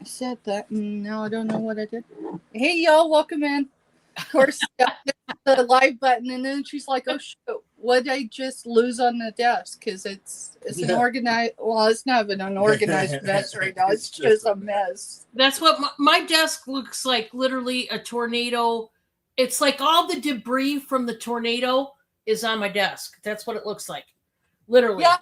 said that, and now I don't know what I did. Hey, y'all, welcome in. Of course, the live button, and then she's like, "Oh shoot, what did I just lose on the desk?" Because it's an organized. Well, it's not even an organized mess right now. It's just a mess. That's what my desk looks like. Literally a tornado. It's like all the debris from the tornado is on my desk. That's what it looks like. Literally. Yeah.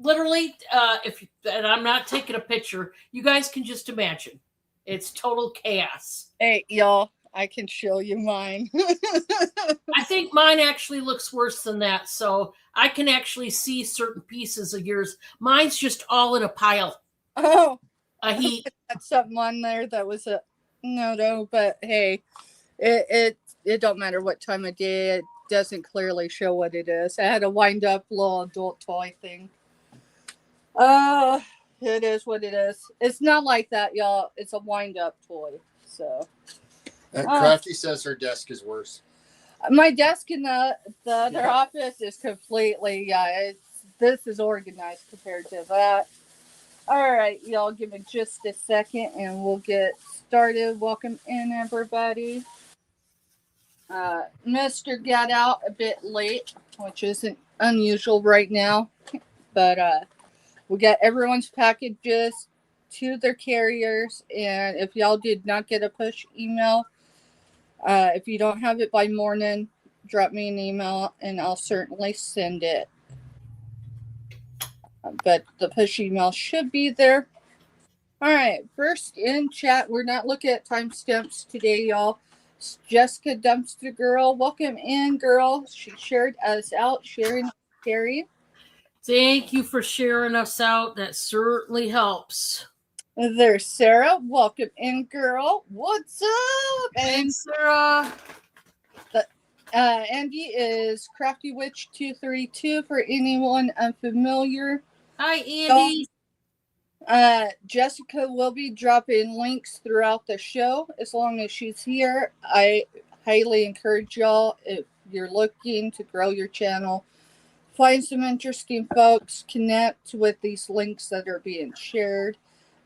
Literally, and I'm not taking a picture. You guys can just imagine. It's total chaos. Hey, y'all, I can show you mine. I think mine actually looks worse than that, so I can actually see certain pieces of yours. Mine's just all in a pile. Oh, A heap. that's something on there that was a no, but hey, it don't matter what time of day. It doesn't clearly show what it is. I had a wind up little adult toy thing. It is what it is. It's not like that, y'all. It's a wind up toy. So Crafty says her desk is worse. My desk in the other office is completely this is organized compared to that. All right, y'all, give me just a second and we'll get started. Welcome in, everybody. Mr. got out a bit late, which isn't unusual right now, but we got everyone's packages to their carriers, and if y'all did not get a push email, if you don't have it by morning, drop me an email and I'll certainly send it. But the push email should be there. All right, first in chat, we're not looking at timestamps today, y'all. Jessica Dumpster Girl, welcome in, girl. She shared us out, sharing Carrie. Thank you for sharing us out. That certainly helps. There's Sarah. Welcome in, girl. What's up? Thanks, Sarah. Andy is Crafty Witch 232 for anyone unfamiliar. Hi, Andy. Jessica will be dropping links throughout the show as long as she's here. I highly encourage y'all, if you're looking to grow your channel, find some interesting folks, connect with these links that are being shared.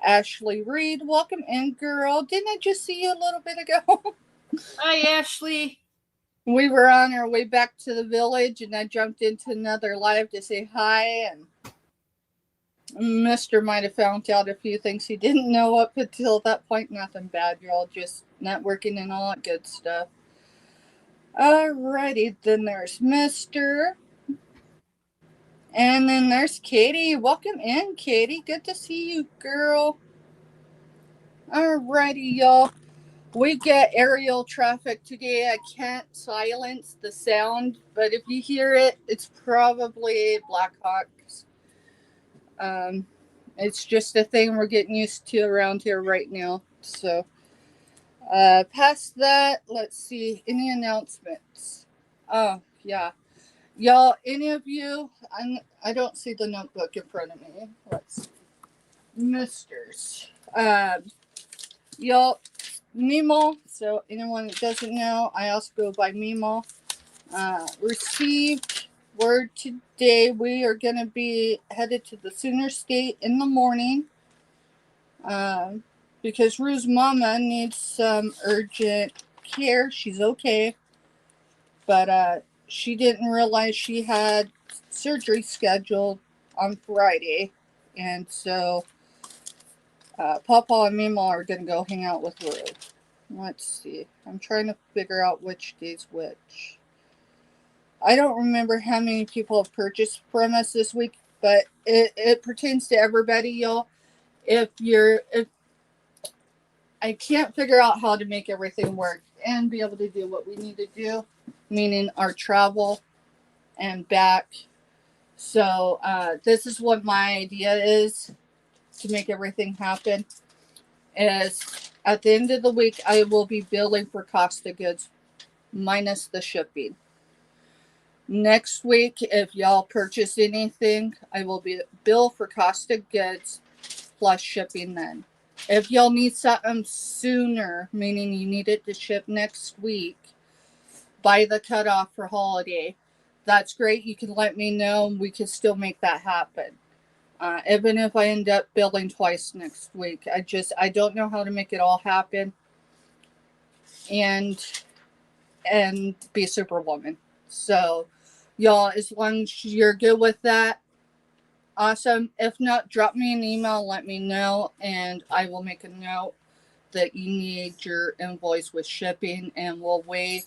Ashley Reed, welcome in, girl. Didn't I just see you a little bit ago? Hi, Ashley. We were on our way back to the village, and I jumped into another live to say hi, and Mr. might have found out a few things he didn't know up until that point. Nothing bad, y'all. Just networking and all that good stuff. Alrighty, then there's Mr. And then there's Katie. Welcome in, Katie. Good to see you, girl. Alrighty, y'all. We get aerial traffic today. I can't silence the sound, but if you hear it, it's probably Blackhawks. It's just a thing we're getting used to around here right now. So, past that, let's see. Any announcements? Oh, yeah. Y'all, any of you, I don't see the notebook in front of me. Let's see. Misters. Y'all, Mimo. So, anyone that doesn't know, I also go by Mimo. Received word today we are going to be headed to the Sooner State in the morning because Rue's mama needs some urgent care. She's okay, but she didn't realize she had surgery scheduled on Friday, and so Papa and Mima are going to go hang out with Rue. Let's see. I'm trying to figure out which day's which. I don't remember how many people have purchased from us this week, but it pertains to everybody, y'all. If I can't figure out how to make everything work and be able to do what we need to do, meaning our travel and back. So this is what my idea is to make everything happen. Is at the end of the week, I will be billing for cost of goods minus the shipping. Next week, if y'all purchase anything, I will bill for cost of goods plus shipping then. If y'all need something sooner, meaning you need it to ship next week by the cutoff for holiday, that's great. You can let me know and we can still make that happen. Even if I end up billing twice next week, I don't know how to make it all happen and be Superwoman. So, y'all, as long as you're good with that, awesome. If not, drop me an email, let me know, and I will make a note that you need your invoice with shipping, and we'll weigh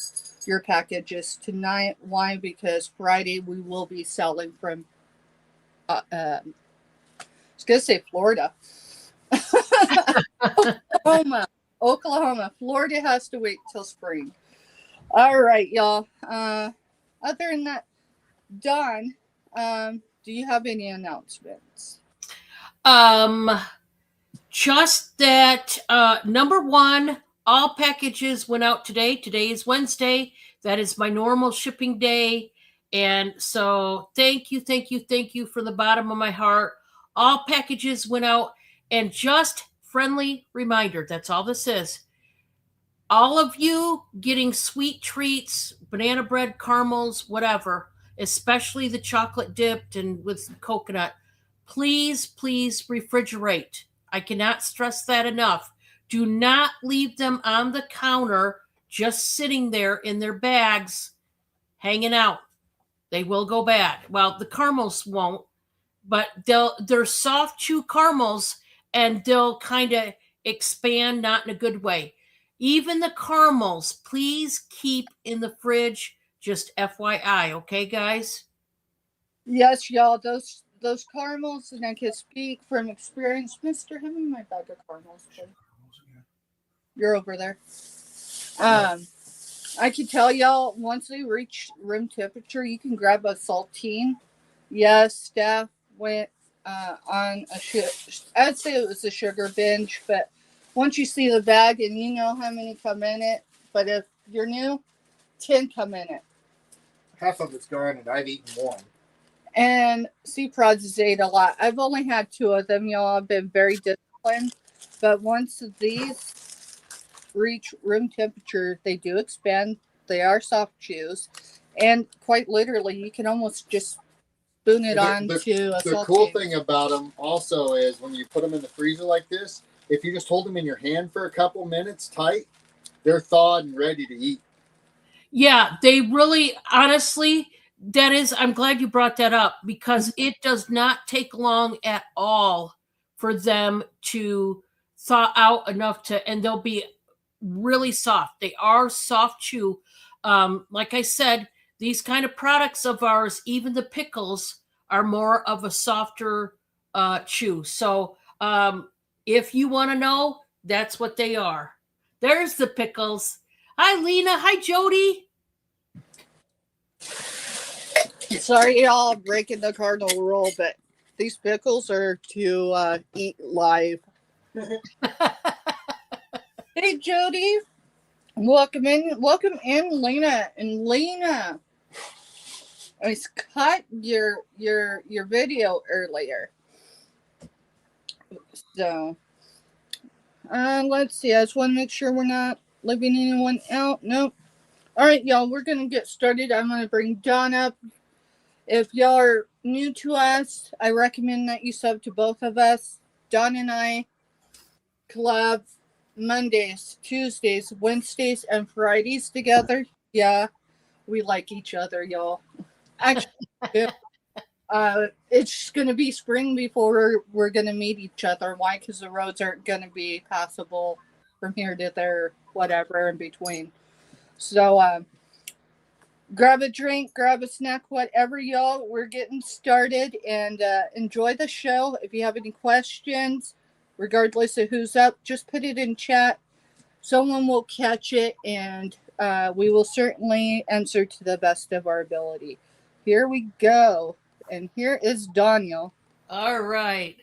your packages tonight. Why? Because Friday we will be selling from I was gonna say Florida. Oklahoma. Florida has to wait till spring. All right, y'all. Other than that, Dawn, do you have any announcements? Just that number one, all packages went out today. Today is Wednesday. That is my normal shipping day. And so thank you from the bottom of my heart. All packages went out. And just friendly reminder, that's all this is. All of you getting sweet treats, banana bread, caramels, whatever, especially the chocolate dipped and with coconut, please refrigerate. I cannot stress that enough. Do not leave them on the counter just sitting there in their bags hanging out. They will go bad. Well, the caramels won't, but they're soft chew caramels and they'll kind of expand, not in a good way. Even the caramels, please keep in the fridge. Just FYI, okay, guys? Yes, y'all. Those caramels, and I can speak from experience. Mister, hand me my bag of caramels, please. You're over there. I can tell y'all, once they reach room temperature, you can grab a saltine. Yes, staff went on I'd say it was a sugar binge, but once you see the bag and you know how many come in it, but if you're new, 10 come in it. Half of it's gone, and I've eaten one. And Sea Prods has ate a lot. I've only had 2 of them, y'all. I've been very disciplined. But once these reach room temperature, they do expand. They are soft chews. And quite literally, you can almost just spoon it onto a saltine. The cool thing about them also is when you put them in the freezer like this, if you just hold them in your hand for a couple minutes tight, they're thawed and ready to eat. Yeah, they really, honestly, that is, I'm glad you brought that up because it does not take long at all for them to thaw out enough and they'll be really soft. They are soft chew. Like I said, these kind of products of ours, even the pickles, are more of a softer chew. So if you want to know, that's what they are. There's the pickles. Hi, Lena. Hi, Jody. Sorry, y'all, breaking the cardinal rule, but these pickles are to eat live. Hey, Jody. Welcome in, Lena. And Lena, I cut your video earlier. So, let's see. I just want to make sure we're not leaving anyone out. Nope. All right, y'all, we're going to get started. I'm going to bring Dawn up. If y'all are new to us, I recommend that you sub to both of us. Dawn and I collab Mondays, Tuesdays, Wednesdays, and Fridays together. Yeah, we like each other, y'all. Actually, it's going to be spring before we're going to meet each other. Why? Because the roads aren't going to be passable from here to there, whatever in between. So, grab a drink, grab a snack, whatever, y'all. We're getting started, and enjoy the show. If you have any questions, regardless of who's up, just put it in chat. Someone will catch it, and we will certainly answer to the best of our ability. Here we go. And here is Daniel. All right.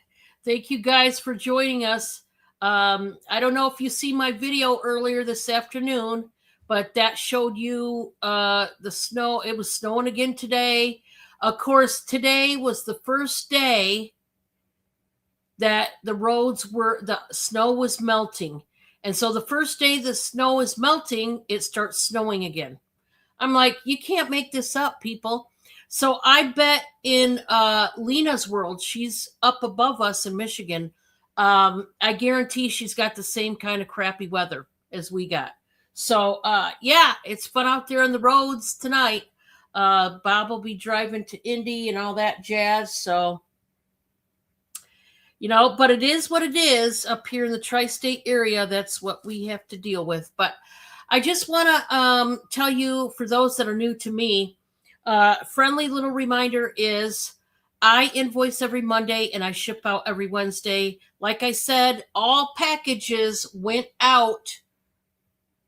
Thank you guys for joining us. I don't know if you see my video earlier this afternoon, but that showed you the snow. It was snowing again today. Of course, today was the first day that the snow was melting. And so the first day the snow is melting, it starts snowing again. I'm like, you can't make this up, people. So I bet in Lena's world, she's up above us in Michigan. I guarantee she's got the same kind of crappy weather as we got. So yeah, it's fun out there on the roads tonight. Bob will be driving to Indy and all that jazz. So, but it is what it is up here in the tri-state area. That's what we have to deal with. But I just want to tell you, for those that are new to me, friendly little reminder is I invoice every Monday and I ship out every Wednesday. Like I said, all packages went out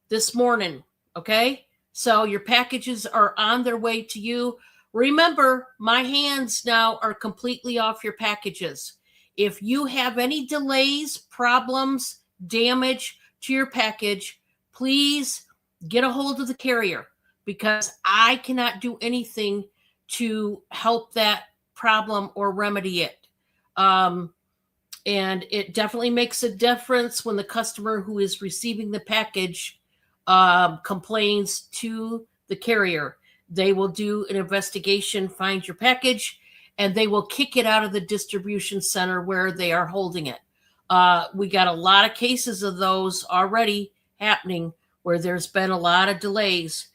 this morning. Okay. So your packages are on their way to you. Remember, my hands now are completely off your packages. If you have any delays, problems, damage to your package, please get a hold of the carrier, because I cannot do anything to help that problem or remedy it. And it definitely makes a difference when the customer who is receiving the package complains to the carrier. They will do an investigation, find your package, and they will kick it out of the distribution center where they are holding it. We got a lot of cases of those already happening where there's been a lot of delays.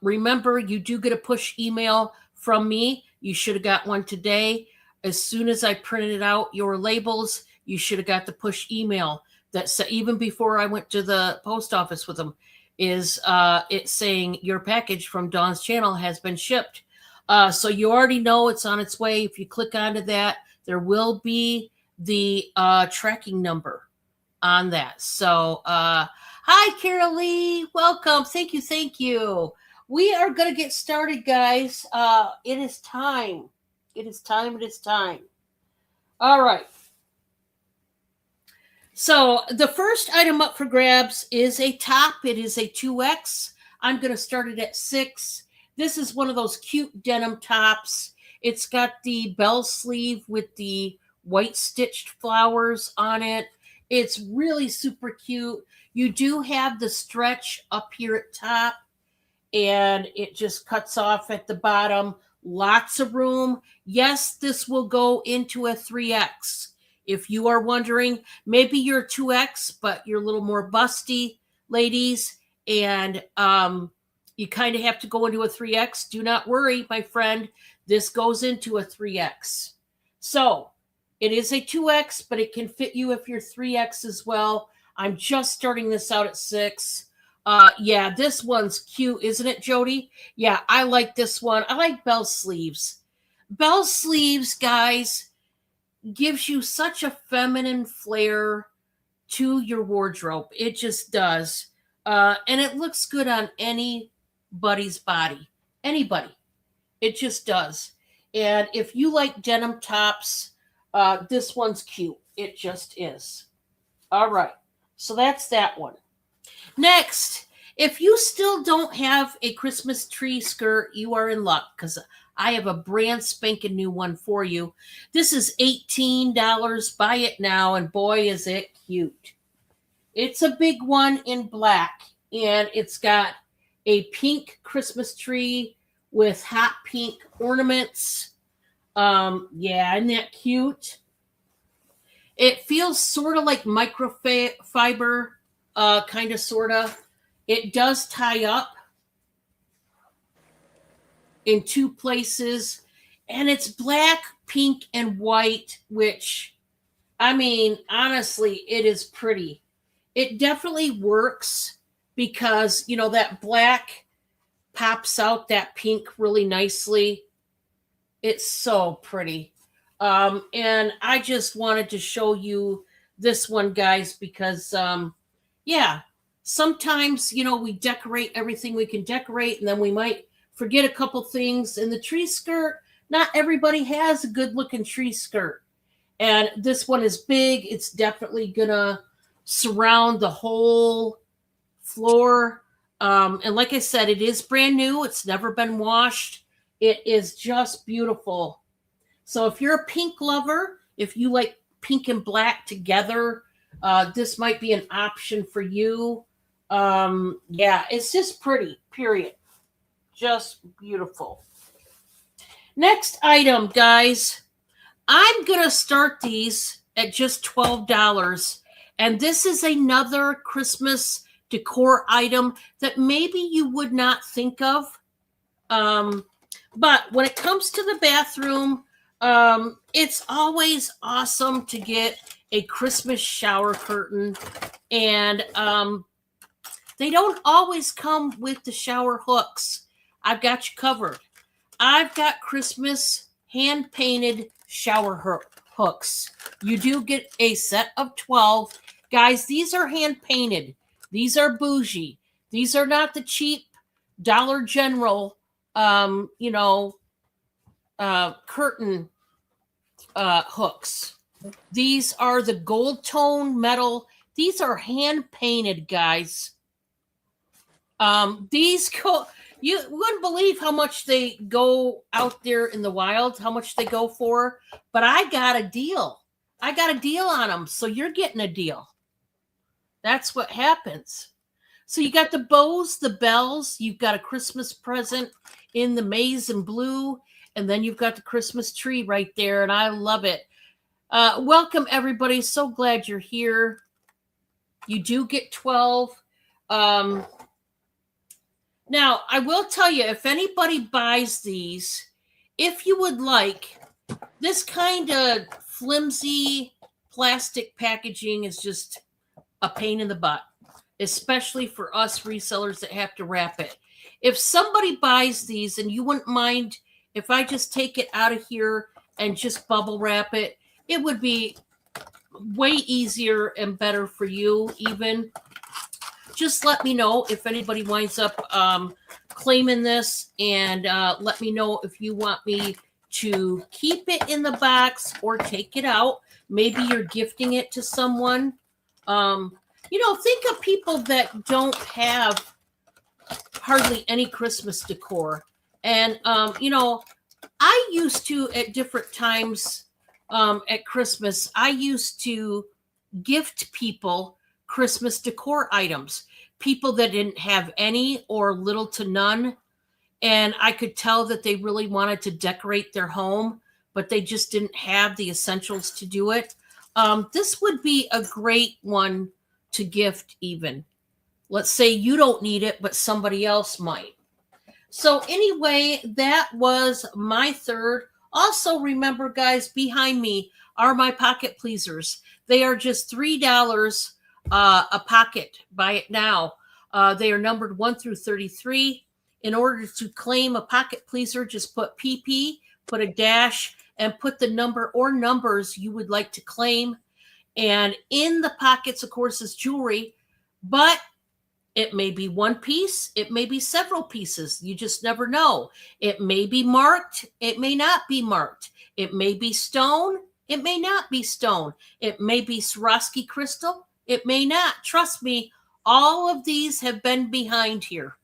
Remember, you do get a push email from me. You should have got one today. As soon as I printed out your labels, you should have got the push email that said, even before I went to the post office with them, is it's saying your package from Dawn's channel has been shipped. So you already know it's on its way. If you click onto that, there will be the tracking number on that. So hi, Carol Lee. Welcome. Thank you. Thank you. We are going to get started, guys. It is time. It is time. It is time. All right. So the first item up for grabs is a top. It is a 2X. I'm going to start it at 6. This is one of those cute denim tops. It's got the bell sleeve with the white stitched flowers on it. It's really super cute. You do have the stretch up here at top, and it just cuts off at the bottom. Lots of room. Yes, this will go into a 3X. If you are wondering, maybe you're 2X, but you're a little more busty, ladies, and you kind of have to go into a 3X. Do not worry, my friend. This goes into a 3X. So it is a 2X, but it can fit you if you're 3X as well. I'm just starting this out at 6. Yeah, this one's cute, isn't it, Jody? Yeah, I like this one. I like bell sleeves. Bell sleeves, guys, gives you such a feminine flair to your wardrobe. It just does. And it looks good on anybody's body. Anybody. It just does. And if you like denim tops, this one's cute. It just is. All right. So that's that one. Next, if you still don't have a Christmas tree skirt, you are in luck, because I have a brand spanking new one for you. This is $18. Buy it now, and boy, is it cute. It's a big one in black, and it's got a pink Christmas tree with hot pink ornaments. Yeah, isn't that cute? It feels sort of like microfiber, kind of, sort of. It does tie up in 2 places, and it's black, pink, and white, which, I mean, honestly, it is pretty. It definitely works because, that black pops out that pink really nicely. It's so pretty. And I just wanted to show you this one, guys, because, yeah, sometimes, we decorate everything we can decorate, and then we might forget a couple things. In the tree skirt, not everybody has a good looking tree skirt. And this one is big. It's definitely gonna surround the whole floor. And like I said, it is brand new. It's never been washed. It is just beautiful. So if you're a pink lover, if you like pink and black together, this might be an option for you. Yeah, it's just pretty, period. Just beautiful. Next item, guys. I'm going to start these at just $12. And this is another Christmas decor item that maybe you would not think of. But when it comes to the bathroom, it's always awesome to get a Christmas shower curtain. And they don't always come with the shower hooks. I've got you covered. I've got Christmas hand-painted shower hooks. You do get a set of 12. Guys, these are hand-painted. These are bougie. These are not the cheap Dollar General, curtain hooks. These are the gold tone metal. These are hand-painted, guys. You wouldn't believe how much they go out there in the wild, how much they go for. But I got a deal. I got a deal on them. So you're getting a deal. That's what happens. So you got the bows, the bells. You've got a Christmas present in the maize and blue. And then you've got the Christmas tree right there. And I love it. Welcome, everybody. So glad you're here. You do get 12. Now, I will tell you, if anybody buys these, if you would like, this kind of flimsy plastic packaging is just a pain in the butt, especially for us resellers that have to wrap it. If somebody buys these and you wouldn't mind if I just take it out of here and just bubble wrap it, it would be way easier and better for you even. Just let me know if anybody winds up claiming this, and let me know if you want me to keep it in the box or take it out. Maybe you're gifting it to someone. Think of people that don't have hardly any Christmas decor. And, I used to, at different times at Christmas, I used to gift people Christmas decor items, people that didn't have any or little to none. And I could tell that they really wanted to decorate their home, but they just didn't have the essentials to do it. This would be a great one to gift even. Let's say you don't need it, but somebody else might. So anyway, that was my third. Also, remember, guys, behind me are my pocket pleasers. They are just $3 a pocket. Buy it now. They are numbered 1 through 33. In order to claim a pocket pleaser, just put PP, put a dash, and put the number or numbers you would like to claim. And in the pockets, of course, is jewelry, but it may be one piece. It may be several pieces. You just never know. It may be marked. It may not be marked. It may be stone. It may not be stone. It may be Swarovski crystal. It may not. Trust me, all of these have been behind here.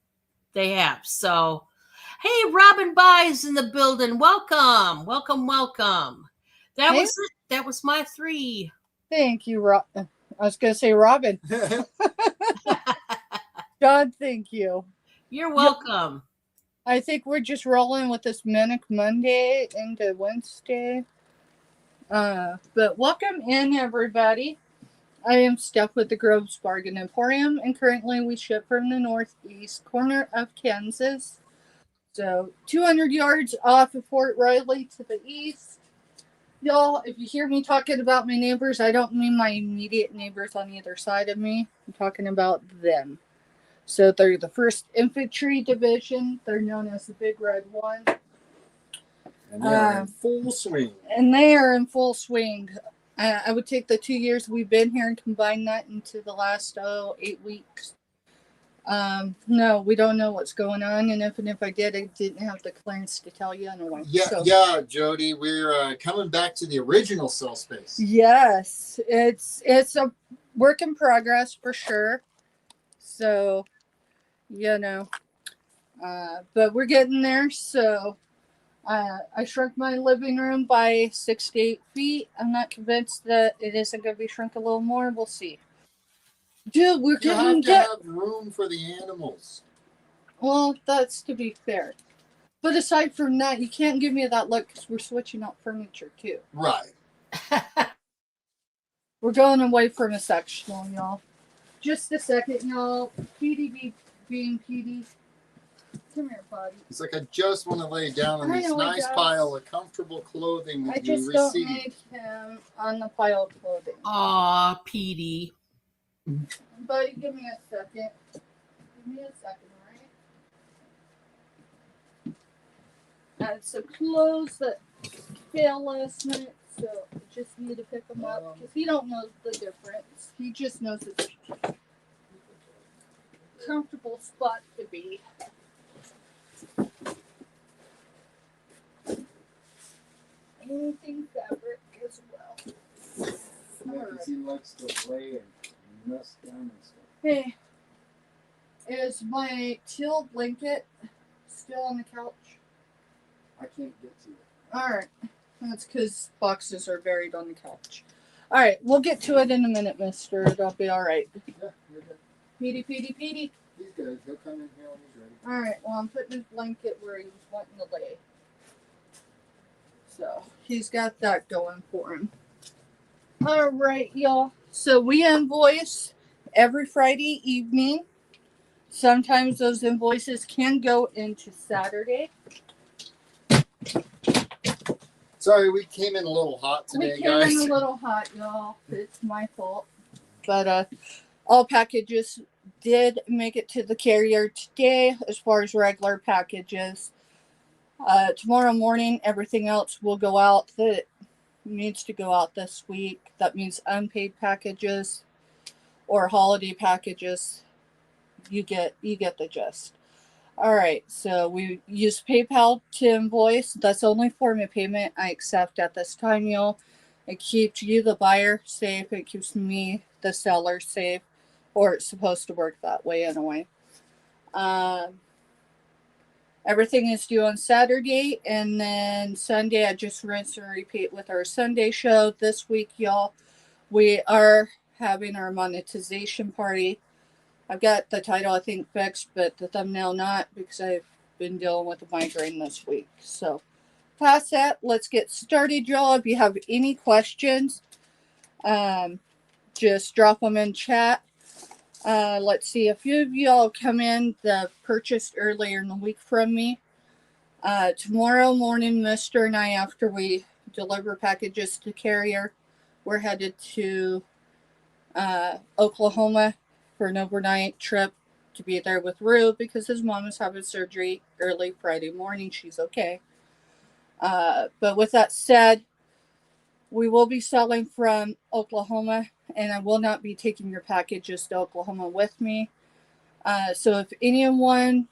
They have. So, hey, Robin Buys in the building. Welcome. Welcome, welcome. That was it. That was my 3. Thank you, I was going to say Robin. John, thank you. You're welcome. I think we're just rolling with this Manic Monday into Wednesday. But welcome in, everybody. I am Steph with the Groves Bargain Emporium, and currently we ship from the northeast corner of Kansas. So 200 yards off of Fort Riley to the east. Y'all, if you hear me talking about my neighbors, I don't mean my immediate neighbors on either side of me. I'm talking about them. So they're the 1st Infantry Division. They're known as the Big Red One. And they're in full swing. And they are in full swing. I would take the 2 years we've been here and combine that into the last 8 weeks. No, we don't know what's going on, and if I did, I didn't have the clearance to tell you anyway. Yeah, Jody, we're coming back to the original cell space. Yes, it's a work in progress for sure. So, but we're getting there. So, I shrunk my living room by 6 to 8 feet. I'm not convinced that it isn't going to be shrunk a little more. We'll see. Dude, we're You have to have room for the animals. Well, that's to be fair. But aside from that, you can't give me that look because we're switching out furniture too. Right. We're going away from a sectional, y'all. Just a second, y'all. PD being PD. Come here, buddy. It's like I just want to lay down on I this know he nice does. pile of comfortable clothing I that you just don't received. need him on the pile of clothing. Aw, Petey. Buddy, give me a second. Give me a second, alright? I had some clothes that failed last night, so I just need to pick them up because he don't know the difference. He just knows it's a comfortable spot to be. Anything fabric as well. Because he likes to lay and mess down and stuff. Hey, is my teal blanket still on the couch? I can't get to it. Alright. That's because boxes are buried on the couch. Alright, we'll get to it in a minute, mister. It'll be alright. Yeah, you're good. Petey. He's good. He'll come in here when he's ready. Alright, well, I'm putting his blanket where he was wanting to lay. So, he's got that going for him. Alright, y'all. So, we invoice every Friday evening. Sometimes those invoices can go into Saturday. Sorry, we came in a little hot today, we came guys. in a little hot, y'all. It's my fault. But all packages did make it to the carrier today as far as regular packages. Tomorrow morning, everything else will go out that needs to go out this week. That means unpaid packages or holiday packages. You get the gist. All right, so we use PayPal to invoice. That's the only form of payment I accept at this time, y'all. It keeps you, the buyer, safe. It keeps me, the seller, safe. Or it's supposed to work that way anyway. Everything is due on Saturday, and then Sunday I just rinse and repeat with our Sunday show. This week, y'all, we are having our monetization party. I've got the title, I think, fixed, but the thumbnail not, because I've been dealing with a migraine this week. So, past that, let's get started, y'all. If you have any questions, just drop them in chat. Let's see, a few of y'all come in that purchased earlier in the week from me. Tomorrow morning, Mr. and I, after we deliver packages to carrier, we're headed to Oklahoma for an overnight trip to be there with Rue because his mom is having surgery early Friday morning. She's okay. But with that said, we will be selling from Oklahoma, and I will not be taking your packages to Oklahoma with me. So if anyone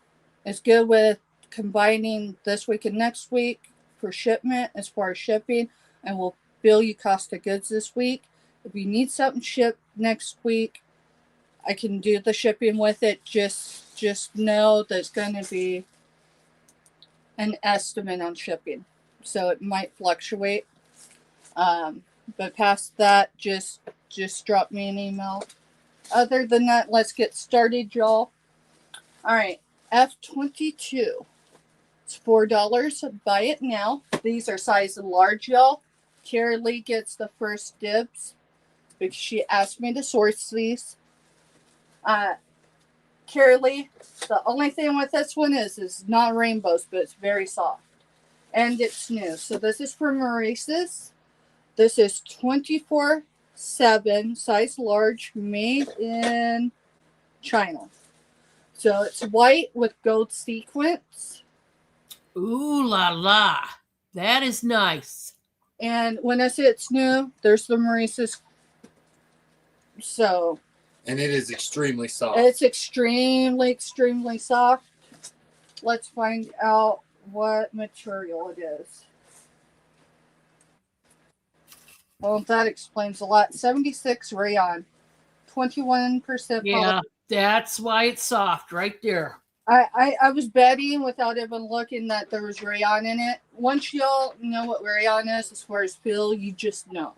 is good with combining this week and next week for shipment as far as shipping, and we'll bill you cost of goods this week. If you need something shipped next week, I can do the shipping with it. Just know there's going to be an estimate on shipping, so it might fluctuate. But past that, just drop me an email. Other than that, let's get started, y'all. All right, F22. It's $4. Buy it now. These are size large, y'all. Carrie Lee gets the first dibs because she asked me to source these. Carrie Lee, the only thing with this one is not rainbows, but it's very soft. And it's new. So this is from Maurice's. This is 24/7, size large, made in China. So it's white with gold sequins. Ooh la la. That is nice. And when I say it's new, there's the Maurice's. So. And it is extremely soft. It's extremely soft. Let's find out what material it is. Well, that explains a lot. 76 rayon, 21% Yeah, that's why it's soft right there. I was betting without even looking that there was rayon in it. Once y'all know what rayon is as far as feel, you just know.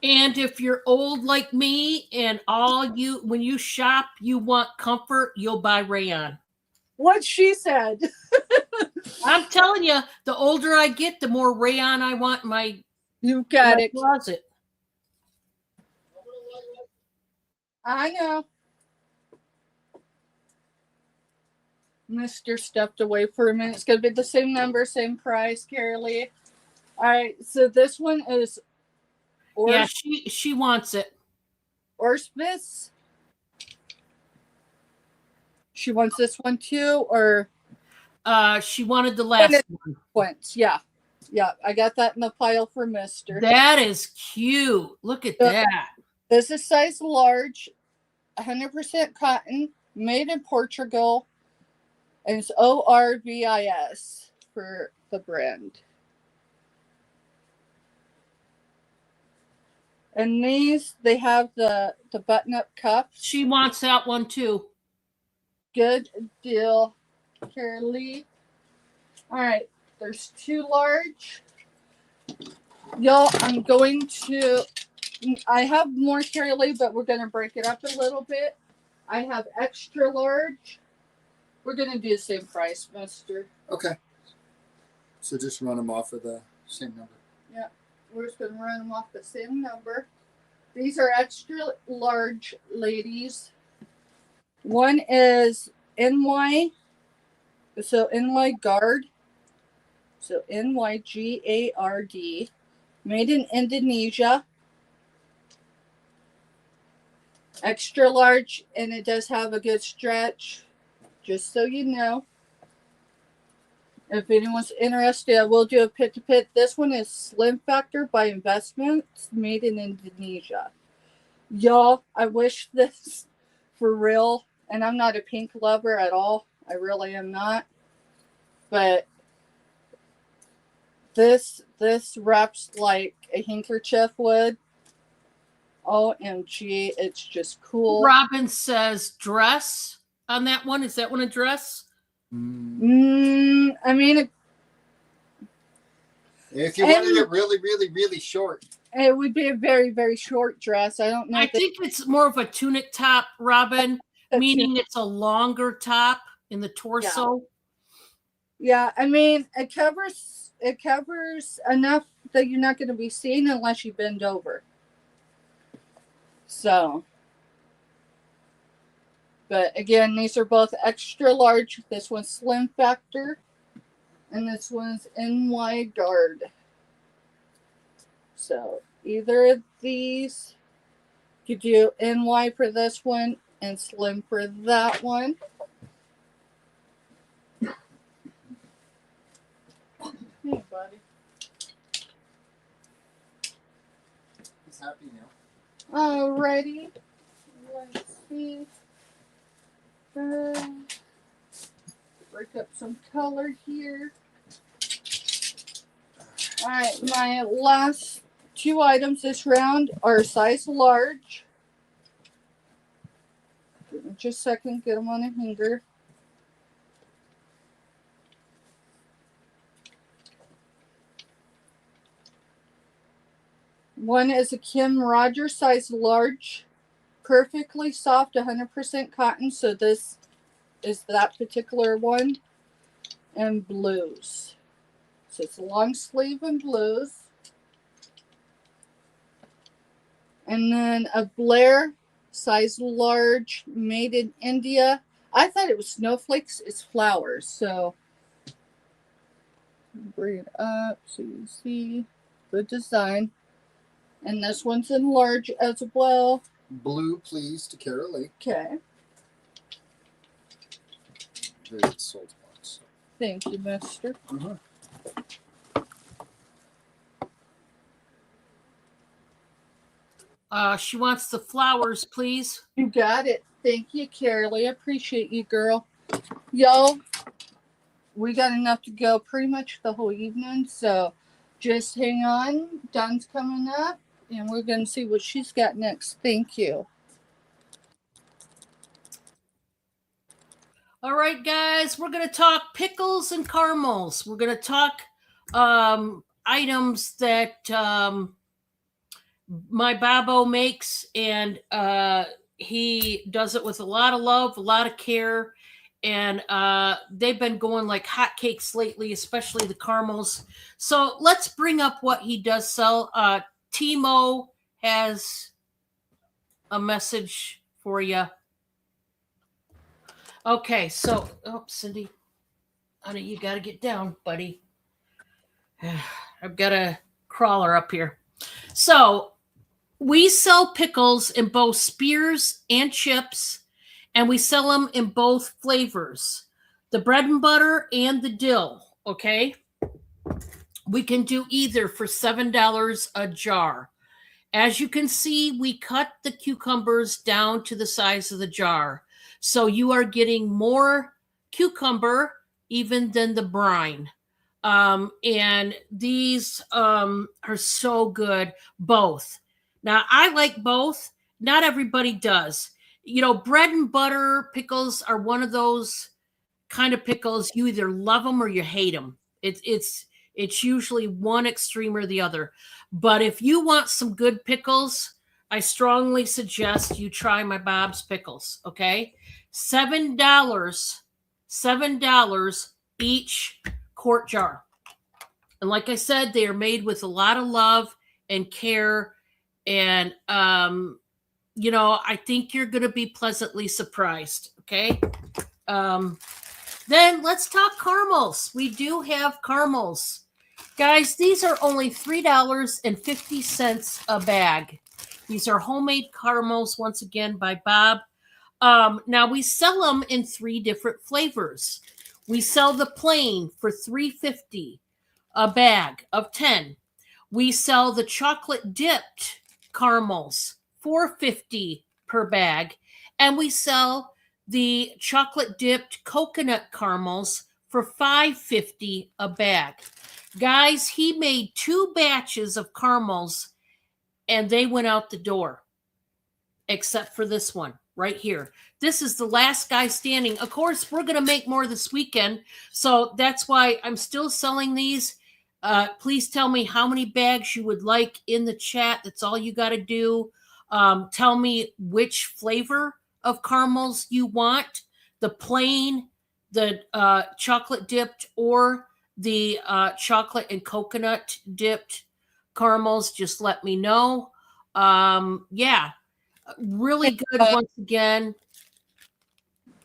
And if you're old like me and when you shop, you want comfort, you'll buy rayon. what she said. I'm telling you, the older I get, the more rayon I want in my You got it. closet. I know. Mr. stepped away for a minute. It's going to be the same number, same price, Carolee. All right, so this one is Yeah, she wants it. Orspis. She wants this one too, or She wanted the last one. once. Yeah. Yeah, I got that in the pile for Mister. That is cute. Look at that. This is size large, 100% cotton, made in Portugal, and it's ORVIS for the brand. And these, they have the button-up cuffs. She wants that one too. Good deal, Carolee. All right, there's 2 large. Y'all, I'm going to, I have more Carolee, but we're going to break it up a little bit. I have extra large. We're going to do the same price, Mister. Okay. So just run them off of the same number. Yeah, we're just going to run them off the same number. These are extra large, ladies. One is NY, so NY Guard, so NYGARD, made in Indonesia. Extra large, and it does have a good stretch, just so you know. If anyone's interested, I will do a pit to pit. This one is Slim Factor by Investments, made in Indonesia. Y'all, I wish this for real, and I'm not a pink lover at all. I really am not. But this wraps like a handkerchief would. OMG, it's just cool. Robin says dress on that one. Is that one a dress? I mean, if you wanted it really, really, really short, it would be a very, very short dress. I don't know. I think it's more of a tunic top, Robin, meaning it's a longer top in the torso. Yeah, I mean, it covers enough that you're not going to be seen unless you bend over. So, but again, these are both extra large. This one's Slim Factor, and this one's NY Guard. So, either of these, you do NY for this one and Slim for that one. Hey, buddy. he's happy now. Alrighty. Let's see. Break up some color here. Alright, my last 2 items this round are size large. Give me just a second, get them on a hanger. One is a Kim Rogers size large, perfectly soft, 100% cotton. So this is that particular one. And blues. So it's a long sleeve and blues. And then a Blair size large, made in India. I thought it was snowflakes. It's flowers. So bring it up so you see the design. And this one's in large as well. Blue, please, to Carolee. Okay. Very good salt box. Thank you, mister. She wants the flowers, please. You got it. Thank you, Carolee. I appreciate you, girl. Y'all, we got enough to go pretty much the whole evening. So just hang on. Dawn's coming up, and we're going to see what she's got next. Thank you. All right, guys, we're going to talk pickles and caramels. We're going to talk items that my Babo makes, and he does it with a lot of love, a lot of care, and they've been going like hotcakes lately, especially the caramels. So let's bring up what he does sell. Timo has a message for you. Okay, so Cindy, honey, you got to get down, buddy. I've got a crawler up here. So we sell pickles in both spears and chips, and we sell them in both flavors, the bread and butter and the dill. Okay, we can do either for $7 a jar. As you can see, we cut the cucumbers down to the size of the jar, so you are getting more cucumber even than the brine. And these are so good, both. Now, I like both. Not everybody does. You know, bread and butter pickles are one of those kind of pickles. You either love them or you hate them. It's usually one extreme or the other. But if you want some good pickles, I strongly suggest you try my Bob's pickles. Okay, $7 each quart jar. And like I said, they are made with a lot of love and care. And, you know, I think you're going to be pleasantly surprised. Okay. Then let's talk caramels. We do have caramels. Guys, these are only $3.50 a bag. These are homemade caramels, once again, by Bob. Now, we sell them in 3 different flavors. We sell the plain for $3.50 a bag of 10. We sell the chocolate dipped caramels, $4.50 per bag. And we sell the chocolate dipped coconut caramels for $5.50 a bag. Guys, he made 2 batches of caramels and they went out the door, except for this one right here. This is the last guy standing. Of course, we're going to make more this weekend, so that's why I'm still selling these. Please tell me how many bags you would like in the chat. That's all you got to do. Tell me which flavor of caramels you want, the plain, the chocolate dipped, or the chocolate and coconut dipped caramels. Just let me know. Yeah, really good once again.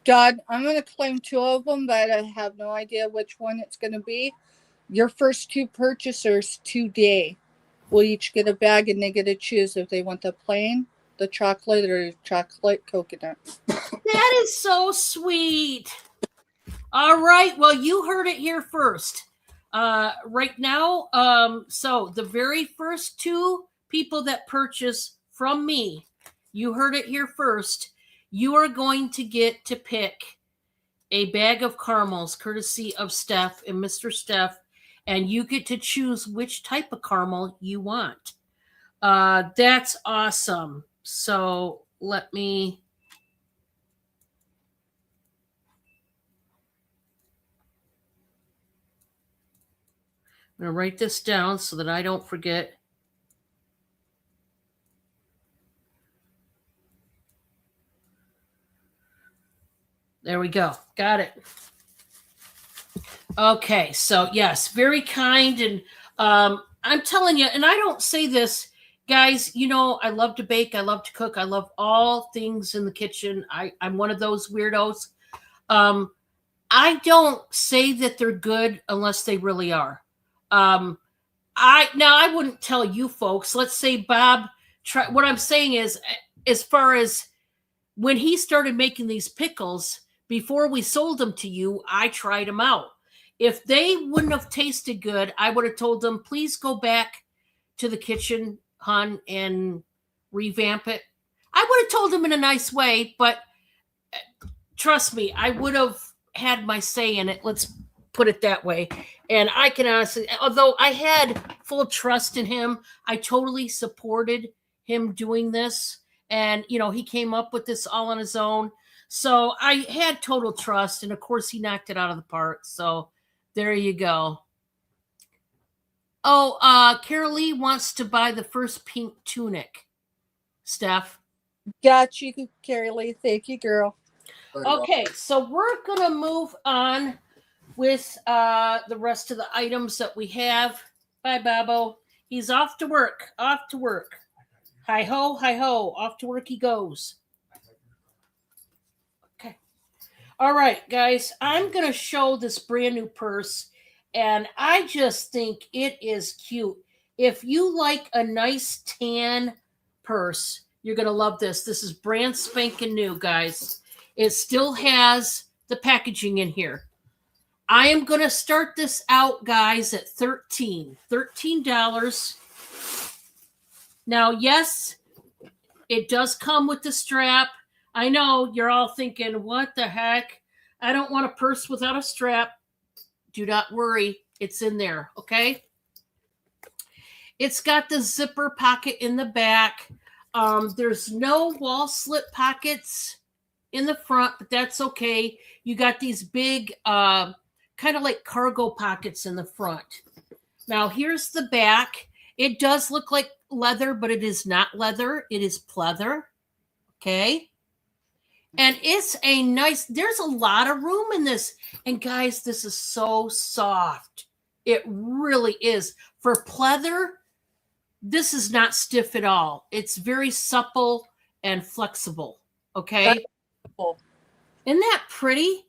Dodd, I'm going to claim 2 of them, but I have no idea which one it's going to be. Your first 2 purchasers today will each get a bag, and they get to choose if they want the plain, the chocolate, or chocolate coconut. That is so sweet. All right. Well, you heard it here first. Right now, so the very first 2 people that purchase from me, you heard it here first, you are going to get to pick a bag of caramels courtesy of Steph and Mr. Steph, and you get to choose which type of caramel you want. That's awesome. So let me... I'm going to write this down so that I don't forget. There we go. Got it. Okay. So yes, very kind. And I'm telling you, and I don't say this, guys, you know, I love to bake. I love to cook. I love all things in the kitchen. I'm one of those weirdos. I don't say that they're good unless they really are. I wouldn't tell you folks. Let's say Bob. What I'm saying is, as far as when he started making these pickles, before we sold them to you, I tried them out. If they wouldn't have tasted good, I would have told them, please go back to the kitchen, hon, and revamp it. I would have told them in a nice way, but trust me, I would have had my say in it. Let's put it that way. And I can honestly, although I had full trust in him, I totally supported him doing this. And, you know, he came up with this all on his own. So I had total trust. And of course, he knocked it out of the park. So there you go. Oh, Carol Lee wants to buy the first pink tunic. Steph. Got you, Carrie Lee. Thank you, girl. Okay, so we're gonna move on with the rest of the items that we have. Bye, Babbo. He's off to work. Off to work. Hi ho, hi ho. Off to work he goes. Okay. All right, guys. I'm gonna show this brand new purse, and I just think it is cute. If you like a nice tan purse, you're gonna love this. This is brand spanking new, guys. It still has the packaging in here. I am going to start this out, guys, at $13. Now, yes, it does come with the strap. I know you're all thinking, what the heck? I don't want a purse without a strap. Do not worry. It's in there, okay? It's got the zipper pocket in the back. There's no wall slip pockets in the front, but that's okay. You got these big, kind of like cargo pockets in the front. Now, here's the back. It does look like leather, but it is not leather. It is pleather, okay? And it's a nice, there's a lot of room in this. And guys, this is so soft. It really is. For pleather, this is not stiff at all. It's very supple and flexible, okay? That's cool. Isn't that pretty?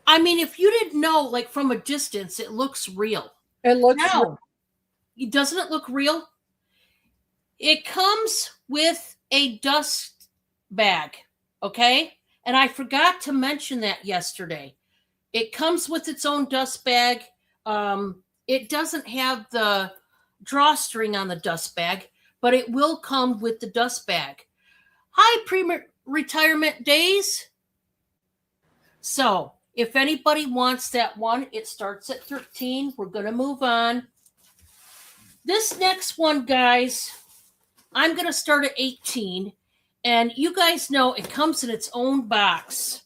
I mean, if you didn't know, like from a distance, it looks real. It looks Now, doesn't it look real? It comes with a dust bag, okay? And I forgot to mention that yesterday. It comes with its own dust bag. It doesn't have the drawstring on the dust bag, but it will come with the dust bag. Hi, pre-retirement days. So, if anybody wants that one, it starts at 13. We're going to move on. This next one, guys, I'm going to start at 18. And you guys know it comes in its own box.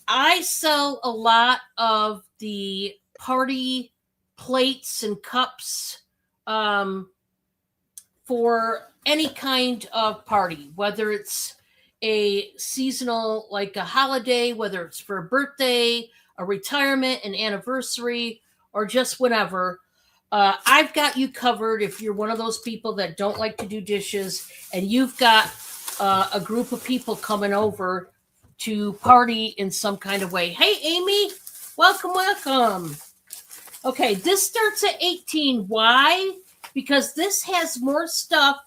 I sell a lot of the party plates and cups for any kind of party, whether it's a seasonal, like a holiday, whether it's for a birthday, a retirement, an anniversary, or just whenever. I've got you covered if you're one of those people that don't like to do dishes and you've got a group of people coming over to party in some kind of way. Hey, Amy, welcome, welcome. Okay, this starts at 18. Why? Because this has more stuff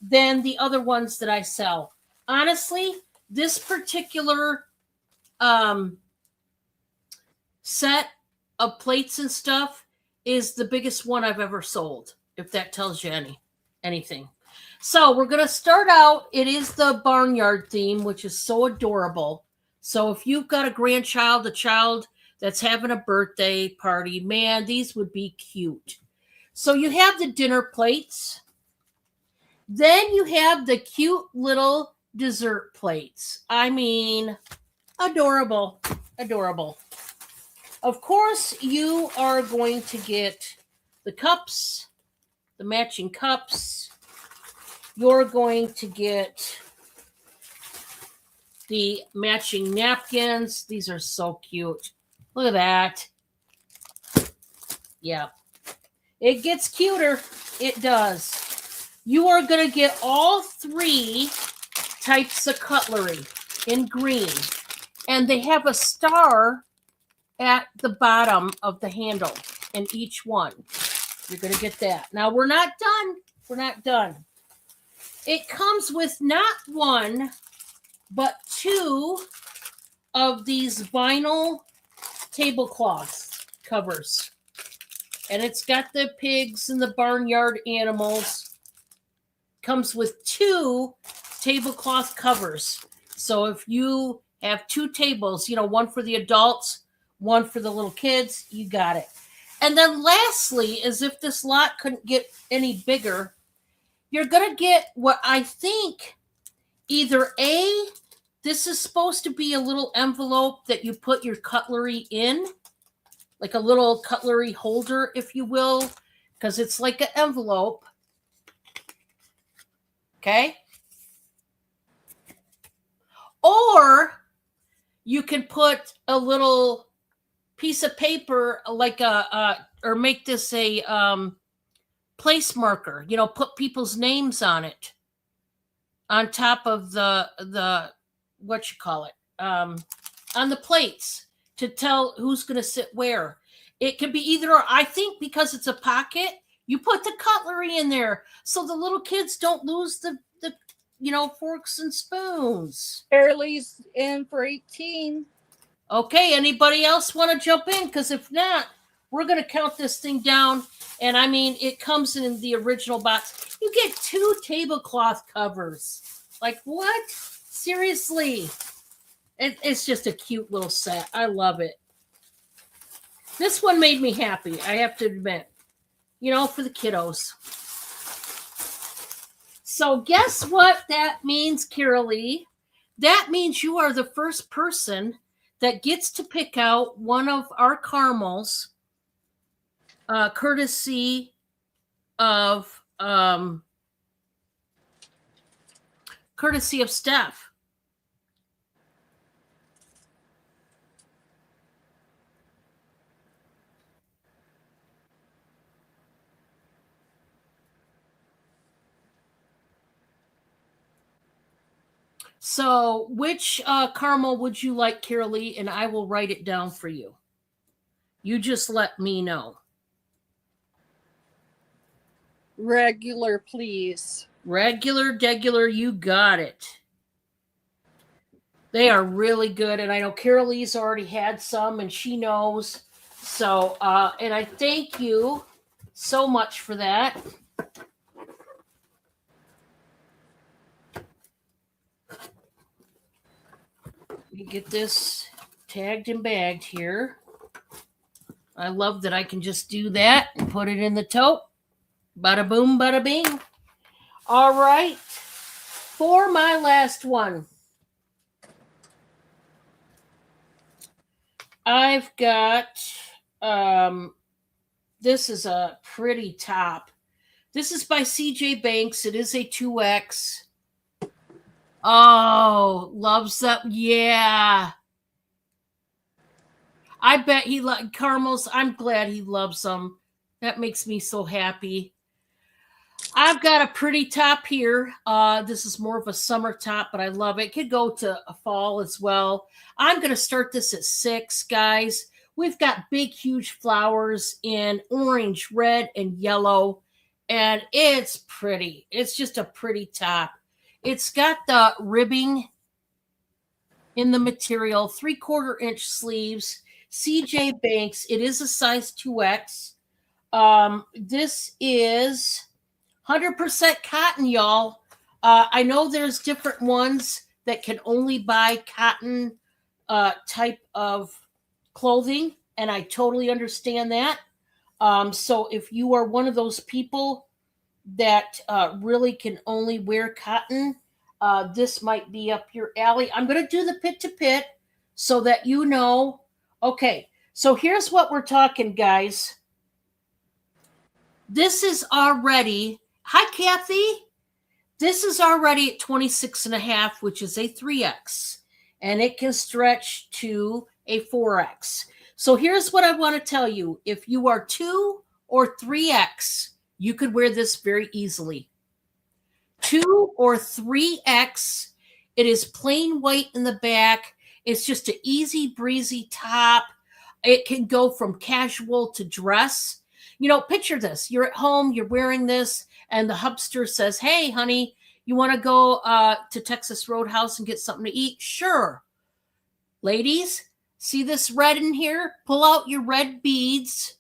than the other ones that I sell. Honestly, this particular set of plates and stuff is the biggest one I've ever sold, if that tells you anything. So we're going to start out. It is the barnyard theme, which is so adorable. So if you've got a grandchild, a child that's having a birthday party, man, these would be cute. So you have the dinner plates. Then you have the cute little dessert plates. I mean, adorable, adorable. Of course, you are going to get the cups, the matching cups. You're going to get the matching napkins. These are so cute. Look at that. Yeah. It gets cuter. It does. You are going to get all three types of cutlery in green. And they have a star at the bottom of the handle in each one. You're going to get that. Now, we're not done. We're not done. It comes with not one, but two of these vinyl tablecloth covers. And it's got the pigs and the barnyard animals. Comes with two tablecloth covers. So if you have two tables, one for the adults, one for the little kids, you got it. And then lastly, as if this lot couldn't get any bigger, you're going to get what I think either A, this is supposed to be a little envelope that you put your cutlery in, like a little cutlery holder, if you will, because it's like an envelope. Okay? Or you can put a little piece of paper, like or make this a place marker. Put people's names on it, on top of the what you call it, on the plates, to tell who's going to sit where. It can be either or. I think because it's a pocket, you put the cutlery in there so the little kids don't lose the forks and spoons. Fairly's in for 18. Okay, anybody else want to jump in? Because if not, we're going to count this thing down. And I mean, it comes in the original box. You get 2 tablecloth covers. Like, what? Seriously. It's just a cute little set. I love it. This one made me happy, I have to admit. For the kiddos. So guess what that means, Carolee? That means you are the first person that gets to pick out one of our caramels, courtesy of Steph. So which caramel would you like, Carolee? And I will write it down for you. You just let me know. Regular, please. Regular, degular, you got it. They are really good. And I know Carolee's already had some and she knows. So, and I thank you so much for that. You get this tagged and bagged here. I love that I can just do that and put it in the tote. Bada boom, bada bing. All right. For my last one, I've got, this is a pretty top. This is by CJ Banks. It is a 2X. Oh, loves that. Yeah. I bet he likes caramels. I'm glad he loves them. That makes me so happy. I've got a pretty top here. This is more of a summer top, but I love it. It could go to a fall as well. I'm going to start this at 6, guys. We've got big, huge flowers in orange, red, and yellow, and it's pretty. It's just a pretty top. It's got the ribbing in the material, 3/4 inch sleeves, CJ Banks. It is a size 2X. This is 100% cotton, y'all. I know there's different ones that can only buy cotton type of clothing, and I totally understand that. So if you are one of those people that really can only wear cotton, this might be up your alley. I'm going to do the pit to pit so that you know. Okay, so here's what we're talking, guys. This is already, hi, Kathy. This is already at 26.5, which is a 3X, and it can stretch to a 4X. So here's what I want to tell you. If you are 2 or 3X, you could wear this very easily. 2 or 3X, it is plain white in the back. It's just an easy breezy top. It can go from casual to dress. Picture this. You're at home, you're wearing this, and the hubster says, hey, honey, you want to go to Texas Roadhouse and get something to eat? Sure. Ladies, see this red in here? Pull out your red beads.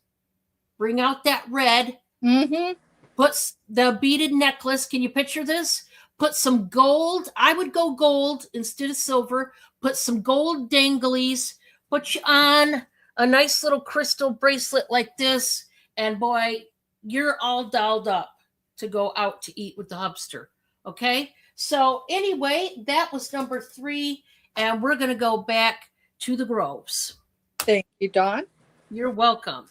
Bring out that red. Mm-hmm. Put the beaded necklace. Can you picture this? Put some gold. I would go gold instead of silver. Put some gold danglies. Put you on a nice little crystal bracelet like this. And boy, you're all dolled up to go out to eat with the hubster. Okay? So anyway, that was number 3. And we're going to go back to the Groves. Thank you, Dawn. You're welcome.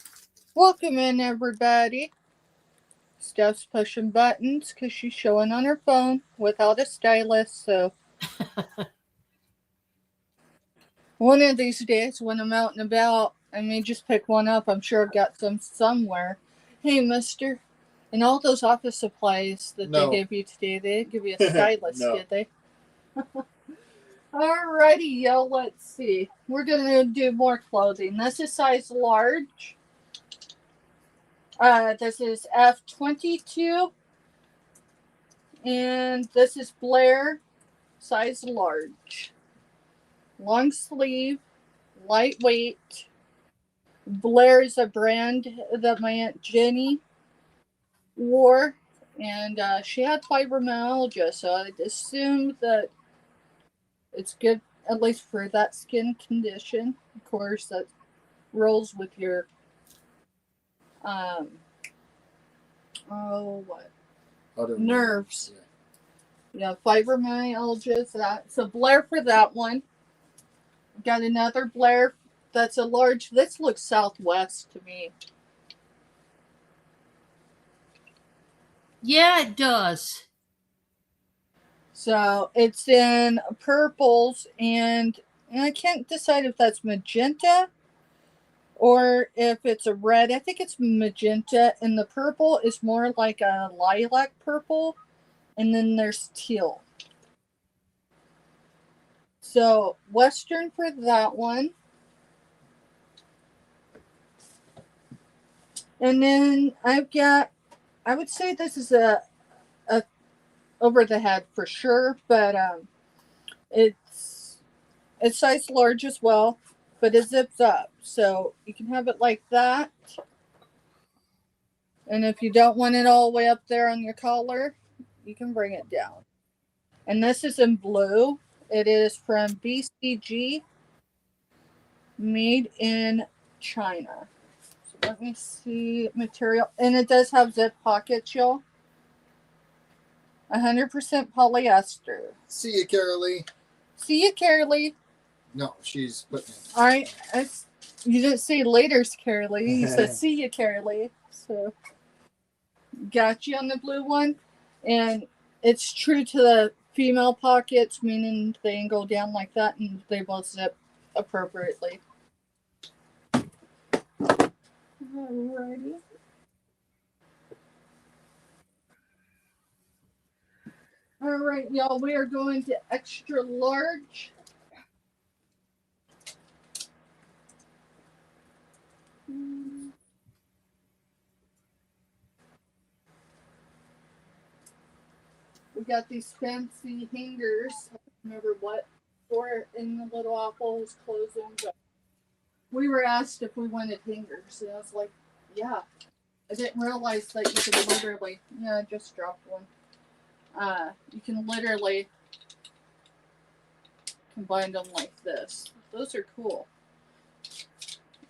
Welcome in, everybody. Steph's pushing buttons because she's showing on her phone without a stylus. So One of these days when I'm out and about, I may just pick one up. I'm sure I've got some somewhere. Hey, mister. And all those office supplies that No. they gave you today, they didn't give you a stylus, No. did they? Alrighty, yo, let's see. We're going to do more clothing. This is size large. This is F22. And this is Blair, size large. Long sleeve, lightweight. Blair is a brand that my Aunt Jenny wore. And she had fibromyalgia, so I'd assume that it's good, at least for that skin condition. Of course, that rolls with your, nerves. Yeah, fibromyalgia, that. So Blair for that one. Got another Blair that's a large. This looks Southwest to me. Yeah, it does. So it's in purples, and I can't decide if that's magenta or if it's a red. I think it's magenta, and the purple is more like a lilac purple, and then there's teal. So Western for that one. And then I've got, I would say this is a over the head for sure, but it's size large as well, but it zips up, so you can have it like that. And if you don't want it all the way up there on your collar, you can bring it down. And this is in blue. It is from BCG, made in China. So let me see material, and it does have zip pockets, y'all. 100% polyester. See you, Carolee. See you, Carolee. No, she's putting it. All right. You didn't say laters, Carolee. You said see you, Carolee. So, got you on the blue one. And it's true to the female pockets, meaning they can go down like that and they both zip appropriately. Alrighty. All right, y'all, we are going to extra large. We got these fancy hangers. I don't remember what store in the Little Apple was closing, but we were asked if we wanted hangers. And I was like, yeah. I didn't realize that you could literally, yeah, I just dropped one. You can literally combine them like this. Those are cool.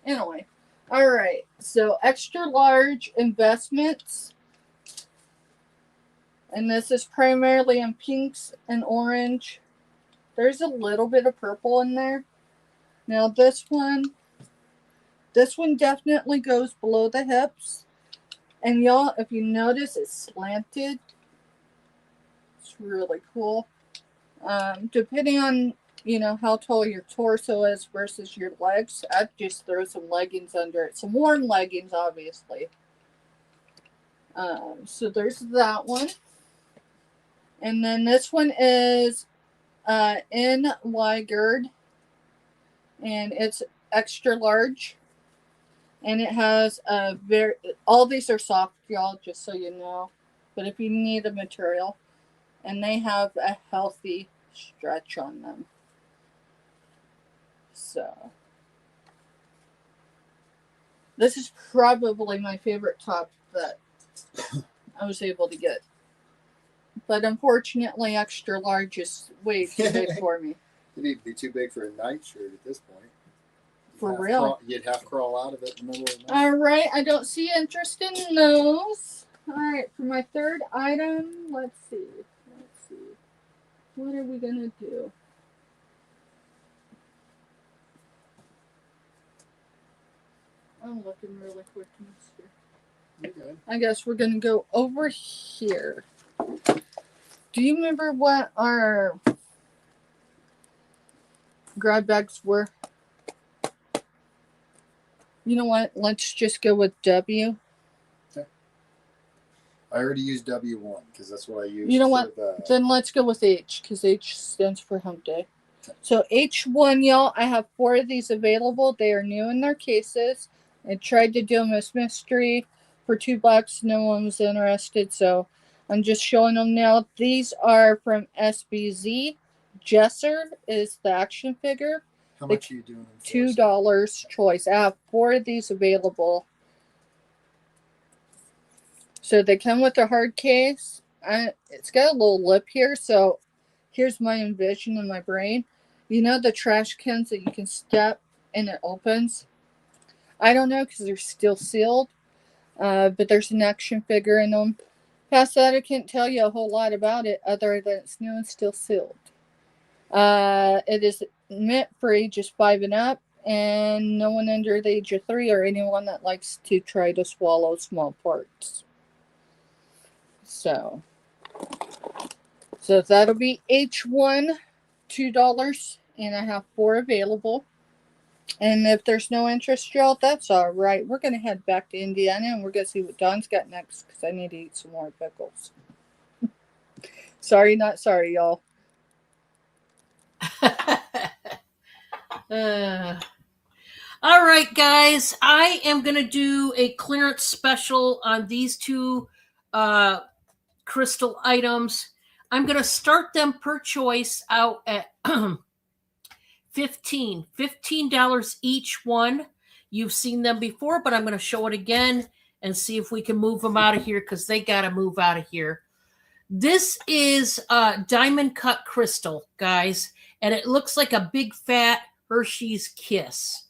Anyway, all right. So extra large investments. And this is primarily in pinks and orange. There's a little bit of purple in there. Now this one definitely goes below the hips. And y'all, if you notice, it's slanted. It's really cool. Depending on, how tall your torso is versus your legs, I'd just throw some leggings under it. Some warm leggings, obviously. So there's that one. And then this one is in Y-gird. And it's extra large. And it has all these are soft, y'all, just so you know. But if you need a material, and they have a healthy stretch on them. So, this is probably my favorite top that I was able to get. But unfortunately, extra large is way too big for me. It'd be too big for a nightshirt at this point. For real. You'd have to crawl out of it in the middle of the night. All right, I don't see interest in those. All right, for my third item, let's see. What are we going to do? I'm looking really quick, mister. Okay. I guess we're going to go over here. Do you remember what our grab bags were. You know what? Let's just go with W. I already used W1 because that's what I used. You know what? Then let's go with H because H stands for Hump Day. So H1, y'all, I have 4 of these available. They are new in their cases. I tried to do them as mystery for $2. No one was interested, so I'm just showing them now. These are from SBZ. Jesser is the action figure. How much are you doing? $2 choice. I have 4 of these available. So they come with a hard case. It's got a little lip here, so here's my envision in my brain. You know the trash cans that you can step and it opens? I don't know because they're still sealed, but there's an action figure in them. Past that, I can't tell you a whole lot about it other than it's new and still sealed. It is meant for ages 5 and up, and no one under the age of 3 or anyone that likes to try to swallow small parts. So that'll be H1, $2, and I have 4 available. And if there's no interest, y'all, that's all right. We're going to head back to Indiana, and we're going to see what Don's got next because I need to eat some more pickles. Sorry, not sorry, y'all. All right, guys. I am going to do a clearance special on these 2 crystal items. I'm going to start them per choice out at $15 each one. You've seen them before, but I'm going to show it again and see if we can move them out of here because they got to move out of here. This is diamond cut crystal, guys, and it looks like a big fat Hershey's Kiss.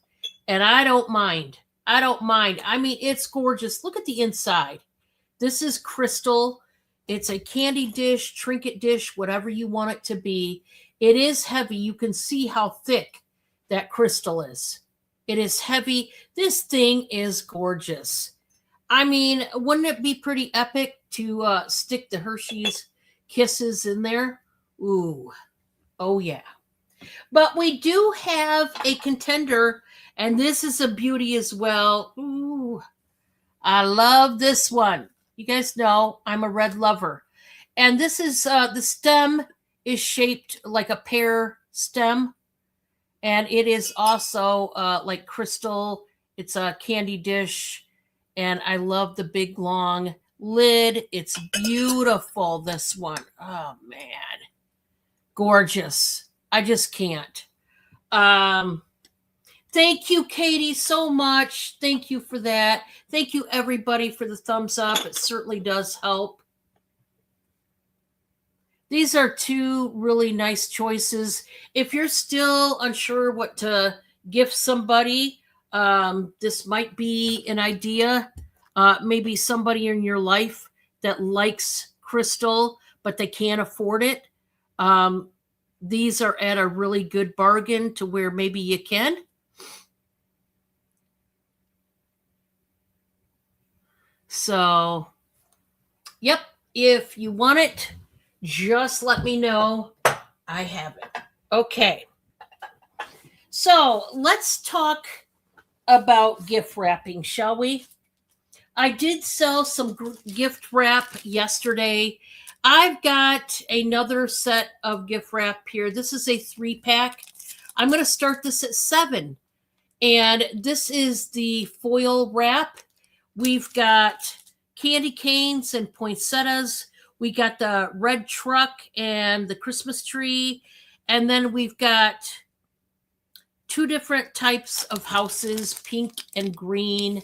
And I don't mind. I mean, it's gorgeous. Look at the inside. This is crystal. It's a candy dish, trinket dish, whatever you want it to be. It is heavy. You can see how thick that crystal is. It is heavy. This thing is gorgeous. I mean, wouldn't it be pretty epic to stick the Hershey's Kisses in there? Ooh. Oh, yeah. But we do have a contender, and this is a beauty as well. Ooh. I love this one. You guys know I'm a red lover. And this is, the stem is shaped like a pear stem. And it is also like crystal. It's a candy dish. And I love the big long lid. It's beautiful, this one. Oh, man. Gorgeous. I just can't. Thank you, Katie, so much. Thank you for that. Thank you, everybody, for the thumbs up. It certainly does help. These are 2 really nice choices. If you're still unsure what to gift somebody, this might be an idea. Maybe somebody in your life that likes crystal, but they can't afford it. These are at a really good bargain to where maybe you can. So, yep, if you want it, just let me know. I have it. Okay. So, let's talk about gift wrapping, shall we? I did sell some gift wrap yesterday. I've got another set of gift wrap here. This is a 3-pack. I'm going to start this at 7. And this is the foil wrap. We've got candy canes and poinsettias. We got the red truck and the Christmas tree. And then we've got 2 different types of houses, pink and green.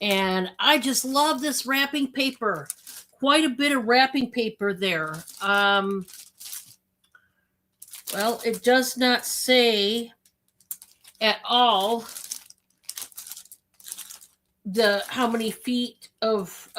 And I just love this wrapping paper. Quite a bit of wrapping paper there. Well, it does not say at all how many feet of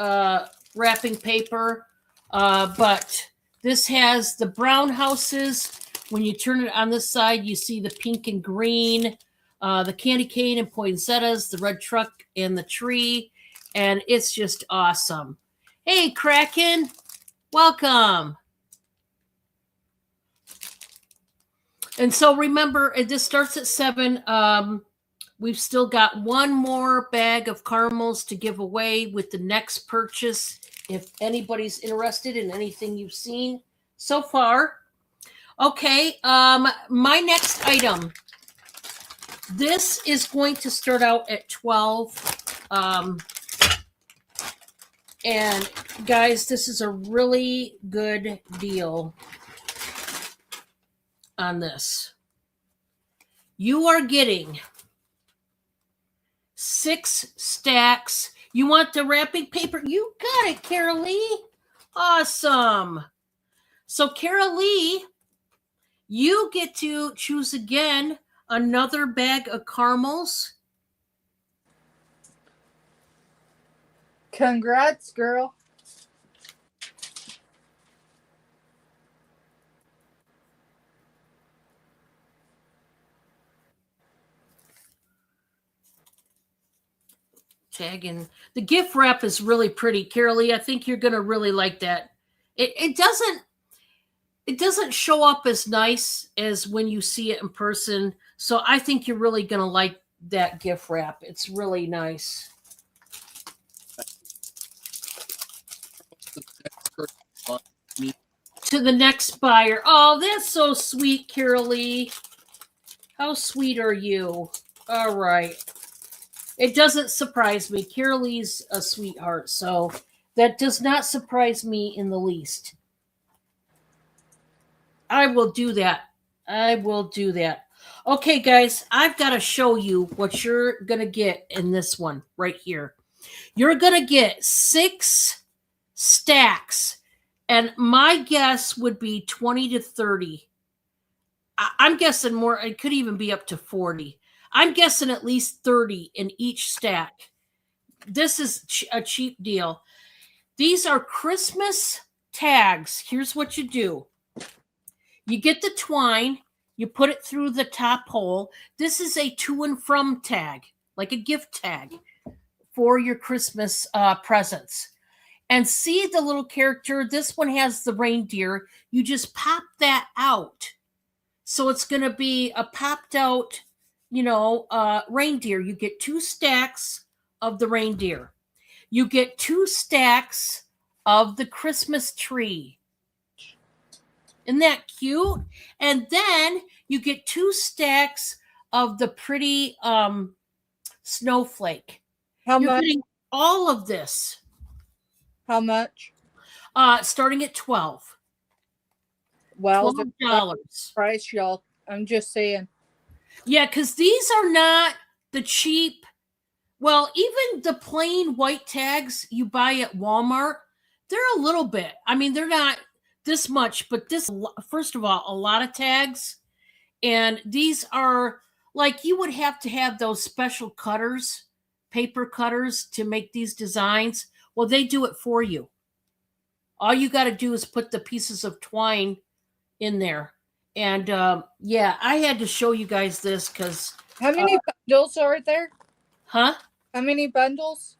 wrapping paper, but this has the brown houses. When you turn it on this side, you see the pink and green, the candy cane and poinsettias, the red truck and the tree, and it's just awesome. Hey, Kraken, welcome. And so remember, this starts at 7. We've still got one more bag of caramels to give away with the next purchase. If anybody's interested in anything you've seen so far. Okay, my next item. This is going to start out at 12. And guys, this is a really good deal on this. You are getting 6 stacks. You want the wrapping paper? You got it, Carol Lee. Awesome. So, Carol Lee, you get to choose again another bag of caramels. Congrats, girl. Tag and the gift wrap is really pretty, Carol Lee. I think you're gonna really like that. It doesn't show up as nice as when you see it in person. So I think you're really gonna like that gift wrap. It's really nice. To the next buyer. Oh, that's so sweet, Carol Lee. How sweet are you? All right. It doesn't surprise me. Carol Lee's a sweetheart, so that does not surprise me in the least. I will do that. I will do that. Okay, guys, I've got to show you what you're going to get in this one right here. You're going to get 6 stacks, and my guess would be 20 to 30. I'm guessing more. It could even be up to 40. I'm guessing at least 30 in each stack. This is a cheap deal. These are Christmas tags. Here's what you do. You get the twine, you put it through the top hole. This is a to and from tag, like a gift tag for your Christmas presents. And see the little character? This one has the reindeer. You just pop that out. So it's going to be a popped out, reindeer. You get 2 stacks of the reindeer. You get 2 stacks of the Christmas tree. Isn't that cute? And then you get 2 stacks of the pretty snowflake. How You're much? getting all of this. How much? Starting at 12. Well, $12. price, y'all. I'm just saying. Yeah, because these are not the cheap. Well, even the plain white tags you buy at Walmart, they're a little bit. I mean, they're not this much, but this, first of all, a lot of tags. And these are like you would have to have those special cutters, paper cutters to make these designs. Well, they do it for you. All you got to do is put the pieces of twine in there. And yeah, I had to show you guys this because. How many bundles are there? Huh? How many bundles?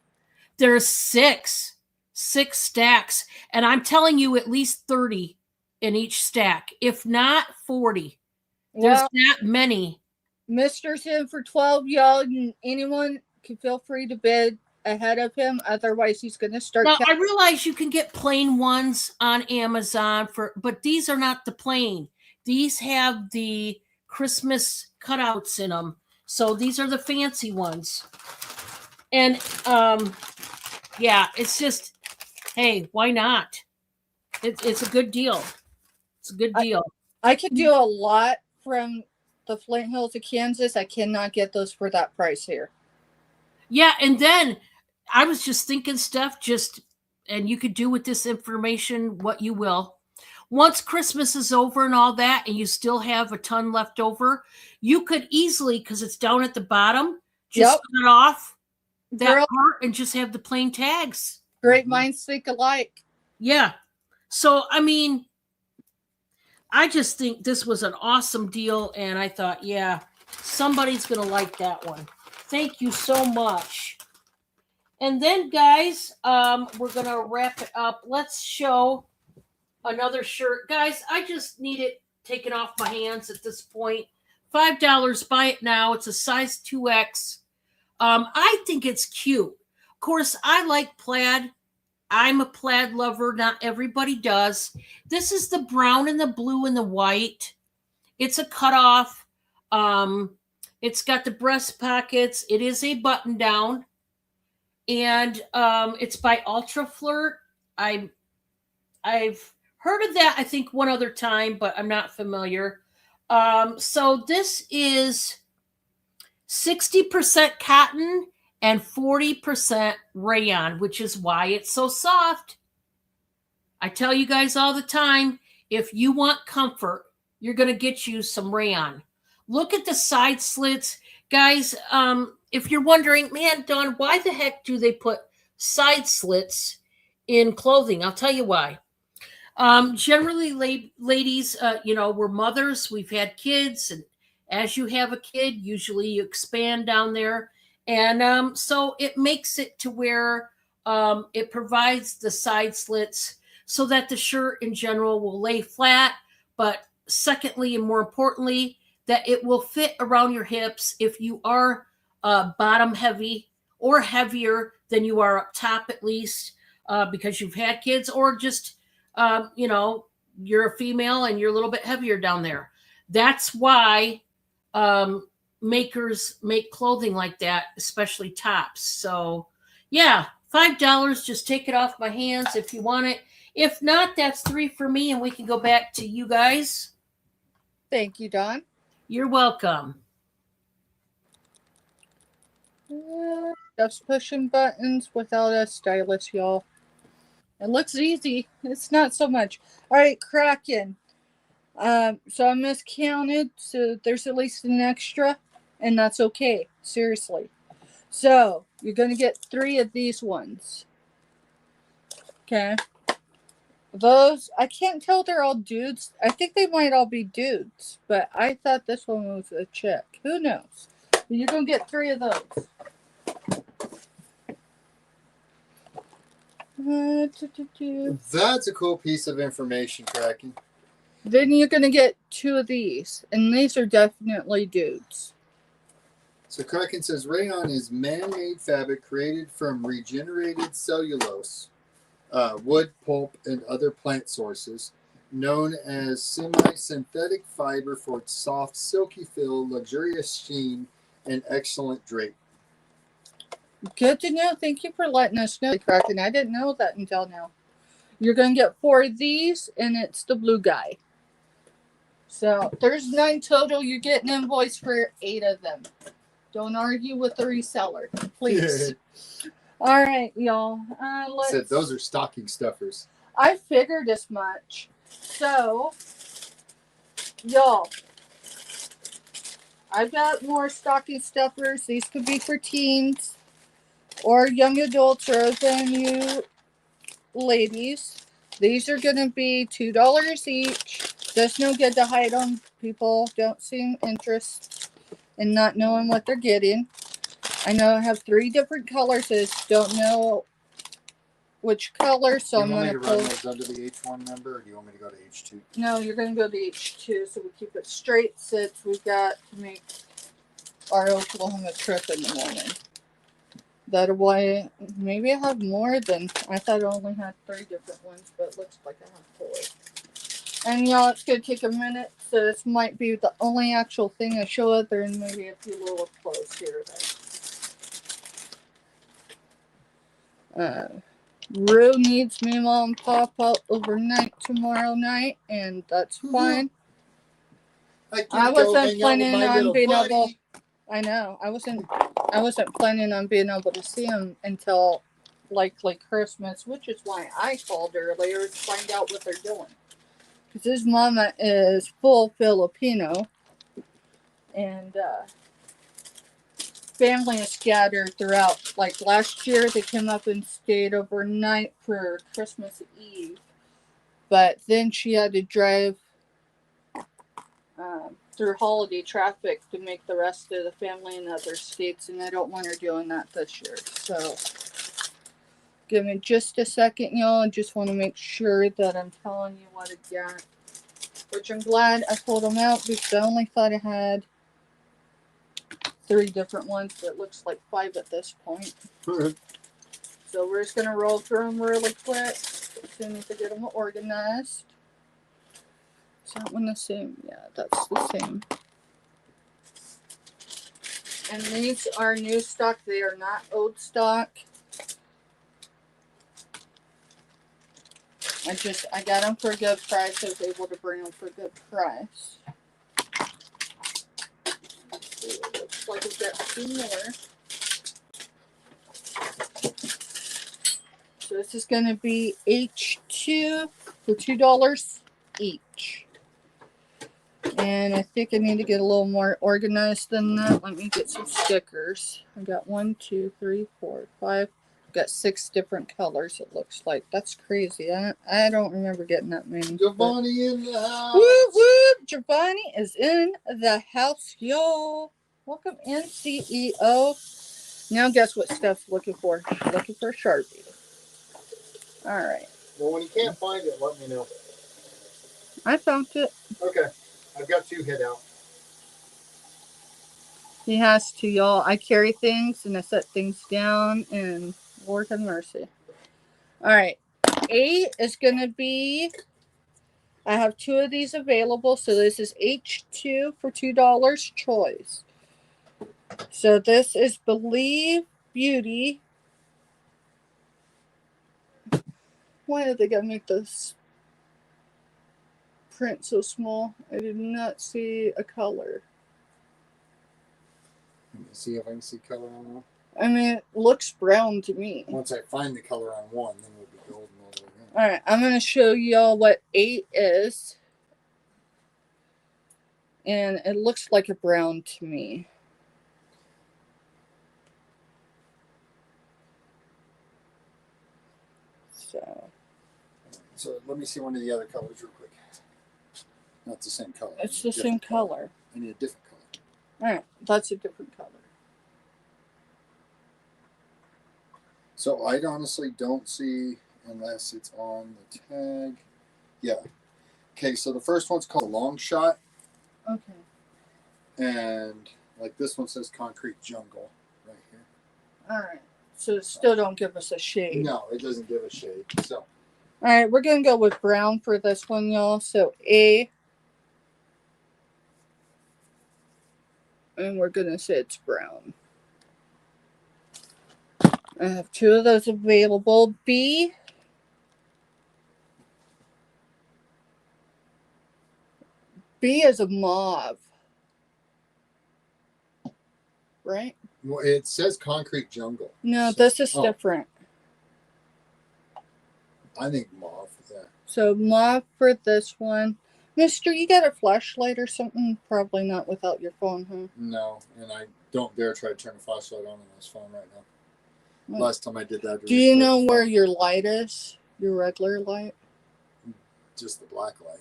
There's 6 stacks. And I'm telling you at least 30 in each stack, if not 40. There's Well, that many. Mister's in for 12, y'all. And anyone can feel free to bid ahead of him. Otherwise, he's going to start. Now, I realize you can get plain ones on Amazon but these are not the plain. These have the Christmas cutouts in them. So these are the fancy ones. And yeah, it's just, hey, why not? It's a good deal. It's a good deal. I could do a lot from the Flint Hills of Kansas. I cannot get those for that price here. Yeah, and then I was just thinking stuff, and you could do with this information what you will. Once Christmas is over and all that, and you still have a ton left over, you could easily, because it's down at the bottom, just cut off that part and just have the plain tags. Great minds think alike. Yeah. So, I mean, I just think this was an awesome deal, and I thought, yeah, somebody's going to like that one. Thank you so much. And then, guys, we're going to wrap it up. Let's show another shirt. Guys, I just needed taken off my hands at this point. $5, buy it now. It's a size 2X. I think it's cute. Of course, I like plaid. I'm a plaid lover. Not everybody does. This is the brown and the blue and the white. It's a cutoff. It's got the breast pockets. It is a button down. And it's by Ultra Flirt. I've heard of that, I think, one other time, but I'm not familiar. So this is 60% cotton and 40% rayon, which is why it's so soft. I tell you guys all the time, if you want comfort, you're going to get you some rayon. Look at the side slits. Guys, if you're wondering, man, Dawn, why the heck do they put side slits in clothing? I'll tell you why. Generally, ladies, we're mothers, we've had kids, and as you have a kid, usually you expand down there. And so it makes it to where it provides the side slits so that the shirt in general will lay flat. But secondly, and more importantly, that it will fit around your hips if you are bottom heavy or heavier than you are up top, at least, because you've had kids, or just you're a female and you're a little bit heavier down there. That's why makers make clothing like that, especially tops. So yeah, $5. Just take it off my hands if you want it. If not, that's $3 for me, and we can go back to you guys. Thank you, Dawn. You're welcome. Just pushing buttons without a stylus, y'all. It looks easy. It's not so much. All right, Kraken. So I miscounted, so there's at least an extra, and that's okay. Seriously. So you're going to get 3 of these ones. Okay. Those, I can't tell they're all dudes. I think they might all be dudes, but I thought this one was a chick. Who knows? But you're going to get 3 of those. That's a cool piece of information, Kraken. Then you're going to get 2 of these, and these are definitely dudes. So Kraken says rayon is man-made fabric created from regenerated cellulose, wood, pulp, and other plant sources, known as semi-synthetic fiber for its soft, silky feel, luxurious sheen, and excellent drape. Good to know. Thank you for letting us know, Kraken. I didn't know that until now. You're going to get 4 of these, and it's the blue guy. So there's 9 total. You're getting an invoice for 8 of them. Don't argue with the reseller, please. All right, y'all. Said those are stocking stuffers. I figured as much. So, y'all, I've got more stocking stuffers. These could be for teens or young adults rather than you ladies. These are going to be $2 each. Just no good to hide them. People don't seem interest in not knowing what they're getting. I know I have 3 different colors. I just don't know which color, so I'm going to run those under the H1 number, or do you want me to go to H2? No, you're going to go to H2, so we keep it straight since we've got to make our Oklahoma trip in the morning. That way, maybe I have more than, I thought I only had 3 different ones, but it looks like I have 4. And y'all, it's going to take a minute, so this might be the only actual thing I show other than maybe a few little clothes here or there. Rue needs me, Mom, and Pop out overnight tomorrow night, and that's fine. I wasn't planning on being able. I know. I wasn't planning on being able to see him until likely Christmas, which is why I called earlier to find out what they're doing. Because his mama is full Filipino, and family is scattered throughout. Like last year, they came up and stayed overnight for Christmas Eve, but then she had to drive through holiday traffic to make the rest of the family in other states, and I don't want her doing that this year. So give me just a second, y'all. I just want to make sure that I'm telling you what I got. which I'm glad I pulled them out because I only thought I had 3 different ones, but it looks like 5 at this point. So we're just going to roll through them really quick as soon as I get them organized. Is that one the same? Yeah, that's the same. And these are new stock. They are not old stock. I got them for a good price. I was able to bring them for a good price. It looks like we've got 2 more. So this is going to be H2 for $2 each. And I think I need to get a little more organized than that. Let me get some stickers. I got 1, 2, 3, 4, 5. I've got 6 different colors, it looks like. That's crazy. I don't remember getting that many. Giovanni in the house. Whoop, whoop. Giovanni is in the house, y'all. Welcome in, CEO. Now guess what Steph's looking for? She's looking for a Sharpie. All right. Well, when you can't find it, let me know. I found it. Okay. I've got 2 hit out. He has to, y'all. I carry things and I set things down, and Lord have mercy. All right. A is going to be, I have 2 of these available. So this is H2 for $2 choice. So this is Believe Beauty. Why did they got to make this print so small? I did not see a color. Let me see if I can see color on one. I mean, it looks brown to me. Once I find the color on one, then we'll be golden all the way around. All right, I'm going to show y'all what 8 is. And it looks like a brown to me. So let me see one of the other colors real quick. Not the same color. It's the same color. I need a different color. All right, that's a different color. So I honestly don't see, unless it's on the tag. Yeah. Okay, so the first one's called Long Shot. Okay. And like this one says Concrete Jungle right here. All right. So it still don't give us a shade. No, it doesn't give a shade. So. All right, we're going to go with brown for this one, y'all. So A. And we're going to say it's brown. I have 2 of those available. B. B is a mauve. Right? Well, it says Concrete Jungle. No, so, this is different. I think mauve. Yeah. So mauve for this one. Mister, you got a flashlight or something? Probably not without your phone, huh? No, and I don't dare try to turn the flashlight on this phone right now. Last time I did that. Do you know where your light is? Your regular light? Just the black light.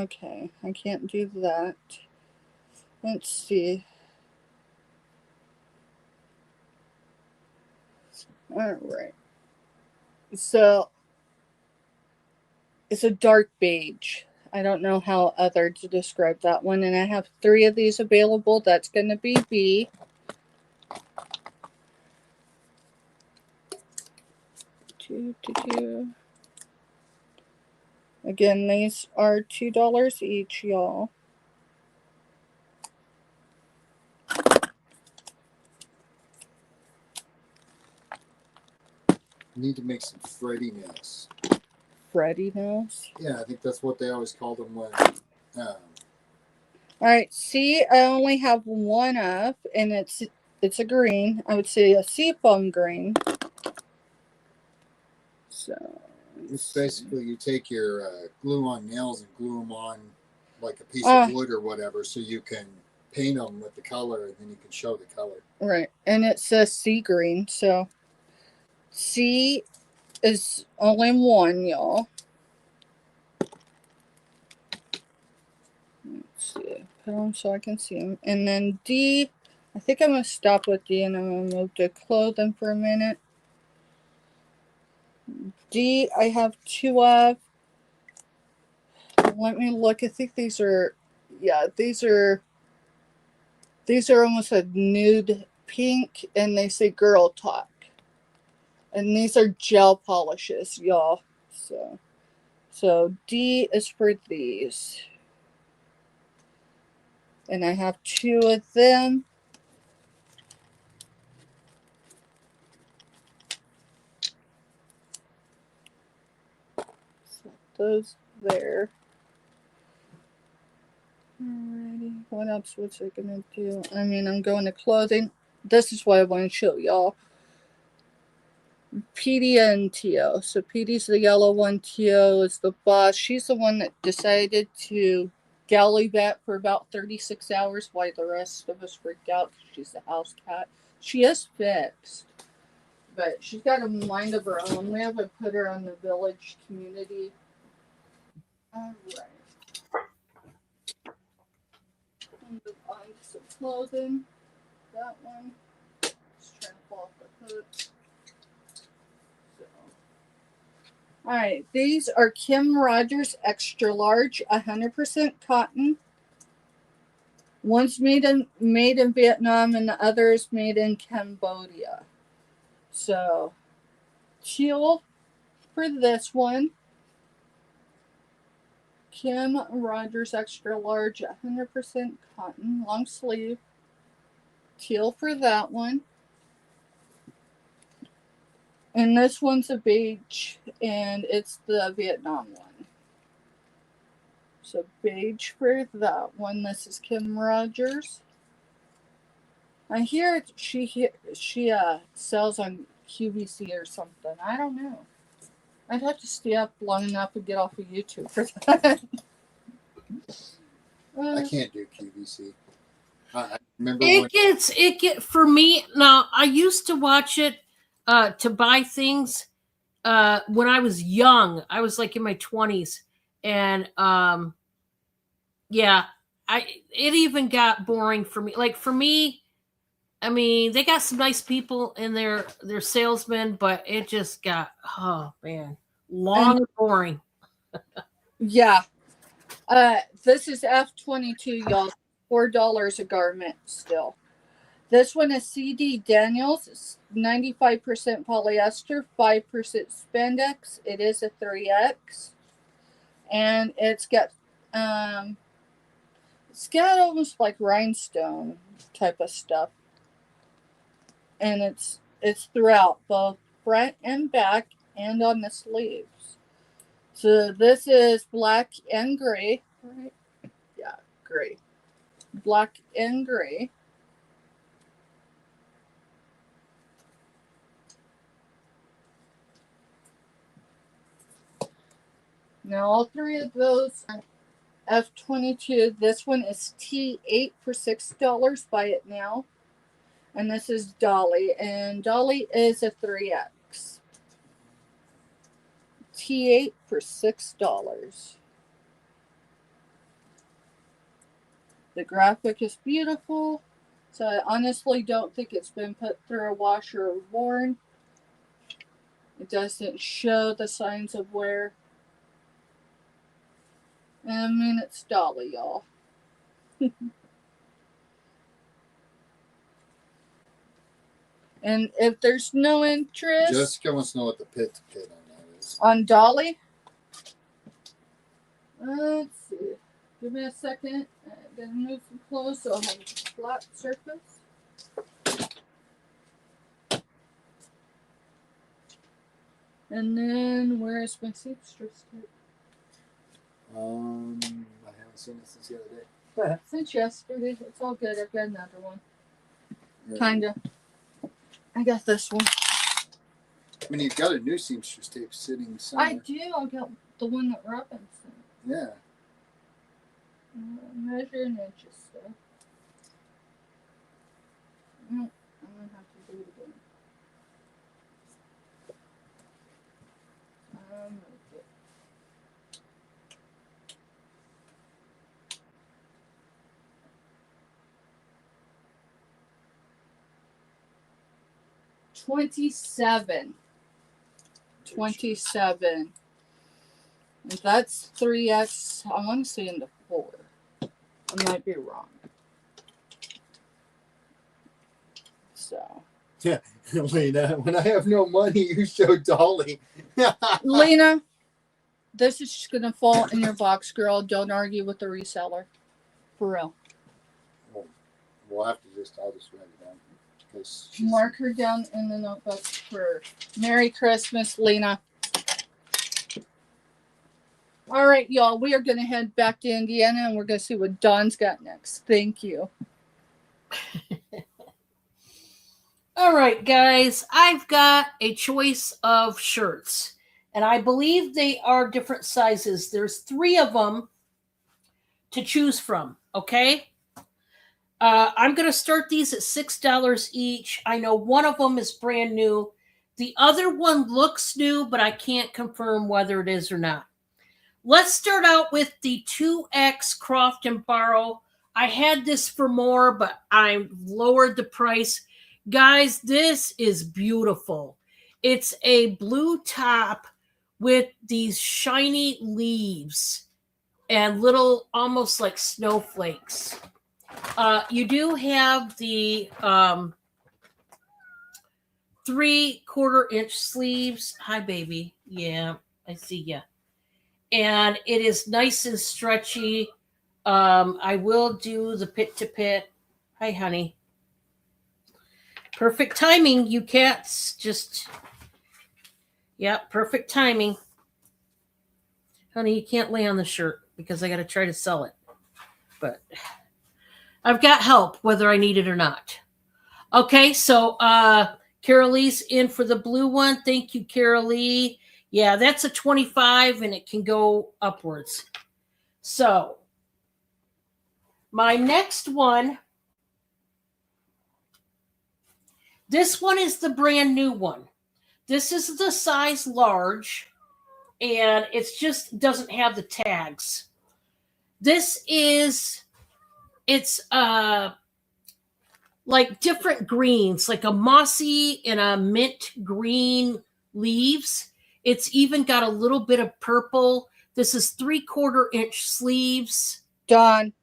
Okay, I can't do that. Let's see. All right. So it's a dark beige. I don't know how other to describe that one. And I have 3 of these available. That's going to be B. Two. Again, these are $2 each, y'all. Need to make some Freddy nails. Freddy nails? Yeah, I think that's what they always called them when. All right, C, I only have 1 of, and it's a green. I would say a seafoam green. So it's basically you take your glue-on nails and glue them on like a piece of wood or whatever, so you can paint them with the color, and then you can show the color. Right, and it says sea green, so C is only 1, y'all. Let's see. Put on so I can see them. And then D, I think I'm going to stop with D and I'm going to move to clothing for a minute. D, I have 2 of. let me look. I think these are, yeah, these are almost a nude pink, and they say girl talk. And these are gel polishes, y'all. So D is for these. And I have 2 of them. So those there. Alrighty. What else was I gonna do? I mean, I'm going to clothing. This is what I want to show y'all. PD and Tio. So PD's the yellow one. Tio is the boss. She's the one that decided to gallivant for about 36 hours while the rest of us freaked out because she's the house cat. She is fixed, but she's got a mind of her own. We haven't put her on the village community. All right. Move on to some clothing. That one. Just trying to pull off the hood. So. Alright, these are Kim Rogers Extra Large, 100% cotton. One's made in Vietnam and the other is made in Cambodia. So, teal for this one. Kim Rogers Extra Large, 100% cotton, long sleeve. Teal for that one. And this one's a beige, and it's the Vietnam one. So beige for that one. This is Kim Rogers. I hear she sells on QVC or something. I don't know. I'd have to stay up long enough to get off of YouTube for that. I can't do QVC. I remember for me now. I used to watch it to buy things when I was young. I was like in my 20s, and yeah, it even got boring for me. Like for me, I mean, they got some nice people in their salesmen, but it just got, oh man, long and boring. Yeah. This is F22, y'all. $4 a garment still. This one is CD Daniels. It's 95% polyester, 5% spandex. It is a 3X. And it's got almost like rhinestone type of stuff. And it's throughout both front and back and on the sleeves. So this is black and gray, right? Yeah, gray. Black and gray. Now all 3 of those are F22. This one is T8 for $6. Buy it now. And this is Dolly. And Dolly is a 3X. T8 for $6. The graphic is beautiful. So I honestly don't think it's been put through a washer or worn. It doesn't show the signs of wear. And I mean, it's Dolly, y'all. And if there's no interest... Jessica wants to know what the pit on that is. On Dolly? Let's see. Give me a second. I'm going to move some clothes so I'll have a flat surface. And then, where is my seamstress tape? I haven't seen it since the other day. Since yesterday. It's all good. I've got another one. Right. Kinda. I got this one. I mean, you've got a new seamstress tape sitting somewhere. I do. I got the one that Robin sent. Yeah. Measure in inches stuff. I'm going to have to do it again. $27. If that's 3X, I want to say into 4. I might be wrong. So, Yeah, Lena, when I have no money, you show Dolly. Lena, this is just going to fall in your box, girl. Don't argue with the reseller. For real. We'll have to I'll just write it down. Mark her down in the notebook for Merry Christmas, Lena. All right, y'all. We are going to head back to Indiana and we're going to see what Dawn's got next. Thank you. All right, guys. I've got a choice of shirts, and I believe they are different sizes. There's 3 of them to choose from, okay? I'm going to start these at $6 each. I know one of them is brand new. The other one looks new, but I can't confirm whether it is or not. Let's start out with the 2X Croft and Barrow. I had this for more, but I lowered the price. Guys, this is beautiful. It's a blue top with these shiny leaves and little, almost like snowflakes. You do have the 3/4-inch sleeves. Hi, baby. Yeah, I see ya. And it is nice and stretchy. I will do the pit to pit. Hi, honey. Perfect timing, you cats. Perfect timing. Honey, you can't lay on the shirt because I got to try to sell it. But I've got help whether I need it or not. Okay, so Carol Lee's in for the blue one. Thank you, Carol Lee. Yeah, that's a 25 and it can go upwards. So my next one, this one is the brand new one. This is the size large and it's just doesn't have the tags. It's like different greens, like a mossy and a mint green leaves. It's even got a little bit of purple. This is 3/4-inch sleeves. Dawn.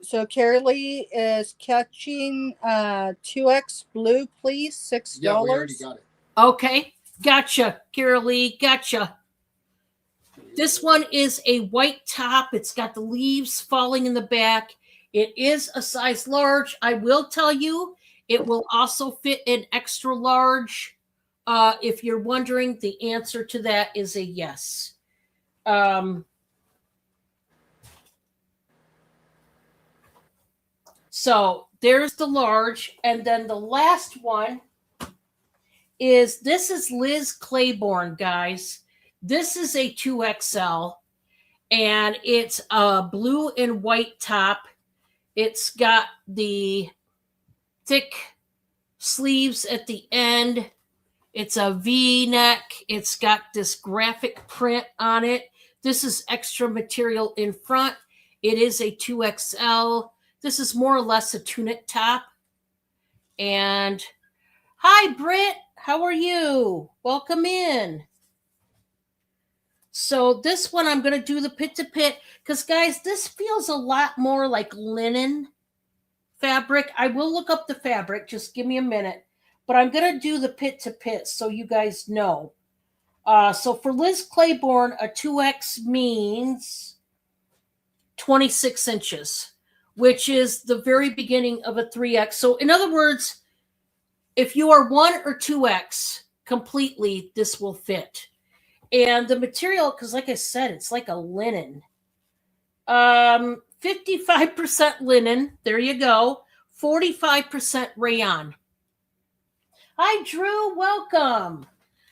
So Carolee is catching 2X blue, please. $6. Yeah, we already got it. Okay, gotcha, Carolee, gotcha. This one is a white top. It's got the leaves falling in the back. It is a size large. I will tell you, it will also fit an extra large. If you're wondering, the answer to that is a yes. So there's the large. And then the last one this is Liz Claiborne, guys. This is a 2XL, and it's a blue and white top. It's got the thick sleeves at the end. It's a V-neck. It's got this graphic print on it. This is extra material in front. It is a 2XL. This is more or less a tunic top. And hi, Britt. How are you? Welcome in. So this one, I'm going to do the pit to pit because, guys, this feels a lot more like linen fabric. I will look up the fabric. Just give me a minute. But I'm going to do the pit to pit so you guys know. So for Liz Claiborne, a 2X means 26 inches, which is the very beginning of a 3X. So in other words, if you are 1 or 2X completely, this will fit. And the material, because like I said, it's like a linen. 55% linen. There you go. 45% rayon. Hi, Drew. Welcome.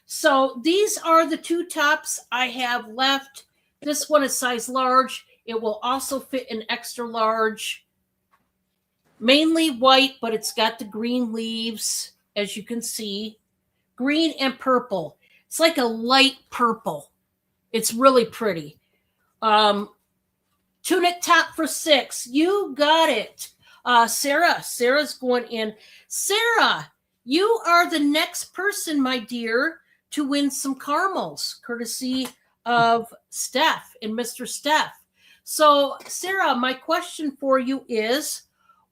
So these are the 2 tops I have left. This one is size large. It will also fit an extra large. Mainly white, but it's got the green leaves, as you can see. Green and purple. It's like a light purple. It's really pretty. Tunic top for $6. You got it. Sarah's going in. Sarah, you are the next person, my dear, to win some caramels, courtesy of Steph and Mr. Steph. So, Sarah, my question for you is,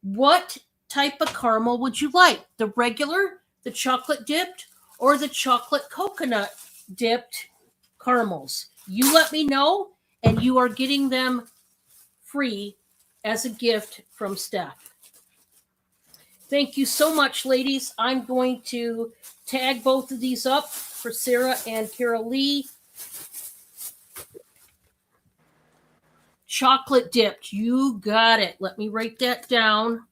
what type of caramel would you like? The regular, the chocolate dipped, or the chocolate coconut dipped caramels? You let me know, and you are getting them free as a gift from Steph. Thank you so much, ladies. I'm going to tag both of these up for Sarah and Carol Lee. Chocolate dipped. You got it. Let me write that down.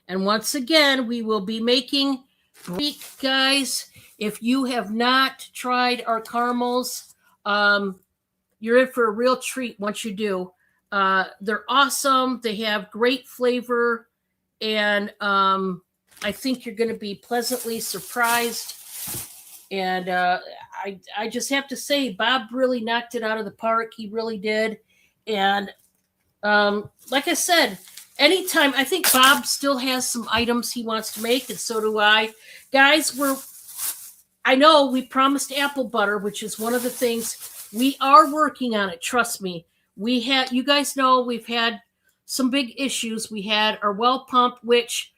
And once again, we will be making week, guys. If you have not tried our caramels, you're in for a real treat once you do. They're awesome. They have great flavor, and I think you're going to be pleasantly surprised. And I just have to say, Bob really knocked it out of the park. He really did. And like I said, anytime, I think Bob still has some items he wants to make, and so do I. Guys, I know we promised apple butter, which is one of the things we are working on it. Trust me. You guys know we've had some big issues. We had our well pump, which,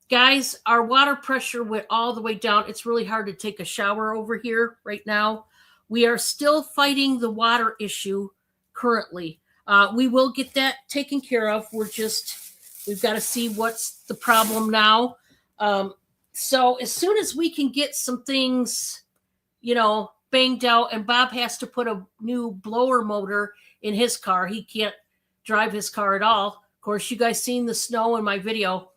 guys, our water pressure went all the way down. It's really hard to take a shower over here right now. We are still fighting the water issue currently. We will get that taken care of. We've got to see what's the problem now. So as soon as we can get some things, banged out, and Bob has to put a new blower motor in his car. He can't drive his car at all. Of course, you guys seen the snow in my video.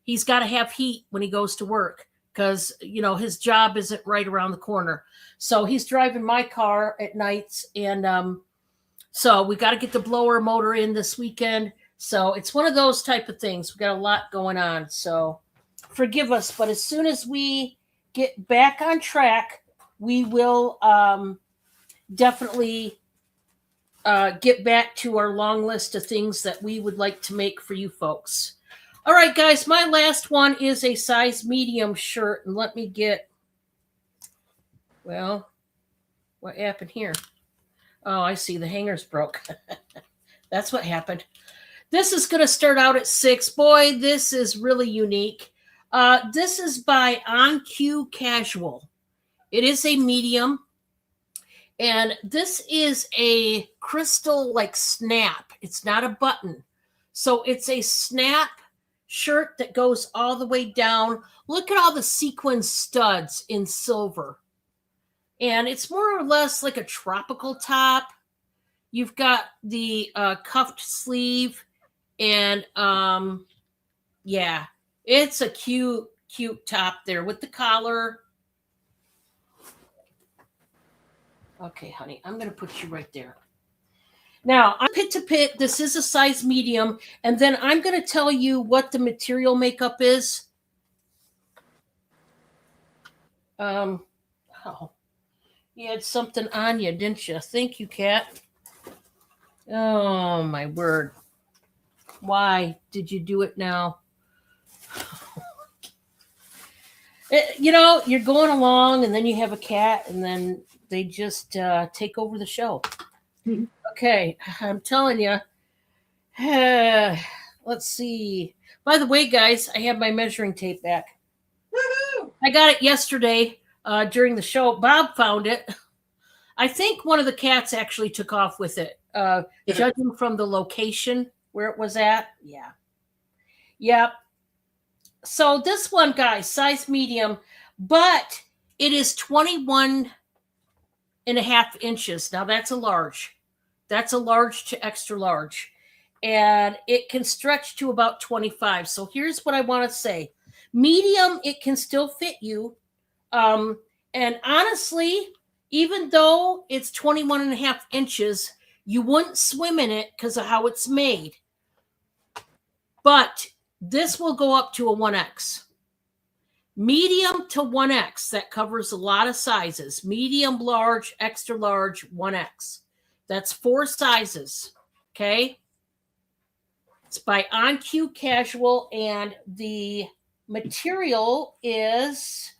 He's got to have heat when he goes to work because, his job isn't right around the corner. So he's driving my car at nights, and so we got to get the blower motor in this weekend. So it's one of those type of things. We got a lot going on. So forgive us. But as soon as we get back on track, we will definitely get back to our long list of things that we would like to make for you folks. All right, guys, my last one is a size medium shirt. And let me what happened here? Oh, I see. The hanger's broke. That's what happened. This is going to start out at 6. Boy, this is really unique. This is by On Cue Casual. It is a medium. And this is a crystal like snap. It's not a button. So it's a snap shirt that goes all the way down. Look at all the sequin studs in silver. And it's more or less like a tropical top. You've got the cuffed sleeve. And it's a cute top there with the collar. Okay, honey, I'm going to put you right there. Now, I'm pit to pit. This is a size medium. And then I'm going to tell you what the material makeup is. You had something on you, didn't you? Thank you, Kat. Oh, my word. Why did you do it now? You're going along, and then you have a cat, and then they just take over the show. Mm-hmm. Okay, I'm telling you. Let's see. By the way, guys, I have my measuring tape back. Woo-hoo! I got it yesterday during the show. Bob found it. I think one of the cats actually took off with it, judging from the location where it was at. Yeah. Yep. So this one, guys, size medium, but it is 21 and a half inches. Now that's a large. That's a large to extra large. And it can stretch to about 25. So here's what I want to say. Medium, it can still fit you. And honestly, even though it's 21 and a half inches, you wouldn't swim in it because of how it's made. But this will go up to a 1X. Medium to 1X. That covers a lot of sizes. Medium, large, extra large, 1X. That's 4 sizes. Okay. It's by On Q Casual, and the material is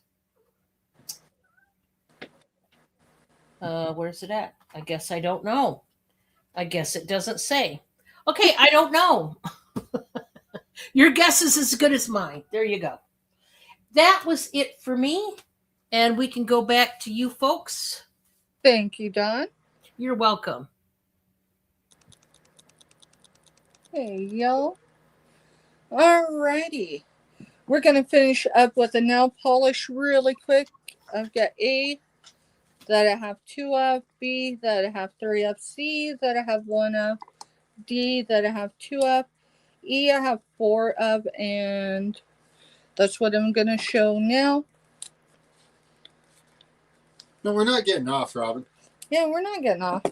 where's it at? I guess I don't know. I guess it doesn't say. Okay, I don't know. Your guess is as good as mine. There you go. That was it for me, and we can go back to you folks. Thank you, Don. You're welcome. Hey, y'all. Alrighty. We're going to finish up with a nail polish really quick. I've got A that I have 2 of, B that I have 3 of, C that I have 1 of, D that I have 2 of, E I have 4 of, and that's what I'm going to show now. No, we're not getting off, Robin. Yeah, we're not getting off.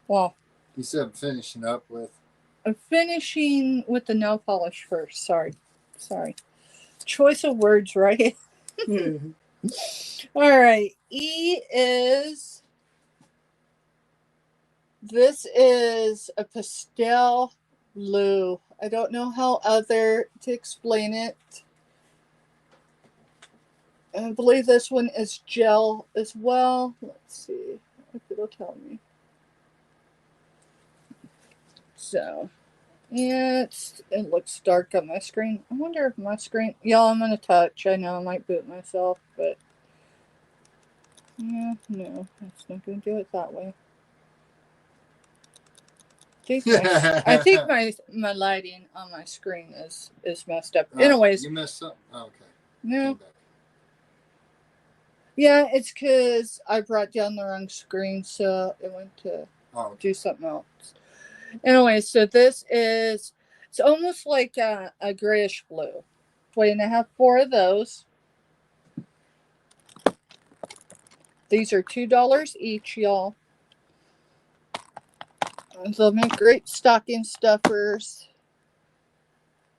Well, You said finishing up with. I'm finishing with the nail polish first. Sorry. Choice of words, right? All right. E is. This is a pastel blue. I don't know how other to explain it. I believe this one is gel as well. Let's see if it'll tell me. So, yeah, it looks dark on my screen. I wonder if my screen... Y'all, I'm going to touch. I know I might boot myself, but... Yeah, no, that's not going to do it that way. I think my lighting on my screen is messed up. Anyways. You messed up? Oh, okay. No. Yeah, it's because I brought down the wrong screen, so it went to do something else. Anyway, so this is, it's almost like a grayish blue. Wait, and I have 4 of those. These are $2 each, y'all. They'll make great stocking stuffers.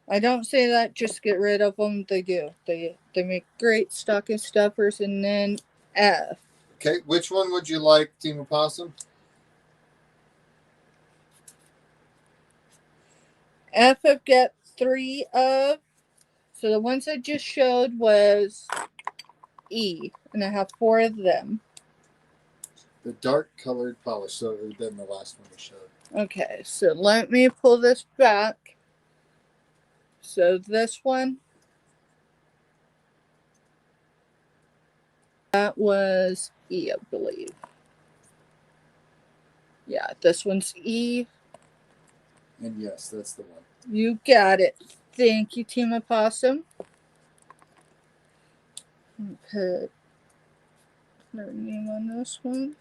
I don't say that just get rid of them. They do. They make great stocking stuffers. And then F. Okay, which one would you like, Team Opossum? F I've got 3 of. So the ones I just showed was E. And I have 4 of them. The dark colored polish, so it would have been the last one we showed. Okay, so let me pull this back. So this one, that was E, I believe. Yeah, this one's E. And yes, that's the one. You got it. Thank you, Team Opossum. Put their name on this one.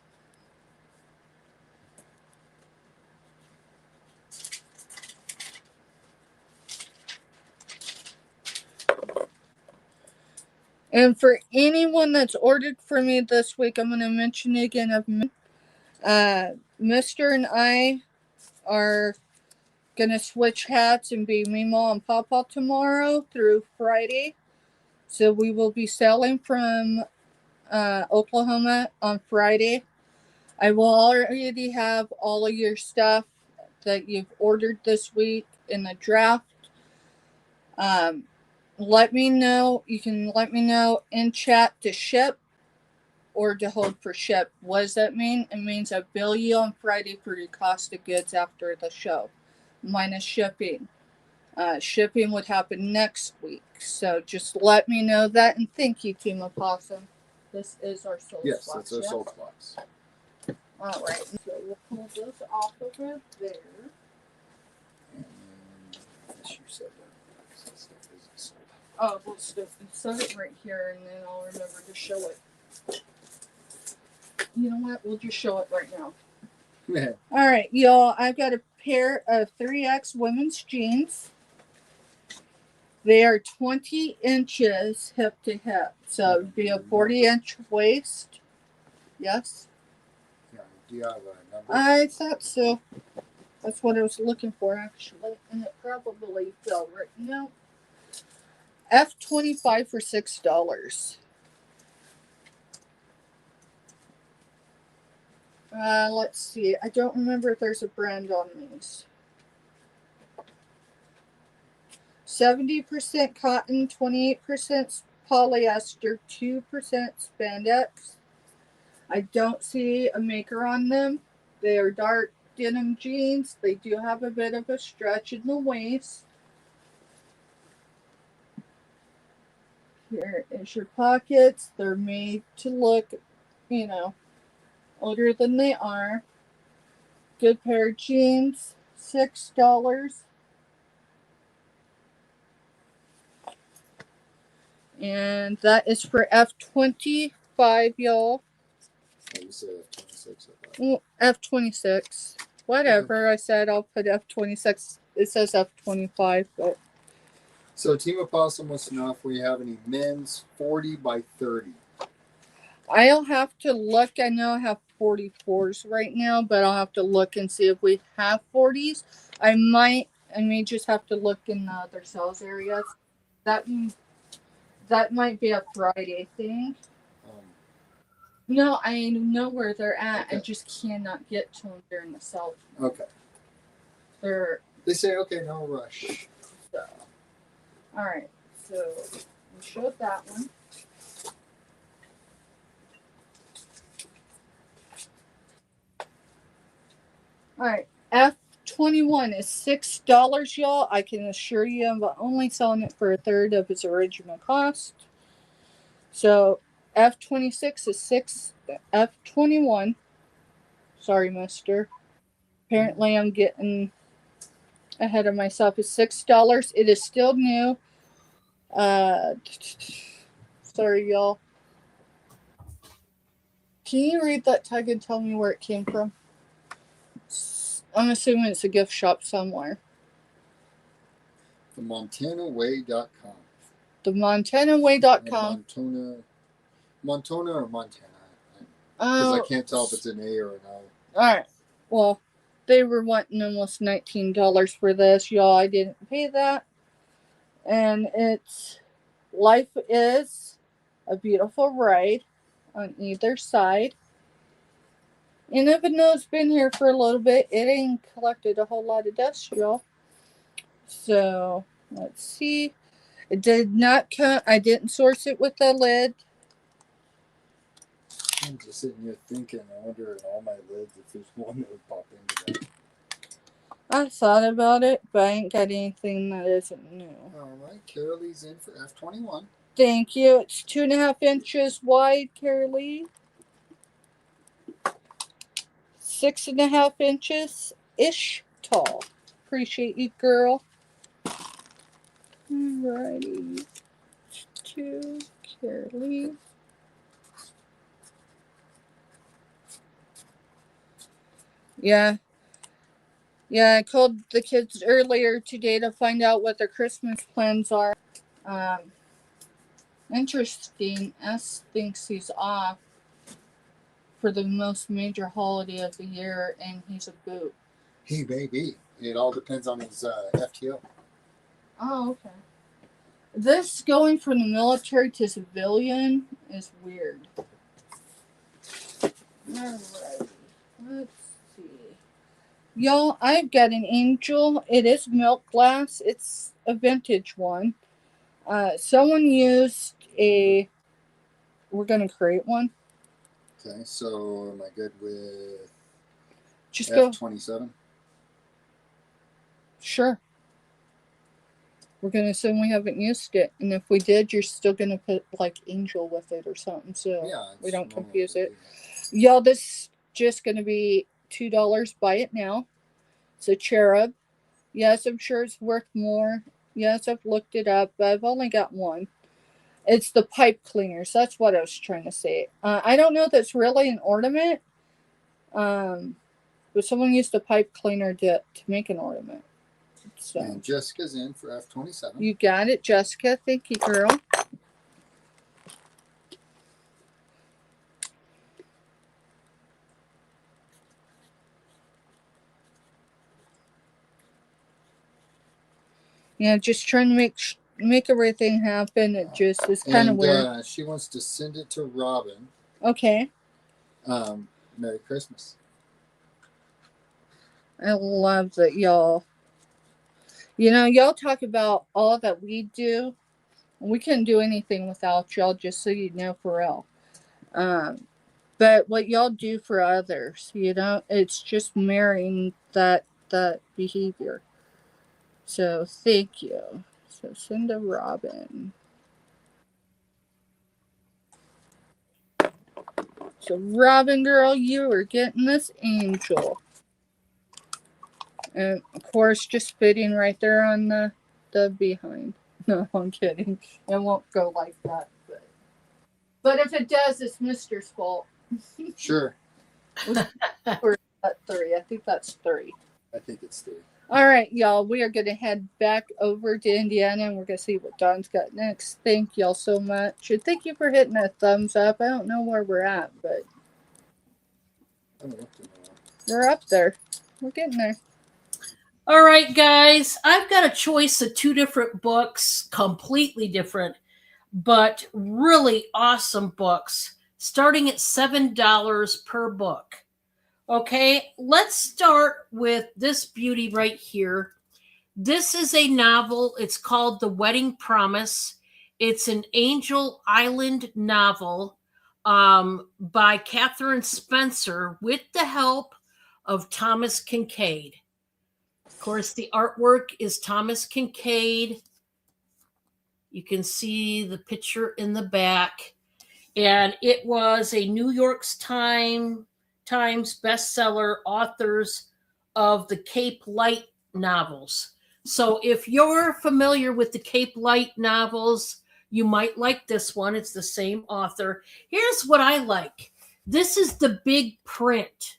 And for anyone that's ordered for me this week, I'm going to mention it again. Mr. and I are going to switch hats and be Meemaw and Pawpaw tomorrow through Friday. So we will be selling from Oklahoma on Friday. I will already have all of your stuff that you've ordered this week in the draft. Let me know. You can let me know in chat to ship or to hold for ship. What does that mean? It means I bill you on Friday for your cost of goods after the show, minus shipping. Shipping would happen next week. So just let me know that. And thank you, Team Opossum. This is our soul yes, box. Yes, that's our soul box. All right. So we'll pull this off over there. And as you said, Oh, we'll set it right here, and then I'll remember to show it. You know what? We'll just show it right now. Yeah. All right, y'all. I've got a pair of 3X women's jeans. They are 20 inches hip to hip. So it would be a 40-inch waist. Yes? Yeah, do you have a number? I thought so. That's what I was looking for, actually. And it probably fell right now. F25 for $6. Let's see. I don't remember if there's a brand on these. 70% cotton, 28% polyester, 2% spandex. I don't see a maker on them. They are dark denim jeans. They do have a bit of a stretch in the waist. Here is your pockets. They're made to look, older than they are. Good pair of jeans, $6. And that is for F25, y'all. Oh, you said F26. F26. Whatever. I said I'll put F26. It says F25, but. So Team Opossum wants to know if we have any men's 40 by 30. I'll have to look. I know I have 44s right now, but I'll have to look and see if we have 40s. I may just have to look in the other sales areas. That might be a Friday thing. No, I know where they're at. Okay. I just cannot get to them during the sale. Okay. They say, okay, no rush. So, all right. So we showed that one. All right. F21 is $6, y'all. I can assure you I'm only selling it for a third of its original cost. So F26 is $6. F21. Sorry, mister. Apparently I'm getting ahead of myself. Is $6. It is still new. Sorry, y'all. Can you read that tag and tell me where it came from? I'm assuming it's a gift shop somewhere. The MontanaWay.com. The MontanaWay.com. Montana or Montana? Because I can't tell if it's an A or an O. Alright. Well, they were wanting almost $19 for this. Y'all, I didn't pay that. And it's Life is a Beautiful Ride on either side. And even though it's been here for a little bit, it ain't collected a whole lot of dust, y'all. So, let's see. It did not come. I didn't source it with a lid. I'm just sitting here thinking, I wonder in all my lids if there's one that would pop into that. I thought about it, but I ain't got anything that isn't new. Alright, Carolee's in for F21. Thank you. It's 2.5 inches wide, Carolee. 6.5 inches ish tall. Appreciate you, girl. Alrighty. To Carolee. Yeah. Yeah, I called the kids earlier today to find out what their Christmas plans are. Interesting. S thinks he's off for the most major holiday of the year, and he's a boot. He may be. It all depends on his FTO. Oh, okay. This going from the military to civilian is weird. Alright. Let's see. Y'all, I've got an Angel. It is milk glass. It's a vintage one. Someone used a... We're going to create one. Okay, so am I good with Just go. F27? Sure. We're going to assume we haven't used it. And if we did, you're still going to put like Angel with it or something. So Yeah, we don't normal confuse to it. do. Y'all, this is just going to be $2. Buy it now. It's a cherub. Yes, I'm sure it's worth more. Yes, I've looked it up, but I've only got one. It's the pipe cleaners. That's what I was trying to say. I don't know if that's really an ornament. But someone used a pipe cleaner to make an ornament. So. And Jessica's in for F27. You got it, Jessica. Thank you, girl. Yeah, just trying to make make everything happen. It just is kind of And weird. she wants to send it to Robin. Okay. Merry Christmas. I love that y'all. Y'all talk about all that we do. We couldn't do anything without y'all, just so you know, for real. But what y'all do for others, it's just mirroring that behavior. So thank you. So send to Robin. So Robin girl, you are getting this angel. And of course just fitting right there on the behind. No, I'm kidding. It won't go like that. But if it does, it's Mr.'s fault. Sure. Or at 3. I think that's 3. I think it's 3. All right, y'all. We are going to head back over to Indiana, and we're going to see what Don's got next. Thank y'all so much. And thank you for hitting a thumbs up. I don't know where we're at, but we're up there. We're getting there. All right, guys. I've got a choice of 2 different books, completely different, but really awesome books, starting at $7 per book. Okay, let's start with this beauty right here. This is a novel. It's called The Wedding Promise. It's an Angel Island novel by Catherine Spencer with the help of Thomas Kincaid. Of course, the artwork is Thomas Kincaid. You can see the picture in the back. And it was a New York Times bestseller, authors of the Cape Light novels. So if you're familiar with the Cape Light novels, you might like this one. It's the same author. Here's what I like. This is the big print.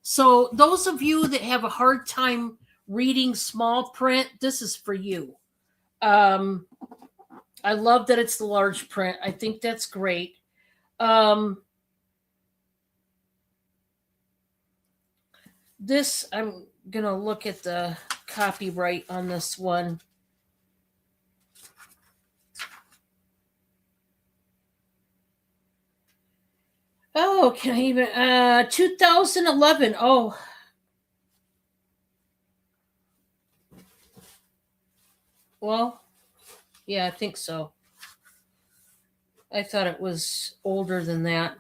So those of you that have a hard time reading small print, this is for you. I love that it's the large print. I think that's great. This, I'm going to look at the copyright on this one. Oh, can I even, 2011. Oh, well, yeah, I think so. I thought it was older than that.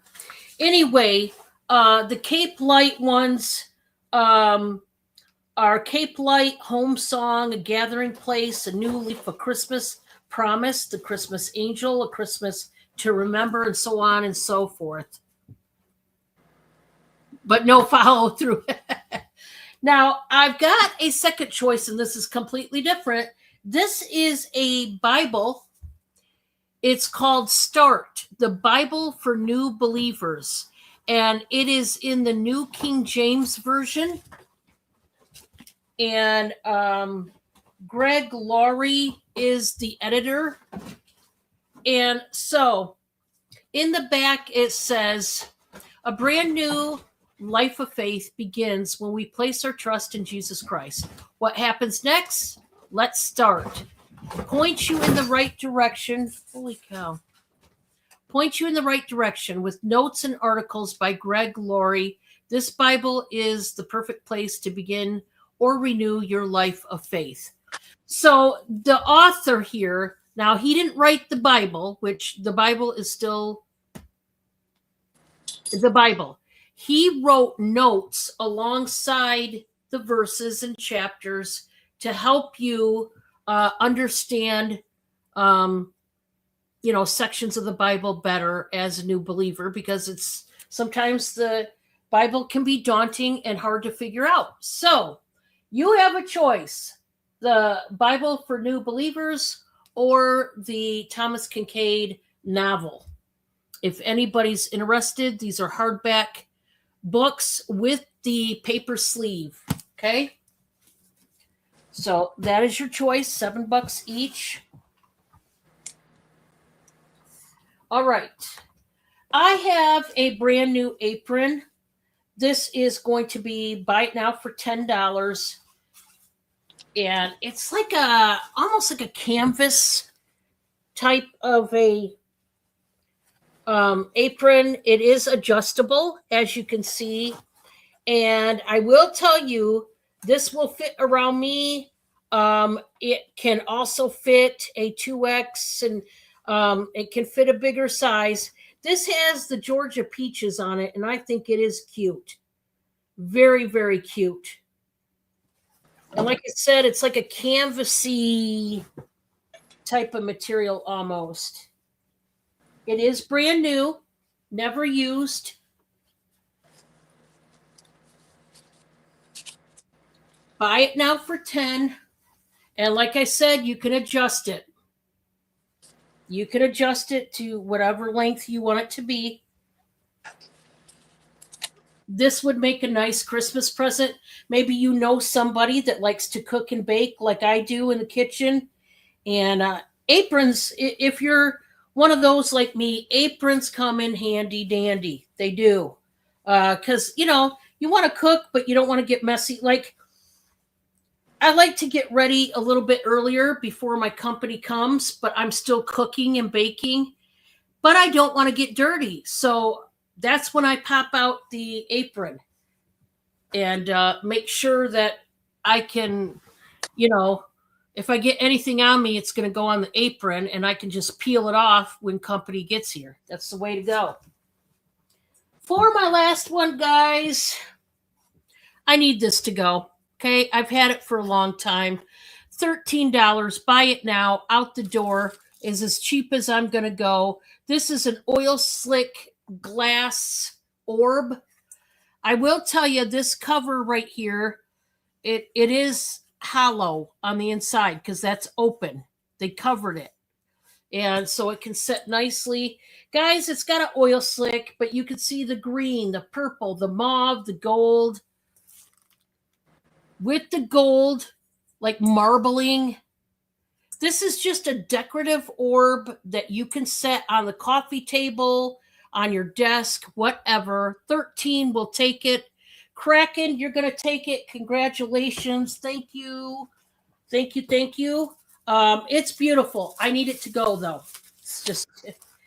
Anyway, the Cape Light ones are Cape Light, Home Song, A Gathering Place, A New Leaf, A Christmas Promise, The Christmas Angel, A Christmas to Remember, and so on and so forth. But no follow through. Now, I've got a second choice, and this is completely different. This is a Bible. It's called Start, the Bible for New Believers. And it is in the New King James Version. And Greg Laurie is the editor. And so in the back, it says, a brand new life of faith begins when we place our trust in Jesus Christ. What happens next? Let's start. Point you in the right direction. Holy cow. Point you in the right direction with notes and articles by Greg Laurie. This Bible is the perfect place to begin or renew your life of faith. So the author here, now he didn't write the Bible, which the Bible is still the Bible. He wrote notes alongside the verses and chapters to help you understand sections of the Bible better as a new believer, because it's sometimes the Bible can be daunting and hard to figure out. So you have a choice: the Bible for New Believers or the Thomas Kincaid novel. If anybody's interested, these are hardback books with the paper sleeve. Okay. So that is your choice, $7 each. All right. I have a brand new apron. This is going to be buy it now for $10. And it's like almost like a canvas type of a apron. It is adjustable, as you can see. And I will tell you, this will fit around me. It can also fit a 2X, and it can fit a bigger size. This has the Georgia peaches on it, and I think it is cute. Very, very cute. And like I said, it's like a canvasy type of material almost. It is brand new, never used. Buy it now for 10. And like I said, you can adjust it. You can adjust it to whatever length you want it to be. This would make a nice Christmas present. Maybe you know somebody that likes to cook and bake like I do in the kitchen. And aprons, if you're one of those like me, aprons come in handy dandy. They do. Because, you want to cook, but you don't want to get messy. Like, I like to get ready a little bit earlier before my company comes, but I'm still cooking and baking. But I don't want to get dirty. So that's when I pop out the apron and make sure that I can, if I get anything on me, it's going to go on the apron and I can just peel it off when company gets here. That's the way to go. For my last one, guys, I need this to go. Okay, I've had it for a long time. $13. Buy it now. Out the door is as cheap as I'm going to go. This is an oil slick glass orb. I will tell you, this cover right here, it is hollow on the inside because that's open. They covered it. And so it can set nicely. Guys, it's got an oil slick, but you can see the green, the purple, the mauve, the gold. With the gold, like marbling. This is just a decorative orb that you can set on the coffee table, on your desk, whatever. 13 will take it. Kraken, you're going to take it. Congratulations. Thank you. Thank you. Thank you. It's beautiful. I need it to go, though. It's just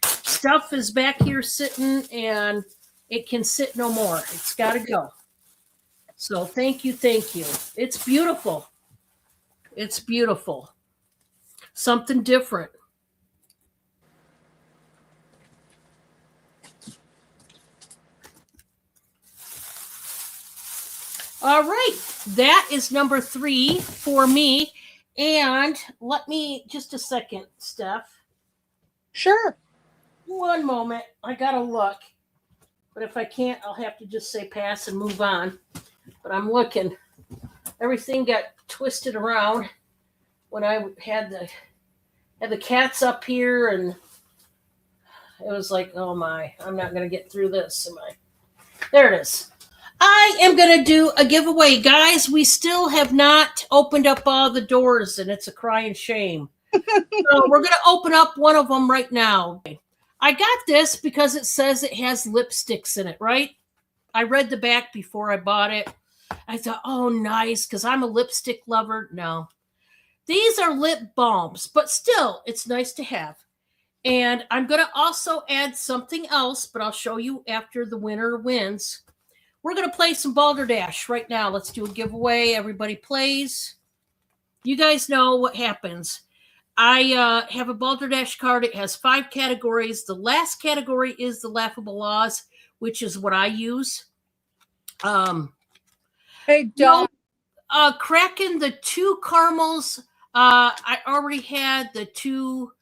stuff is back here sitting, and it can sit no more. It's got to go. So thank you. Thank you. It's beautiful. It's beautiful. Something different. All right. That is number 3 for me. And let me just a second, Steph. Sure. One moment. I got to look. But if I can't, I'll have to just say pass and move on. But I'm looking. Everything got twisted around when I had the cats up here, and it was like, oh my, I'm not going to get through this, am I? There it is. I am going to do a giveaway. Guys, we still have not opened up all the doors, and it's a crying shame. So we're going to open up one of them right now. I got this because it says it has lipsticks in it, right? I read the back before I bought it. I thought, oh, nice, because I'm a lipstick lover. No. These are lip balms, but still, it's nice to have. And I'm going to also add something else, but I'll show you after the winner wins. We're going to play some Balderdash right now. Let's do a giveaway. Everybody plays. You guys know what happens. I have a Balderdash card. It has 5 categories. The last category is the Laughable Laws, which is what I use. Hey, Dawn. Cracking the 2 caramels. I already had the 2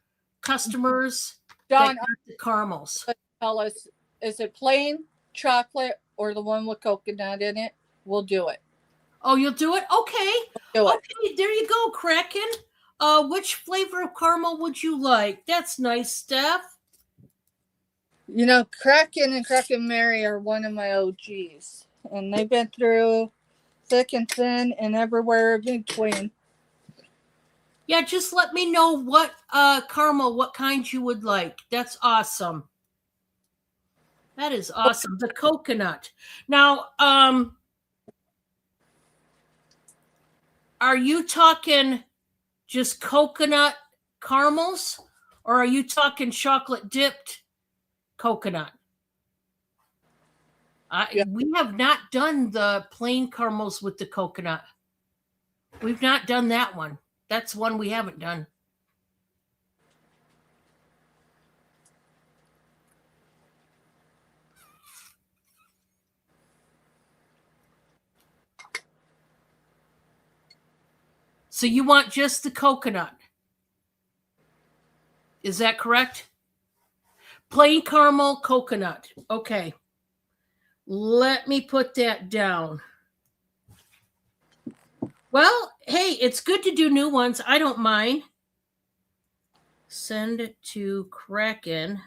customers Dawn, that got the caramels. tell us, is it plain chocolate or the one with coconut in it? We'll do it. Oh, you'll do it? Okay. We'll do it. Okay, there you go, Kraken. Which flavor of caramel would you like? That's nice, Steph. You know, Kraken and Kraken Mary are one of my OGs. And they've been through thick and thin and everywhere in between. Yeah, just let me know what caramel, what kind you would like. That's awesome. That is awesome. The coconut. Now, are you talking just coconut caramels, or are you talking chocolate dipped coconut? Yeah. We have not done the plain caramels with the coconut. We've not done that one. That's one we haven't done. So you want just the coconut. Is that correct? Plain caramel coconut. Okay. Let me put that down. Well, hey, it's good to do new ones. I don't mind. Send it to Kraken.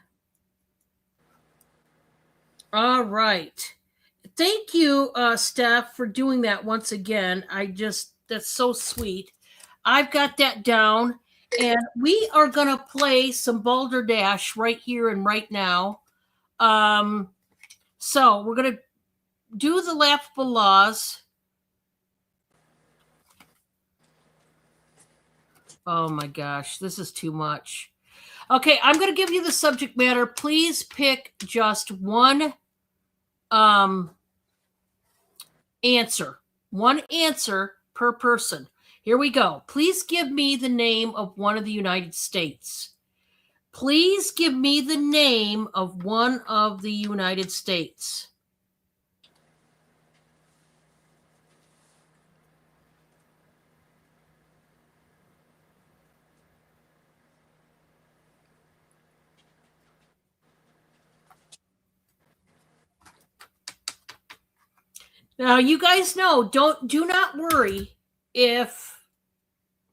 All right. Thank you, Steph, for doing that once again. That's so sweet. I've got that down. And we are going to play some Balderdash right here and right now. So we're going to do the laughable laws. Oh my gosh, this is too much. Okay, I'm going to give you the subject matter. Please pick just one answer. One answer per person. Here we go. Please give me the name of one of the United States. Please give me the name of one of the United States. Now, you guys know, do not worry if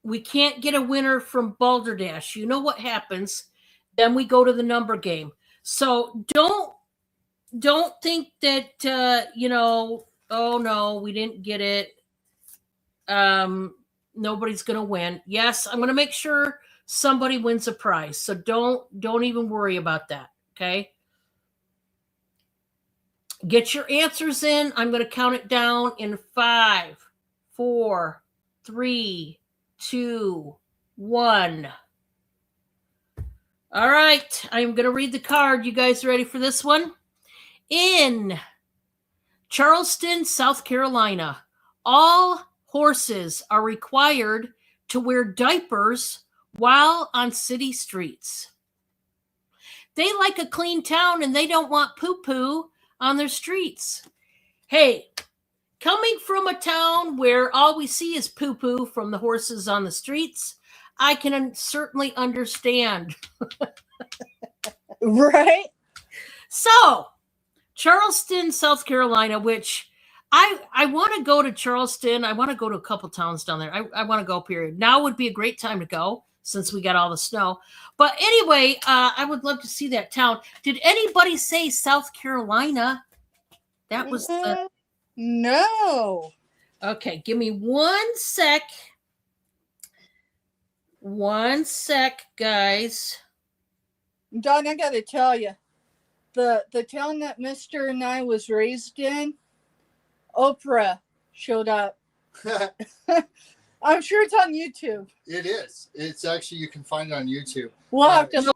we can't get a winner from Balderdash. You know what happens. Then we go to the number game. So don't think that oh no, we didn't get it. Nobody's gonna win. Yes, I'm gonna make sure somebody wins a prize. So don't even worry about that. Okay. Get your answers in. I'm gonna count it down in 5, 4, 3, 2, 1. All right, I'm going to read the card. You guys ready for this one? In Charleston, South Carolina, all horses are required to wear diapers while on city streets. They like a clean town and they don't want poo-poo on their streets. Hey, coming from a town where all we see is poo-poo from the horses on the streets, I can certainly understand. Right? So, Charleston, South Carolina, which I want to go to Charleston. I want to go to a couple towns down there. I want to go, period. Now would be a great time to go since we got all the snow. But anyway, I would love to see that town. Did anybody say South Carolina? That was the... No. Okay, give me 1 sec. 1 sec, guys. Don, I got to tell you, the town that Mr. and I was raised in, Oprah showed up. I'm sure it's on YouTube. It is. It's actually, you can find it on YouTube. We'll have to.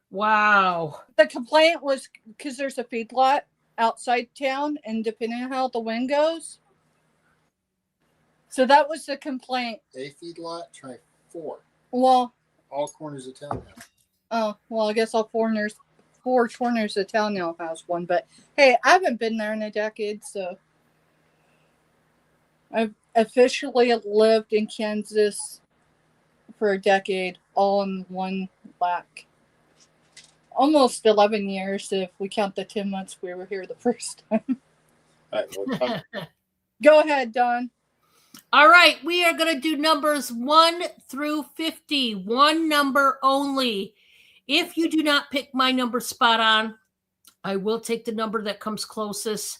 Wow. The complaint was because there's a feedlot outside town, and depending on how the wind goes. So that was the complaint. A feedlot, try 4. Well, all corners of town now. Oh, well, I guess all four corners of town now has one. But hey, I haven't been there in a decade, so I've officially lived in Kansas for a decade, all in one whack. Almost 11 years if we count the 10 months we were here the first time. All right, well, Go ahead, Don. All right, we are going to do numbers 1 through 50, one number only. If you do not pick my number spot on, I will take the number that comes closest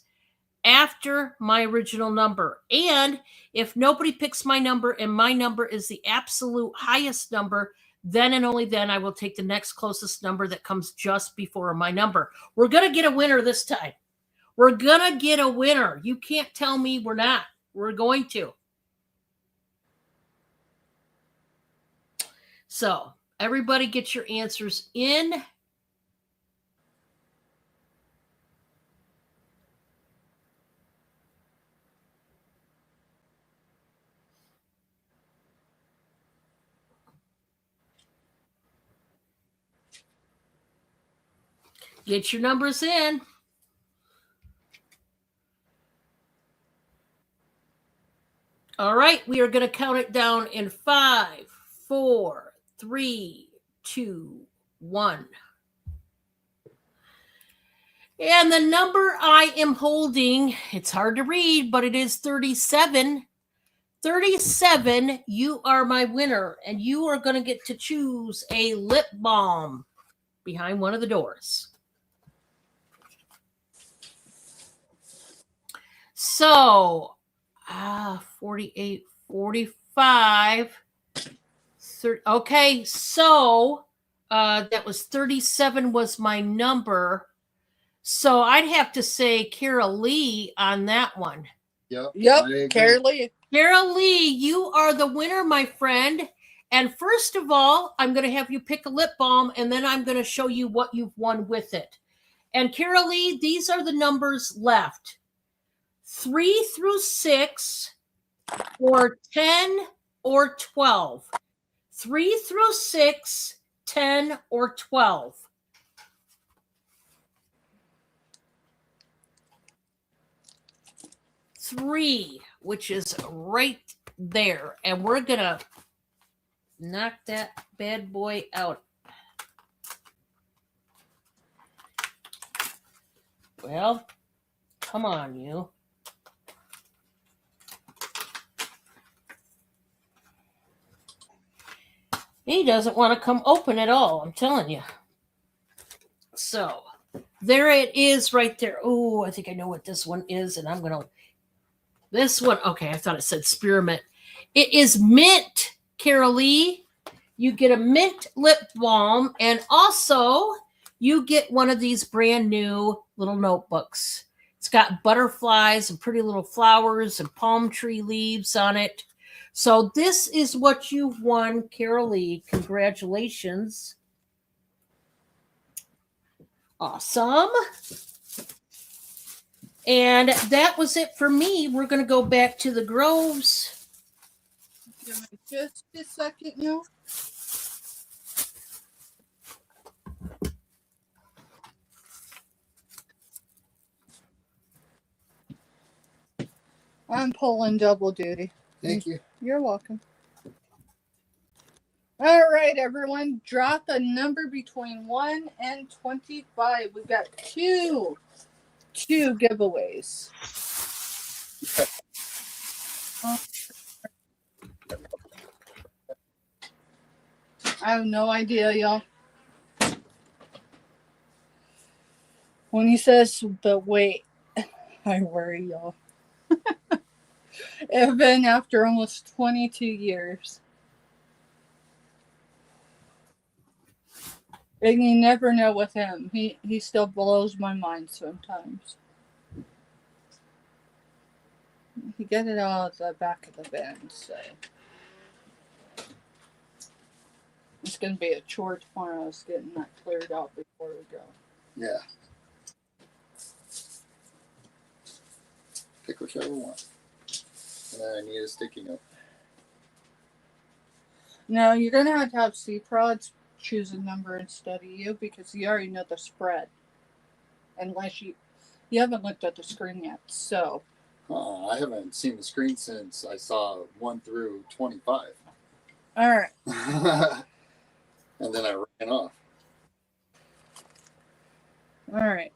after my original number. And if nobody picks my number and my number is the absolute highest number, then and only then I will take the next closest number that comes just before my number. We're going to get a winner this time. We're going to get a winner. You can't tell me we're not. We're going to. So everybody get your answers in. Get your numbers in. All right, we are going to count it down in 5, 4, 3, 2, 1. And the number I am holding, it's hard to read, but it is 37. 37, you are my winner, and you are going to get to choose a lip balm behind one of the doors. So, 48, 45. 30, okay, so that was 37 was my number. So I'd have to say Carol Lee on that one. Yep, Carol Lee. Carol Lee, you are the winner, my friend. And first of all, I'm going to have you pick a lip balm, and then I'm going to show you what you've won with it. And Carol Lee, these are the numbers left. 3 through 6, or 10 or 12. 3 through 6, 10 or 12. Three, which is right there. And we're going to knock that bad boy out. Well, come on, you. He doesn't want to come open at all, I'm telling you. So, there it is right there. Oh, I think I know what this one is, and I'm going to... This one, okay, I thought it said spearmint. It is mint, Carol Lee. You get a mint lip balm, and also you get one of these brand new little notebooks. It's got butterflies and pretty little flowers and palm tree leaves on it. So this is what you've won, Carol Lee. Congratulations. Awesome. And that was it for me. We're going to go back to the Groves. Give me just a second, you. I'm pulling double duty. Thank you. You're welcome. All right, everyone. Drop a number between 1 and 25. We've got two giveaways. I have no idea, y'all. When he says, but wait, I worry, y'all. Even after almost 22 years. And you never know with him. He still blows my mind sometimes. He got it all at the back of the van, so it's going to be a chore tomorrow. Is getting that cleared out before we go. Yeah. Pick whichever one. And then I need a sticky note. No, you're going to have C-Prods choose a number instead of you because you already know the spread. Unless you haven't looked at the screen yet, so. I haven't seen the screen since I saw 1 through 25. All right. And then I ran off. All right.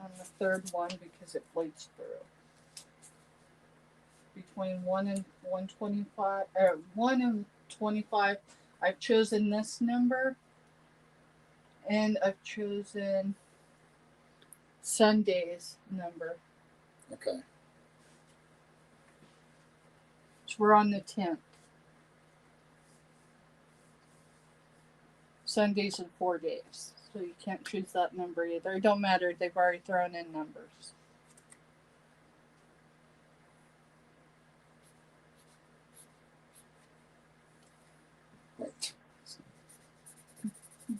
On the third one because it bleeds through. Between 1 and 125, 1 and 25, I've chosen this number, and I've chosen Sunday's number. Okay. So we're on the 10th. Sunday's in 4 days, so you can't choose that number either. It don't matter. They've already thrown in numbers.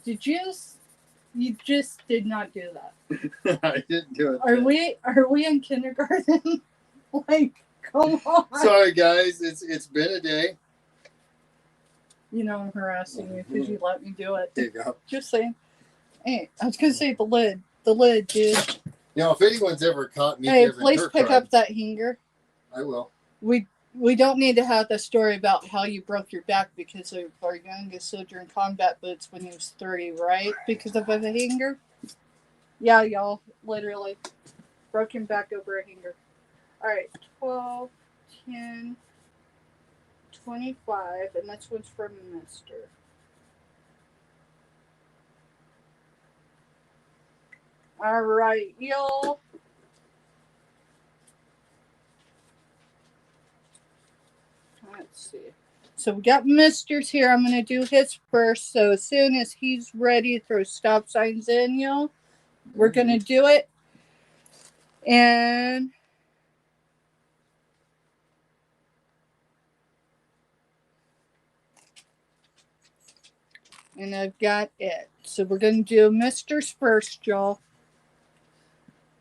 You just did not do that. I didn't do it. Are we in kindergarten? Like, come on. Sorry, guys. It's been a day. You know I'm harassing you because you let me do it. There you go. Just saying. Hey, I was gonna say the lid. The lid, dude. You know, if anyone's ever caught me, Hey, giving please her pick card, up that hanger. I will. We don't need to have the story about how you broke your back because of our youngest soldier in combat boots when he was 3, right? Because of a hanger. Yeah, y'all, literally broken back over a hanger. All right, 12, 10, 25, and this one's from Mister. All right, y'all. Let's see. So we got Mister's here. I'm going to do his first. So as soon as he's ready to throw stop signs in, y'all, we're going to do it. And I've got it. So we're going to do Mister's first, y'all.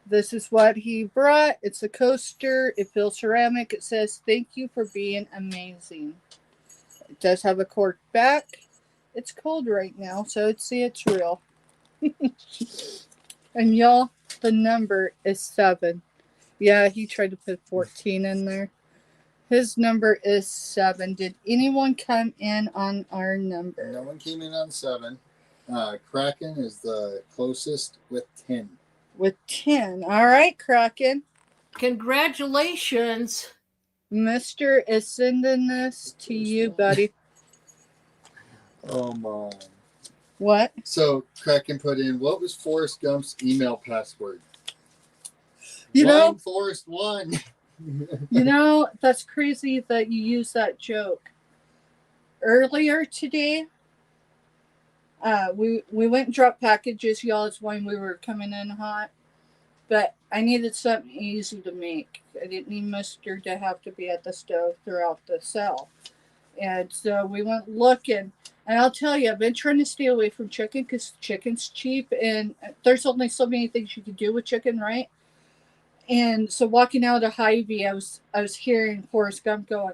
This is what he brought. It's a coaster. It feels ceramic. It says, "Thank you for being amazing." It does have a cork back. It's cold right now, so it's real. And y'all, the number is 7. Yeah, he tried to put 14 in there. His number is 7. Did anyone come in on our number? No one came in on 7. Kraken is the closest with 10. With 10. All right, Kraken. Congratulations. Mister is sending this to you, buddy. Oh my. What? So Kraken put in, what was Forrest Gump's email password? You know, Forrest 1. You know, that's crazy that you use that joke. Earlier today, we went and dropped packages, y'all. It's when we were coming in hot. But I needed something easy to make. I didn't need Mister to have to be at the stove throughout the cell. And so we went looking. And I'll tell you, I've been trying to stay away from chicken because chicken's cheap. And there's only so many things you can do with chicken, right? And so walking out of Hy-Vee, I was hearing Forrest Gump going,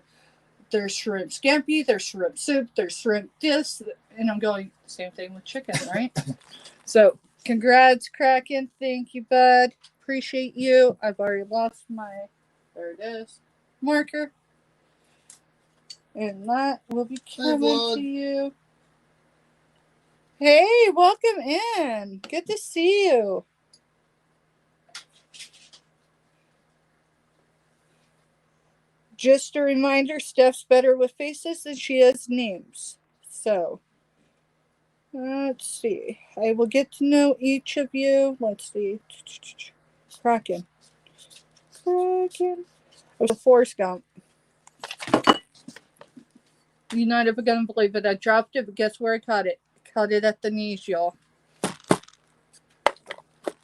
"There's shrimp scampi, there's shrimp soup, there's shrimp this," and I'm going, same thing with chicken, right? So, congrats, Kraken. Thank you, bud. Appreciate you. I've already lost my, there it is, marker, and that will be coming to you. Hey, welcome in. Good to see you. Just a reminder, Steph's better with faces than she is names. So, let's see. I will get to know each of you. Let's see. Kraken. Oh, Forrest Gump. You're not ever going to believe it. I dropped it, but guess where I caught it? I caught it at the knees, y'all.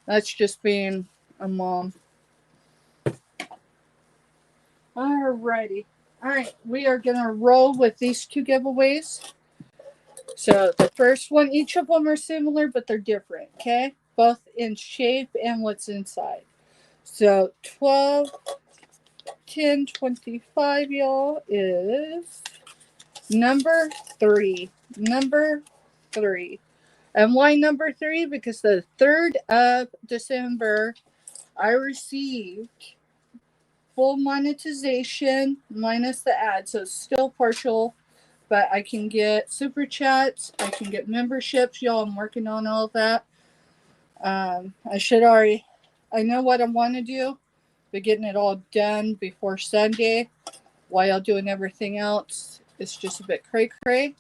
That's just being a mom. Alrighty. Alright, we are going to roll with these 2 giveaways. So the first one, each of them are similar, but they're different, okay? Both in shape and what's inside. So 12, 10, 25, y'all, is number 3. Number 3. And why number 3? Because the 3rd of December, I received full monetization minus the ad. So it's still partial, but I can get super chats. I can get memberships. Y'all, I'm working on all of that. I know what I want to do, but getting it all done before Sunday while doing everything else is just a bit cray-cray.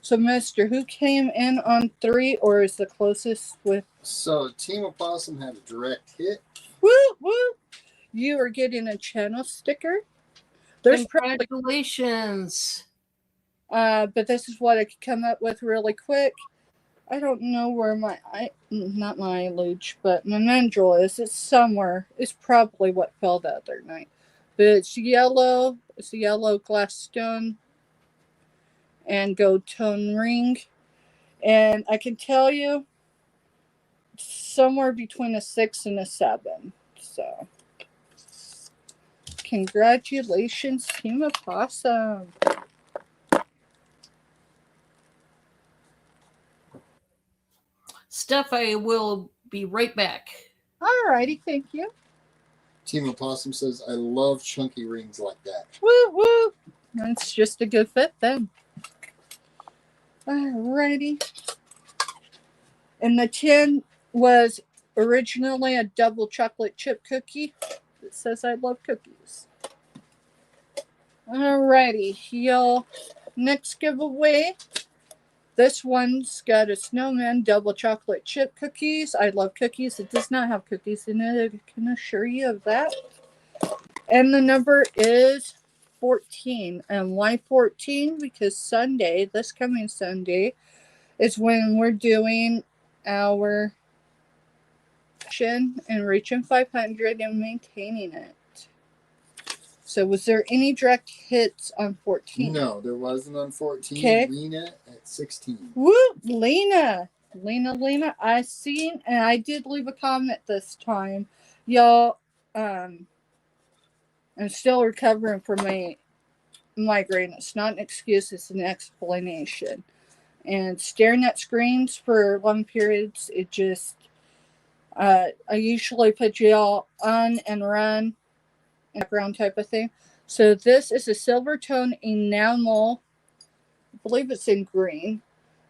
So, Mister, who came in on 3 or is the closest with? So, Team Opossum had a direct hit. Woo, woo. You are getting a channel sticker. There's Congratulations. But this is what I could come up with really quick. I don't know where not my luge, but my mandrel is. It's somewhere. It's probably what fell the other night. But it's yellow. It's a yellow glass stone and gold tone ring. And I can tell you somewhere between a 6 and a 7. So congratulations, Team Opossum. Steph, I will be right back. Alrighty, thank you. Team Opossum says, I love chunky rings like that. Woo woo. That's just a good fit then. Alrighty. And the tin was originally a double chocolate chip cookie. It says I love cookies. Alrighty, y'all. Next giveaway. This one's got a snowman double chocolate chip cookies. I love cookies. It does not have cookies in it. I can assure you of that. And the number is 14. And why 14? Because Sunday, this coming Sunday, is when we're doing our and reaching 500 and maintaining it. So was there any direct hits on 14? No, there wasn't on 14. Okay. Lena at 16. Woo! Lena, I seen, and I did leave a comment this time. Y'all, I'm still recovering from my migraine. It's not an excuse, it's an explanation. And staring at screens for long periods, it just, I usually put y'all on and run, background type of thing. So this is a silver tone enamel. I believe it's in green.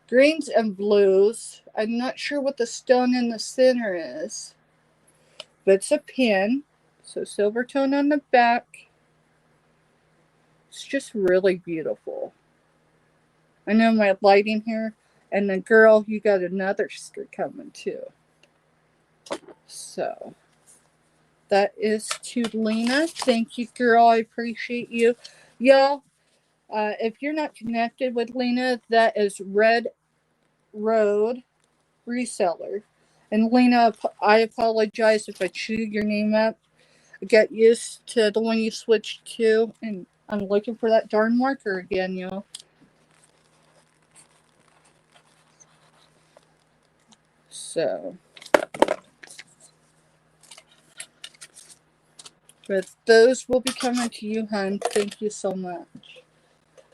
Greens and blues. I'm not sure what the stone in the center is, but it's a pin. So silver tone on the back. It's just really beautiful. I know my lighting here. And then girl, you got another skirt coming too. So that is to Lena. Thank you, girl. I appreciate you. Y'all, if you're not connected with Lena, that is Red Road Reseller. And Lena, I apologize if I chewed your name up. I got used to the one you switched to, and I'm looking for that darn marker again, y'all. So, but those will be coming to you, hon. Thank you so much.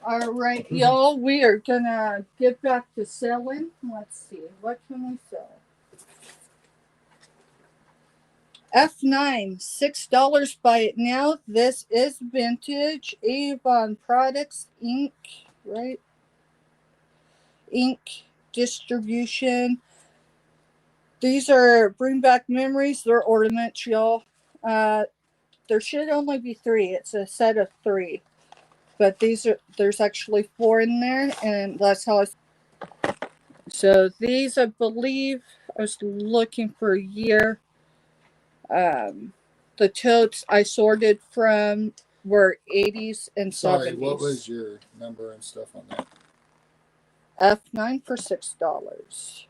All right, y'all, we are gonna get back to selling. Let's see, what can we sell? F9, $6. Buy it now. This is vintage Avon Products Inc. Right? Inc. Distribution. These are bring back memories. They're ornaments, y'all. There should only be 3. It's a set of 3. But there's actually 4 in there, and that's how so these, I believe, I was looking for a year. The totes I sorted from were 80s and 70s. Sorry, what was your number and stuff on that? F9 for $6.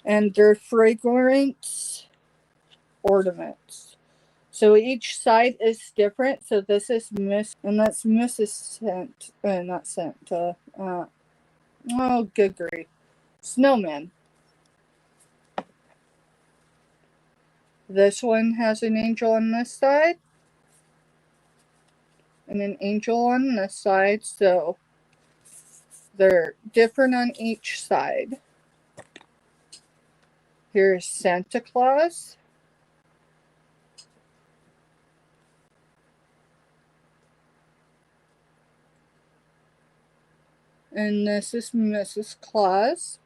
And they're fragrance ornaments. So each side is different. So this is Miss, and that's Mrs. Scent, not Scent. Oh, good grief. Snowman. This one has an angel on this side and an angel on this side. So they're different on each side. Here's Santa Claus. And this is Mrs. Claus.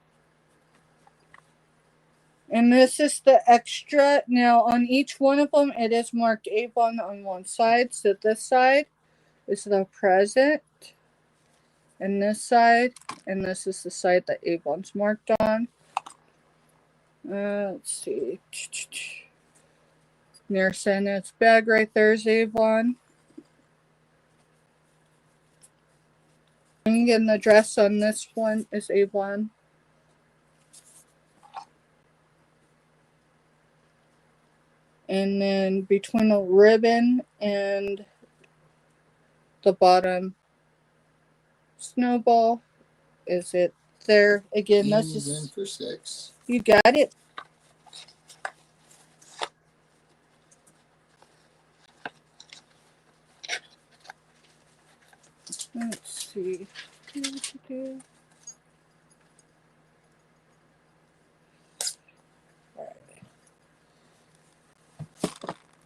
And this is the extra. Now, on each one of them, it is marked Avon on one side. So this side is the present. And this side. And this is the side that Avon's marked on. Let's see. Near Santa's bag right there is Avon. And the dress on this one is Avon. And then between the ribbon and the bottom Snowball. Is it there? Again, this And then is. for 6. You got it. Let's see. Alright.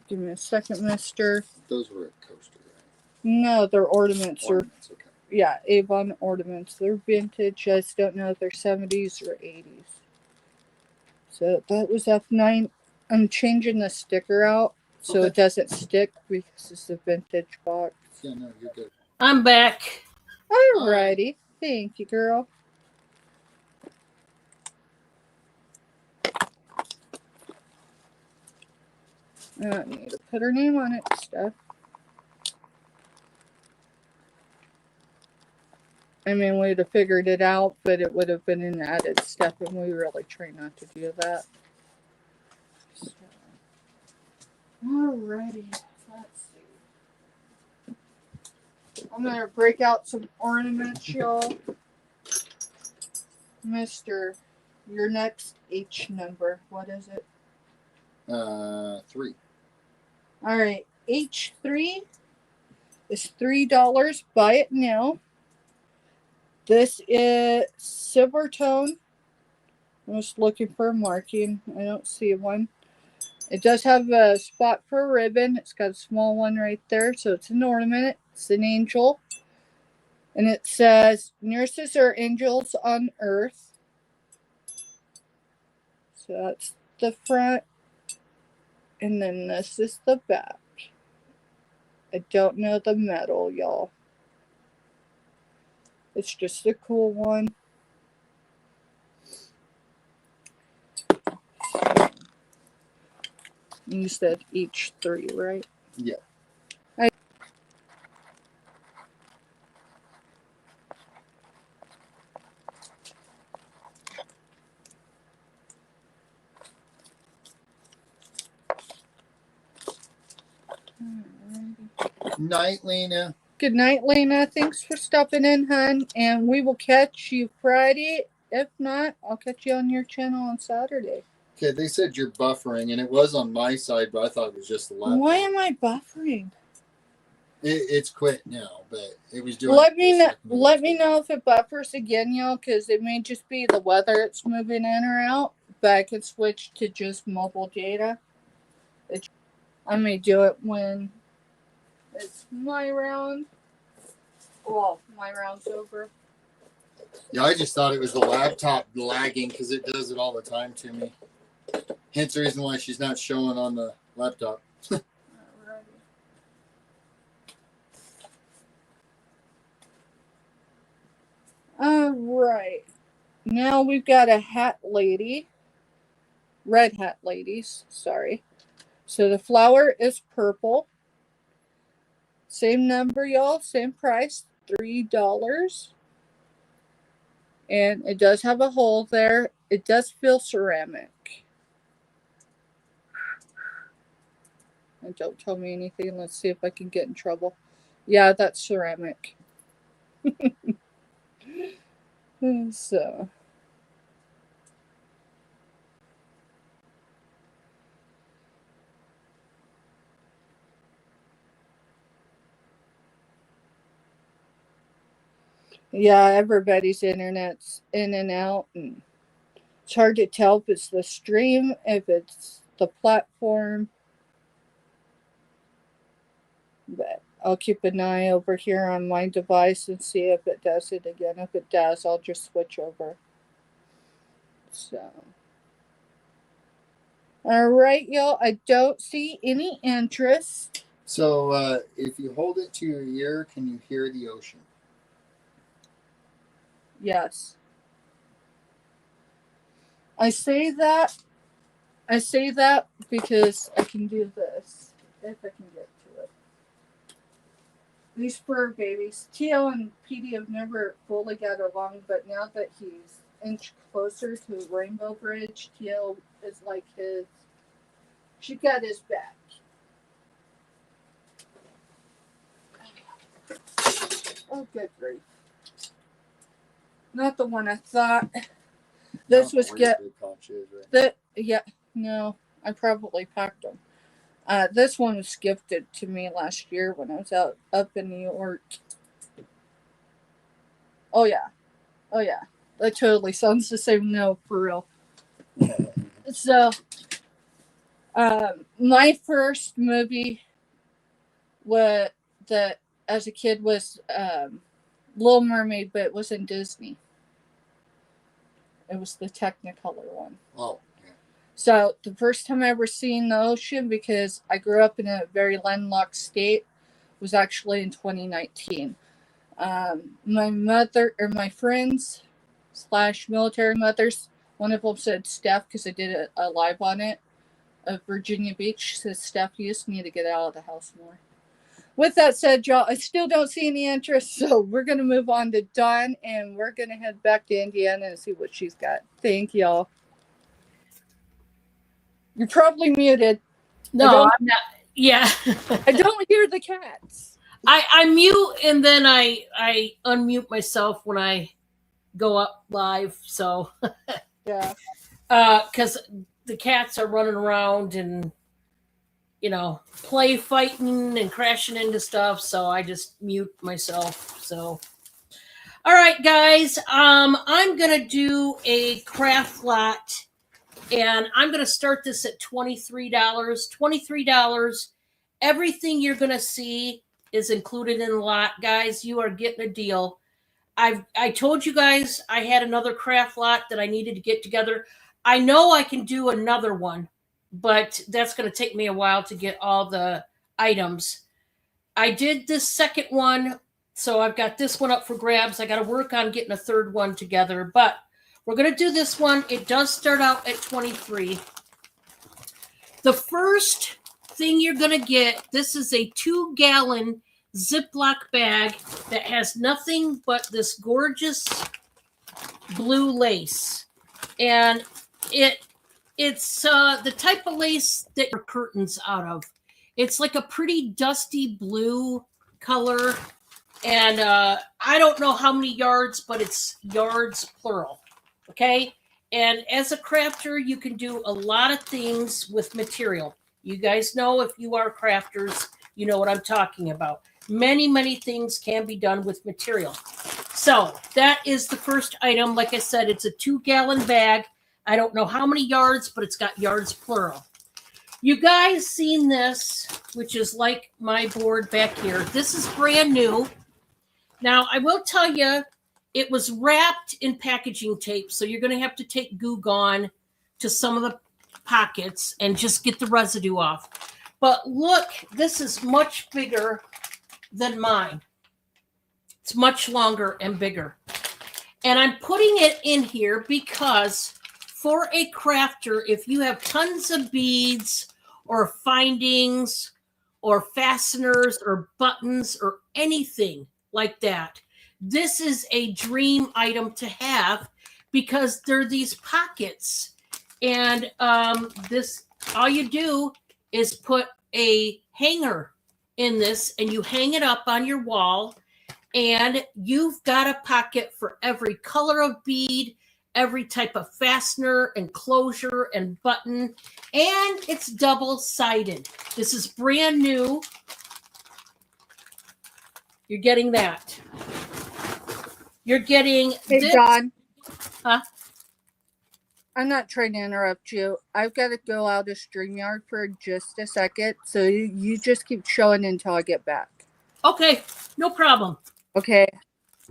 Give me a second, mister. Those were a coaster, right? No, they're ornaments. Ornaments, okay. Yeah, Avon ornaments. They're vintage. I just don't know if they're 70s or 80s. So that was F9. I'm changing the sticker out so Okay. it doesn't stick because it's a vintage box. Yeah, no, you're good. I'm back. Alrighty. Thank you, girl. I need to put her name on it and stuff. I mean, we'd have figured it out, but it would have been an added step, and we really try not to do that. So. Alrighty. Let's see. I'm going to break out some ornaments, y'all. Mister, your next H number. What is it? 3. Alright. H3 is $3. Buy it now. This is silver tone. I'm just looking for a marking. I don't see one. It does have a spot for a ribbon. It's got a small one right there, so it's an ornament. It's an angel. And it says, nurses are angels on earth. So that's the front. And then this is the back. I don't know the metal, y'all. It's just a cool one. You said each 3, right? Yeah. Night, Lena. Good night, Lena. Thanks for stopping in, hun. And we will catch you Friday. If not, I'll catch you on your channel on Saturday. Okay, they said you're buffering, and it was on my side, but I thought it was just the laptop. Why am I buffering? It's quit now, but it was doing. Let me know if it buffers again, y'all, because it may just be the weather it's moving in or out. But I could switch to just mobile data. I may do it when it's my round. Well, my round's over. Yeah, I just thought it was the laptop lagging because it does it all the time to me. Hence the reason why she's not showing on the laptop. Alright. Now we've got a hat lady. Red hat ladies, sorry. So the flower is purple. Same number, y'all. Same price. $3. And it does have a hole there. It does feel ceramic. And don't tell me anything. Let's see if I can get in trouble. Yeah, that's ceramic. So. Yeah, everybody's internet's in and out. And it's hard to tell if it's the stream, if it's the platform. But I'll keep an eye over here on my device and see if it does it again. If it does, I'll just switch over. So. All right, y'all. I don't see any interest. So if you hold it to your ear, can you hear the ocean? Yes. I say that because I can do this. If I can get to it. These fur babies, Teal and Petey have never fully got along, but now that he's inch closer to Rainbow Bridge, Teal is like his. She got his back. Oh, good grief. not the one I thought. This was Big conch is, right? that. Yeah, no, I probably packed them. This one was gifted to me last year when I was up in New York. Oh yeah, oh yeah, that totally sounds the same. No, for real. So, my first movie that as a kid was Little Mermaid, but it was in Disney. It was the Technicolor one. Oh, yeah. So the first time I ever seen the ocean, because I grew up in a very landlocked state, was actually in 2019. My mother or my friends / military mothers, one of them said, Steph, because I did a live on it, of Virginia Beach, says, Steph, you just need to get out of the house more. With that said, y'all, I still don't see any interest, so we're going to move on to Dawn, and we're going to head back to Indiana and see what she's got. Thank y'all. You're probably muted. No, I'm not. Yeah. I don't hear the cats. I mute and then I unmute myself when I go up live. So Yeah. because the cats are running around and play fighting and crashing into stuff, so I just mute myself. So all right, guys, I'm gonna do a craft lot, and I'm gonna start this at $23. $23. Everything you're gonna see is included in the lot, guys. You are getting a deal. I told you guys I had another craft lot that I needed to get together. I know I can do another one, but that's going to take me a while to get all the items. I did this second one, so I've got this one up for grabs. I got to work on getting a third one together, but we're going to do this one. It does start out at 23. The first thing you're going to get, this is a 2-gallon Ziploc bag that has nothing but this gorgeous blue lace, and it's the type of lace that your curtains out of. It's like a pretty dusty blue color, and I don't know how many yards, but it's yards plural. Okay, and as a crafter, you can do a lot of things with material. You guys know, if you are crafters, you know what I'm talking about. Many things can be done with material. So that is the first item. Like I said, it's a 2-gallon bag. I don't know how many yards, but it's got yards plural. You guys seen this, which is like my board back here. This is brand new. Now, I will tell you, it was wrapped in packaging tape, so you're going to have to take Goo Gone to some of the pockets and just get the residue off. But look, this is much bigger than mine. It's much longer and bigger. And I'm putting it in here because for a crafter, if you have tons of beads or findings or fasteners or buttons or anything like that, this is a dream item to have because there are these pockets. And this, all you do is put a hanger in this and you hang it up on your wall, and you've got a pocket for every color of bead, every type of fastener and closure and button, and it's double-sided. This is brand new. You're getting that. You're getting Hey, this. Dawn. Huh? I'm not trying to interrupt you. I've got to go out of StreamYard for just a second, so you just keep showing until I get back. Okay, no problem. Okay.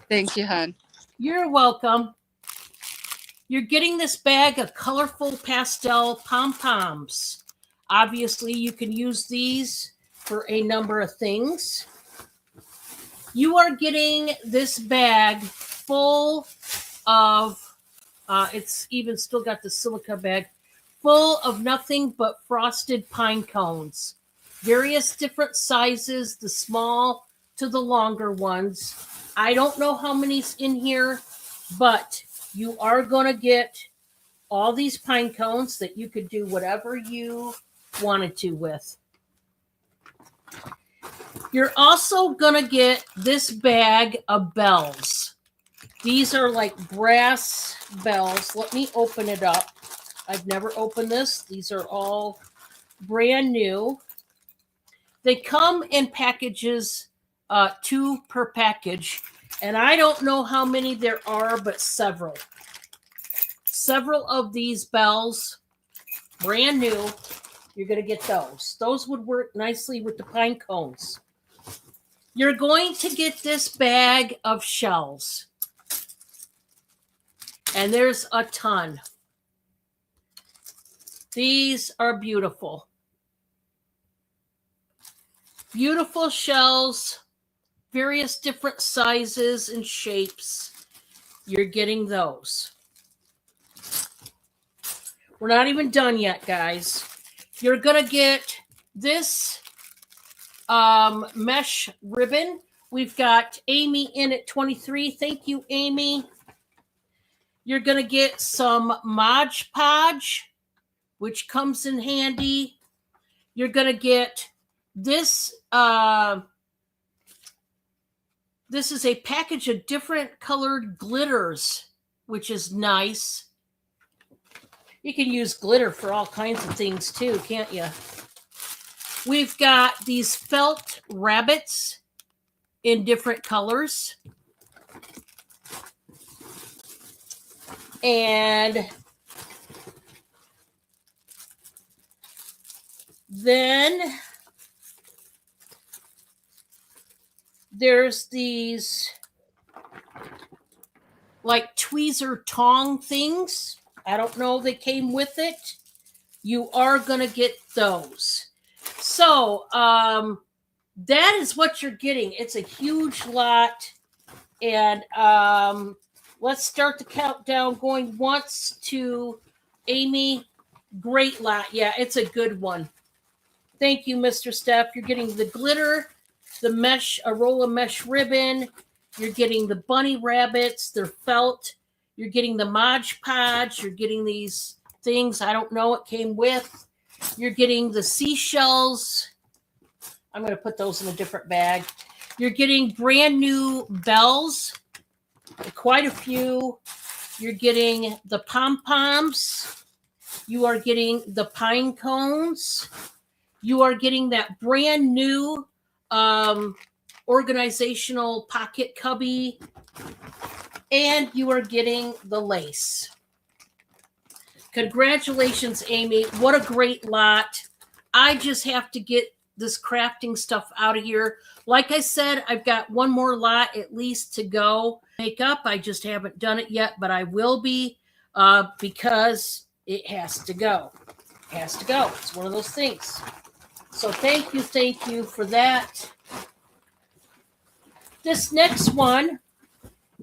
Thank you, hon. You're welcome. You're getting this bag of colorful pastel pom-poms. Obviously, you can use these for a number of things. You are getting this bag full of, it's even still got the silica bag, full of nothing but frosted pine cones. Various different sizes, the small to the longer ones. I don't know how many's in here, but you are going to get all these pine cones that you could do whatever you wanted to with. You're also going to get this bag of bells. These are like brass bells. Let me open it up. I've never opened this. These are all brand new. They come in packages, 2 per package. And I don't know how many there are, but several. Several of these bells, brand new. You're going to get those. Those would work nicely with the pine cones. You're going to get this bag of shells. And there's a ton. These are beautiful. Beautiful shells, various different sizes and shapes. You're getting those. We're not even done yet, guys. You're going to get this mesh ribbon. We've got Amy in at 23. Thank you, Amy. You're going to get some Mod Podge, which comes in handy. You're going to get this. This is a package of different colored glitters, which is nice. You can use glitter for all kinds of things too, can't you? We've got these felt rabbits in different colors. And then there's these like tweezer tong things. I don't know if they came with it. You are going to get those. So that is what you're getting. It's a huge lot. And let's start the countdown going once to Amy. Great lot. Yeah, it's a good one. Thank you, Mr. Steph. You're getting the glitter, the mesh, a roll of mesh ribbon. You're getting the bunny rabbits. They're felt. You're getting the Mod Podge. You're getting these things. I don't know what came with. You're getting the seashells. I'm going to put those in a different bag. You're getting brand new bells. Quite a few. You're getting the pom-poms. You are getting the pine cones. You are getting that brand new organizational pocket cubby. And you are getting the lace. Congratulations, Amy. What a great lot. I just have to get this crafting stuff out of here. Like I said, I've got one more lot at least to go. Makeup, I just haven't done it yet, but I will be because it has to go. It has to go. It's one of those things. So thank you for that. This next one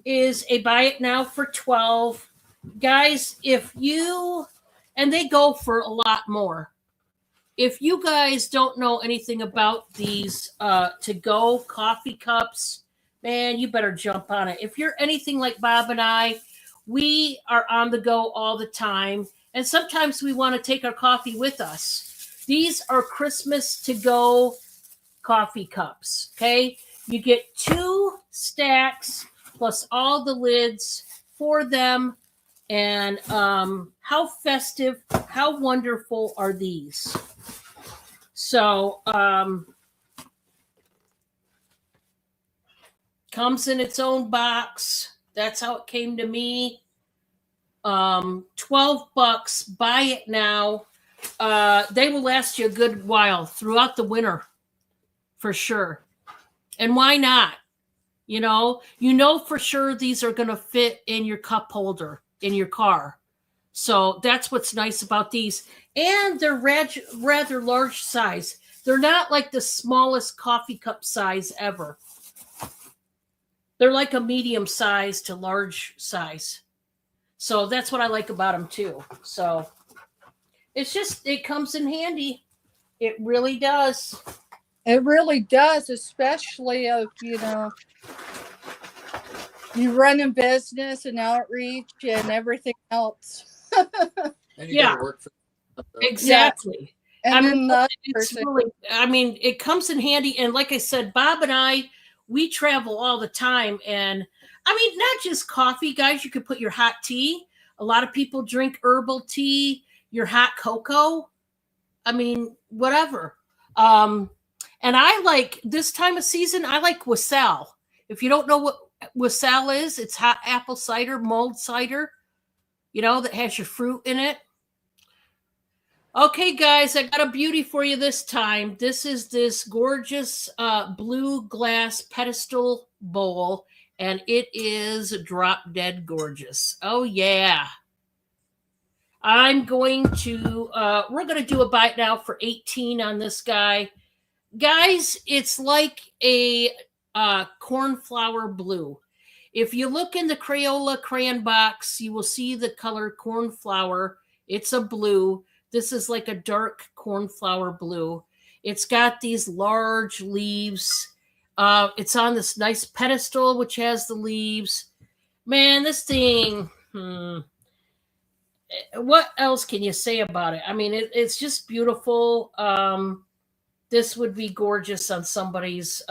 is a buy it now for 12. Guys, if you, and they go for a lot more. If you guys don't know anything about these to-go coffee cups, man, you better jump on it. If you're anything like Bob and I, we are on the go all the time. And sometimes we want to take our coffee with us. These are Christmas to-go coffee cups, okay? You get 2 stacks plus all the lids for them. And how festive, how wonderful are these? So, comes in its own box. That's how it came to me. $12. Buy it now. They will last you a good while throughout the winter, for sure. And why not? You know for sure these are going to fit in your cup holder in your car. So that's what's nice about these. And they're rather large size. They're not like the smallest coffee cup size ever. They're like a medium size to large size. So that's what I like about them too. So it comes in handy. It really does. It really does, especially if, you run a business and outreach and everything else. And you gotta work for exactly. Yeah. And it comes in handy. And like I said, Bob and I, we travel all the time. And I mean, not just coffee, guys. You could put your hot tea. A lot of people drink herbal tea, your hot cocoa. I mean, whatever. And I like this time of season, I like wassail. If you don't know what wassail is, it's hot apple cider, mulled cider, that has your fruit in it. Okay, guys, I got a beauty for you this time. This is this gorgeous blue glass pedestal bowl, and it is drop dead gorgeous. Oh, yeah. We're going to do a bite now for 18 on this guy. Guys, it's like a cornflower blue. If you look in the Crayola crayon box, you will see the color cornflower. It's a blue. This is like a dark cornflower blue. It's got these large leaves. It's on this nice pedestal, which has the leaves. Man, this thing, what else can you say about it? I mean, it's just beautiful. This would be gorgeous on somebody's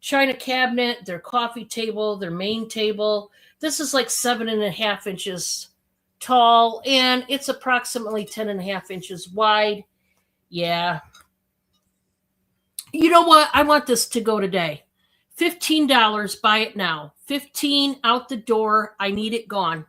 china cabinet, their coffee table, their main table. This is like 7.5 inches tall, and it's approximately 10.5 inches wide. Yeah. You know what? I want this to go today. $15, buy it now. 15 out the door. I need it gone.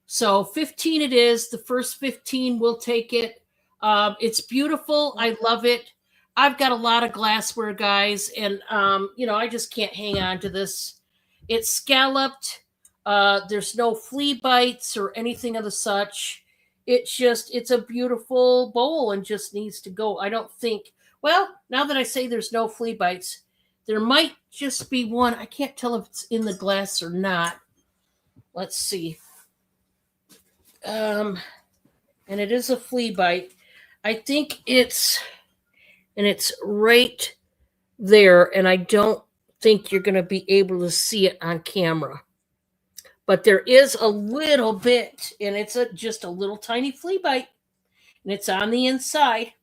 So 15 it is. The first 15 will take it. It's beautiful. I love it. I've got a lot of glassware, guys, and I just can't hang on to this. It's scalloped. There's no flea bites or anything of the such. It's a beautiful bowl and just needs to go. I don't think, well, now that I say there's no flea bites, there might just be one. I can't tell if it's in the glass or not. Let's see. And it is a flea bite. I think it's right there, and I don't think you're going to be able to see it on camera. But there is a little bit, and it's just a little tiny flea bite, and it's on the inside.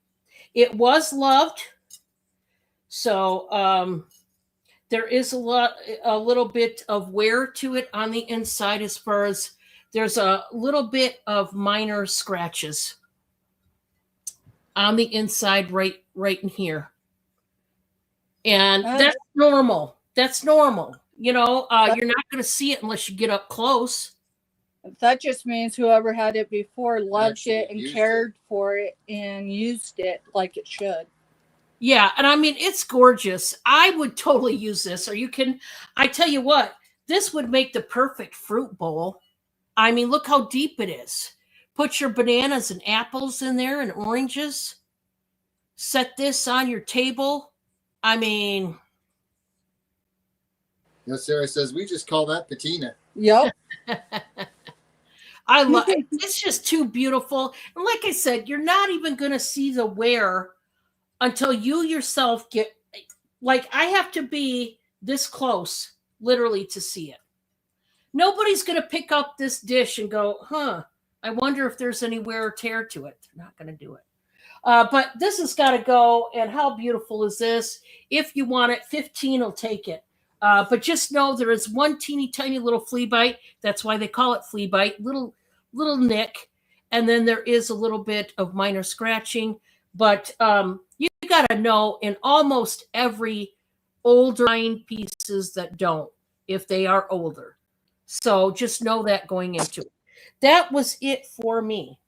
It was loved, so there is a little bit of wear to it on the inside, as far as there's a little bit of minor scratches on the inside, right in here. And that's normal. That's normal. You're not going to see it unless you get up close. That just means whoever had it before loved it and cared for it and used it like it should. Yeah, and I mean, it's gorgeous. I would totally use this. I tell you what, this would make the perfect fruit bowl. I mean, look how deep it is. Put your bananas and apples in there and oranges. Set this on your table. I mean, Sarah says we just call that patina. Yep. I love it. It's just too beautiful. And like I said, you're not even going to see the wear until you yourself get, like, I have to be this close, literally, to see it. Nobody's going to pick up this dish and go, I wonder if there's any wear or tear to it. They're not going to do it. But this has got to go. And how beautiful is this? If you want it, 15 will take it. But just know there is one teeny tiny little flea bite. That's why they call it flea bite. Little nick. And then there is a little bit of minor scratching. But you got to know, in almost every older pieces that don't, if they are older. So just know that going into it. That was it for me.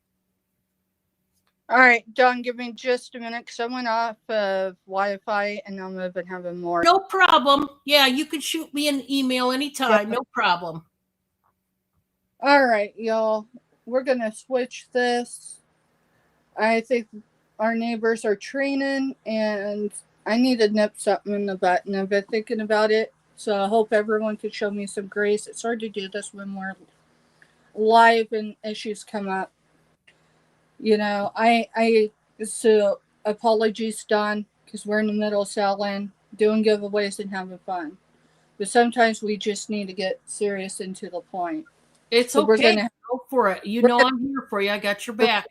All right, Dawn, give me just a minute because I went off of Wi-Fi and I'm even having more. No problem. Yeah, you can shoot me an email anytime. Yeah. No problem. All right, y'all. We're going to switch this. I think our neighbors are training and I need to nip something in the butt, and I've been thinking about it. So I hope everyone could show me some grace. It's hard to do this when we're live and issues come up. So apologies, Don, because we're in the middle of selling, doing giveaways and having fun. But sometimes we just need to get serious and to the point. It's so okay. We're gonna go for it. I'm here for you. I got your back.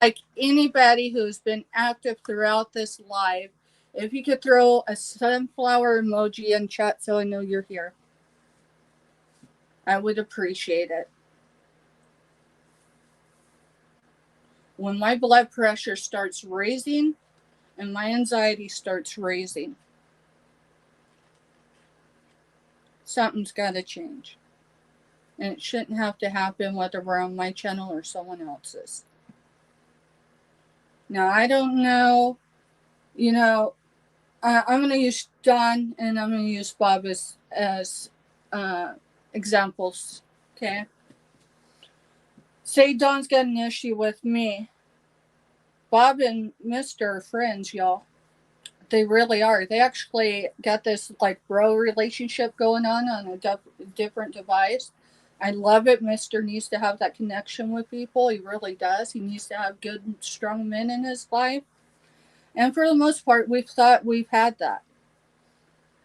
Like anybody who's been active throughout this live, If you could throw a sunflower emoji in chat so I know you're here, I would appreciate it. When my blood pressure starts raising and my anxiety starts raising, something's got to change. And it shouldn't have to happen whether we're on my channel or someone else's. Now, I don't know, I'm going to use Don and I'm going to use Bob as examples, okay? Say Don's got an issue with me. Bob and Mr. are friends, y'all. They really are. They actually got this like bro relationship going on a different device. I love it. Mr. needs to have that connection with people. He really does. He needs to have good, strong men in his life. And for the most part, we've thought we've had that.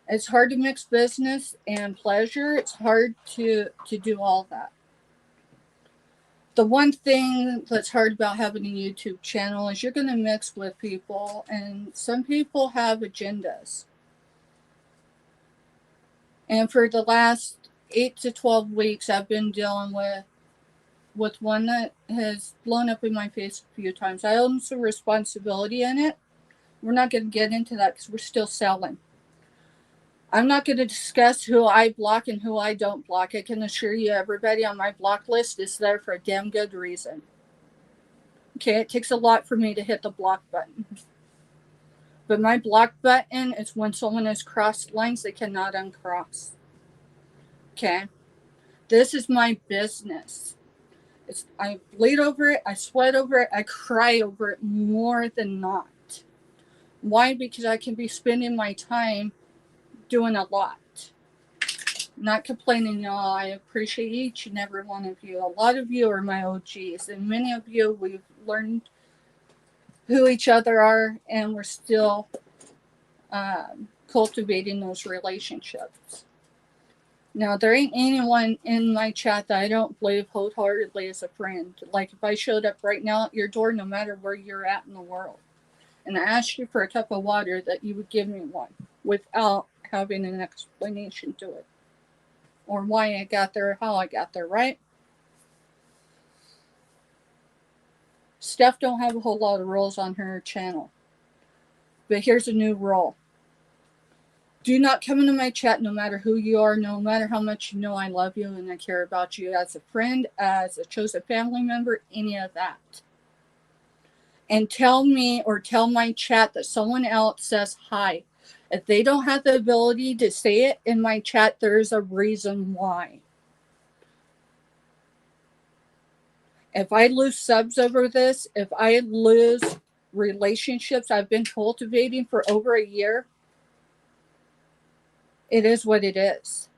It's hard to mix business and pleasure. It's hard to do all that. The one thing that's hard about having a YouTube channel is you're going to mix with people, and some people have agendas. And for the last 8 to 12 weeks, I've been dealing with one that has blown up in my face a few times. I own some responsibility in it. We're not going to get into that because we're still selling. I'm not going to discuss who I block and who I don't block. I can assure you everybody on my block list is there for a damn good reason. Okay, it takes a lot for me to hit the block button. But my block button is when someone has crossed lines they cannot uncross. Okay? This is my business. I bleed over it, I sweat over it, I cry over it more than not. Why? Because I can be spending my time doing a lot. Not complaining, y'all. I appreciate each and every one of you. A lot of you are my OGs, and many of you we've learned who each other are, and we're still cultivating those relationships. Now, there ain't anyone in my chat that I don't believe wholeheartedly as a friend. Like if I showed up right now at your door, no matter where you're at in the world, and I asked you for a cup of water, that you would give me one without having an explanation to it. Or why I got there, how I got there, right? Steph don't have a whole lot of rules on her channel. But here's a new rule. Do not come into my chat no matter who you are, no matter how much you know I love you and I care about you as a friend, as a chosen family member, any of that. And tell me or tell my chat that someone else says hi. If they don't have the ability to say it in my chat, there's a reason why. If I lose subs over this, if I lose relationships I've been cultivating for over a year, it is what it is.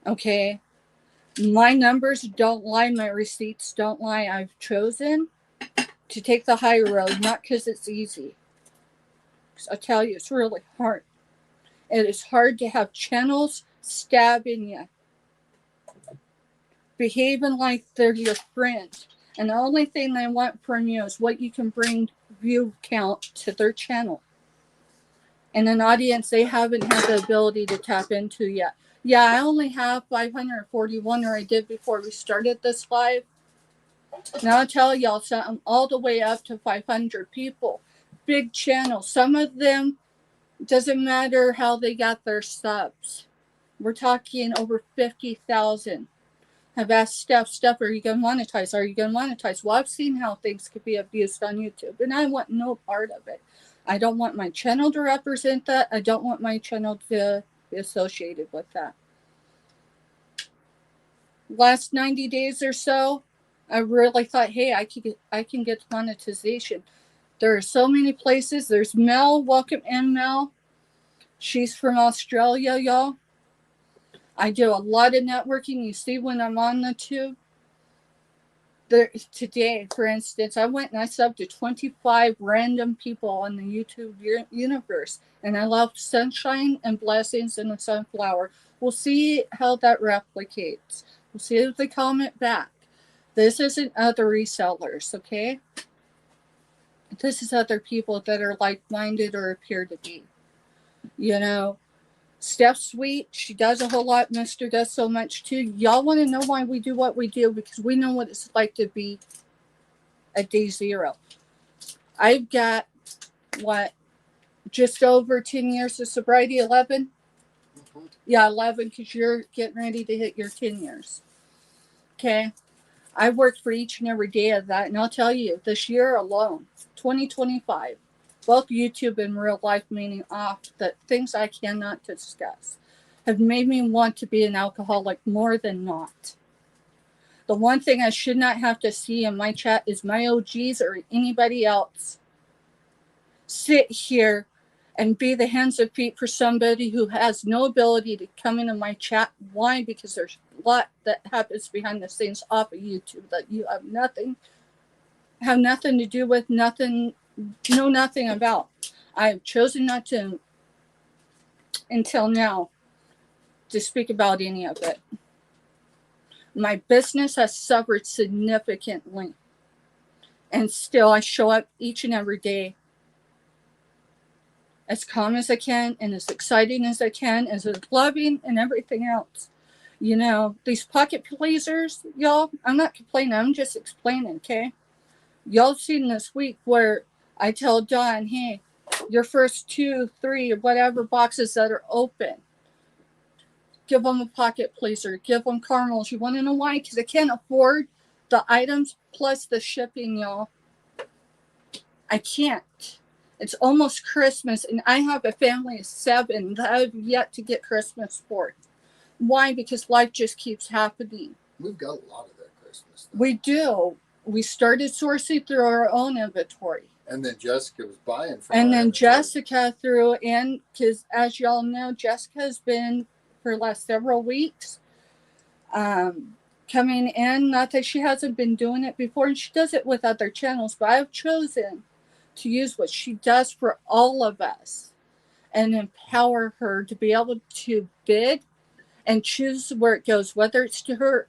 Okay? My numbers don't lie. My receipts don't lie. I've chosen to take the high road, not because it's easy. I tell you, it's really hard. It is hard to have channels stabbing you, behaving like they're your friend. And the only thing they want from you is what you can bring view count to their channel. And an audience they haven't had the ability to tap into yet. Yeah, I only have 541, or I did before we started this live. Now I'll tell y'all something, all the way up to 500 people. Big channels. Some of them, doesn't matter how they got their subs. We're talking over 50,000. Have asked Steph, are you going to monetize? Are you going to monetize? Well, I've seen how things could be abused on YouTube, and I want no part of it. I don't want my channel to represent that. I don't want my channel to be associated with that. Last 90 days or so, I really thought, hey, I can get monetization. There are so many places. There's Mel. Welcome in, Mel. She's from Australia, y'all. I do a lot of networking. You see when I'm on the tube. Today, for instance, I went and I subbed to 25 random people in the YouTube universe. And I left sunshine and blessings in the sunflower. We'll see how that replicates. We'll see if they comment back. This isn't other resellers, okay? This is other people that are like-minded or appear to be. You know, Steph's sweet. She does a whole lot. Mister does so much too. Y'all want to know why we do what we do? Because we know what it's like to be at day zero. I've got, what, just over 10 years of sobriety, 11? Mhm. Yeah, 11, because you're getting ready to hit your 10 years. Okay? I've worked for each and every day of that, and I'll tell you, this year alone, 2025, both YouTube and real life meaning off, that things I cannot discuss, have made me want to be an alcoholic more than not. The one thing I should not have to see in my chat is my OGs or anybody else sit here and be the hands and feet for somebody who has no ability to come into my chat. Why? Because there's a lot that happens behind the scenes off of YouTube that you have nothing to do with, know nothing about. I have chosen not to, until now, to speak about any of it. My business has suffered significantly, and still I show up each and every day as calm as I can and as exciting as I can, as loving and everything else. You know, these pocket pleasers, y'all, I'm not complaining, I'm just explaining, okay? Y'all seen this week where I tell Dawn, hey, your first 2, 3, or whatever boxes that are open, give them a pocket pleaser, give them caramels. You want to know why? Because I can't afford the items plus the shipping, y'all. I can't. It's almost Christmas, and I have a family of 7 that I've yet to get Christmas for. Why? Because life just keeps happening. We've got a lot of that Christmas. Though. We do. We started sourcing through our own inventory. And then Jessica was buying from And our then inventory. Jessica threw in, because as y'all know, Jessica's been, for the last several weeks, coming in. Not that she hasn't been doing it before, and she does it with other channels, but I've chosen to use what she does for all of us and empower her to be able to bid and choose where it goes, whether it's to her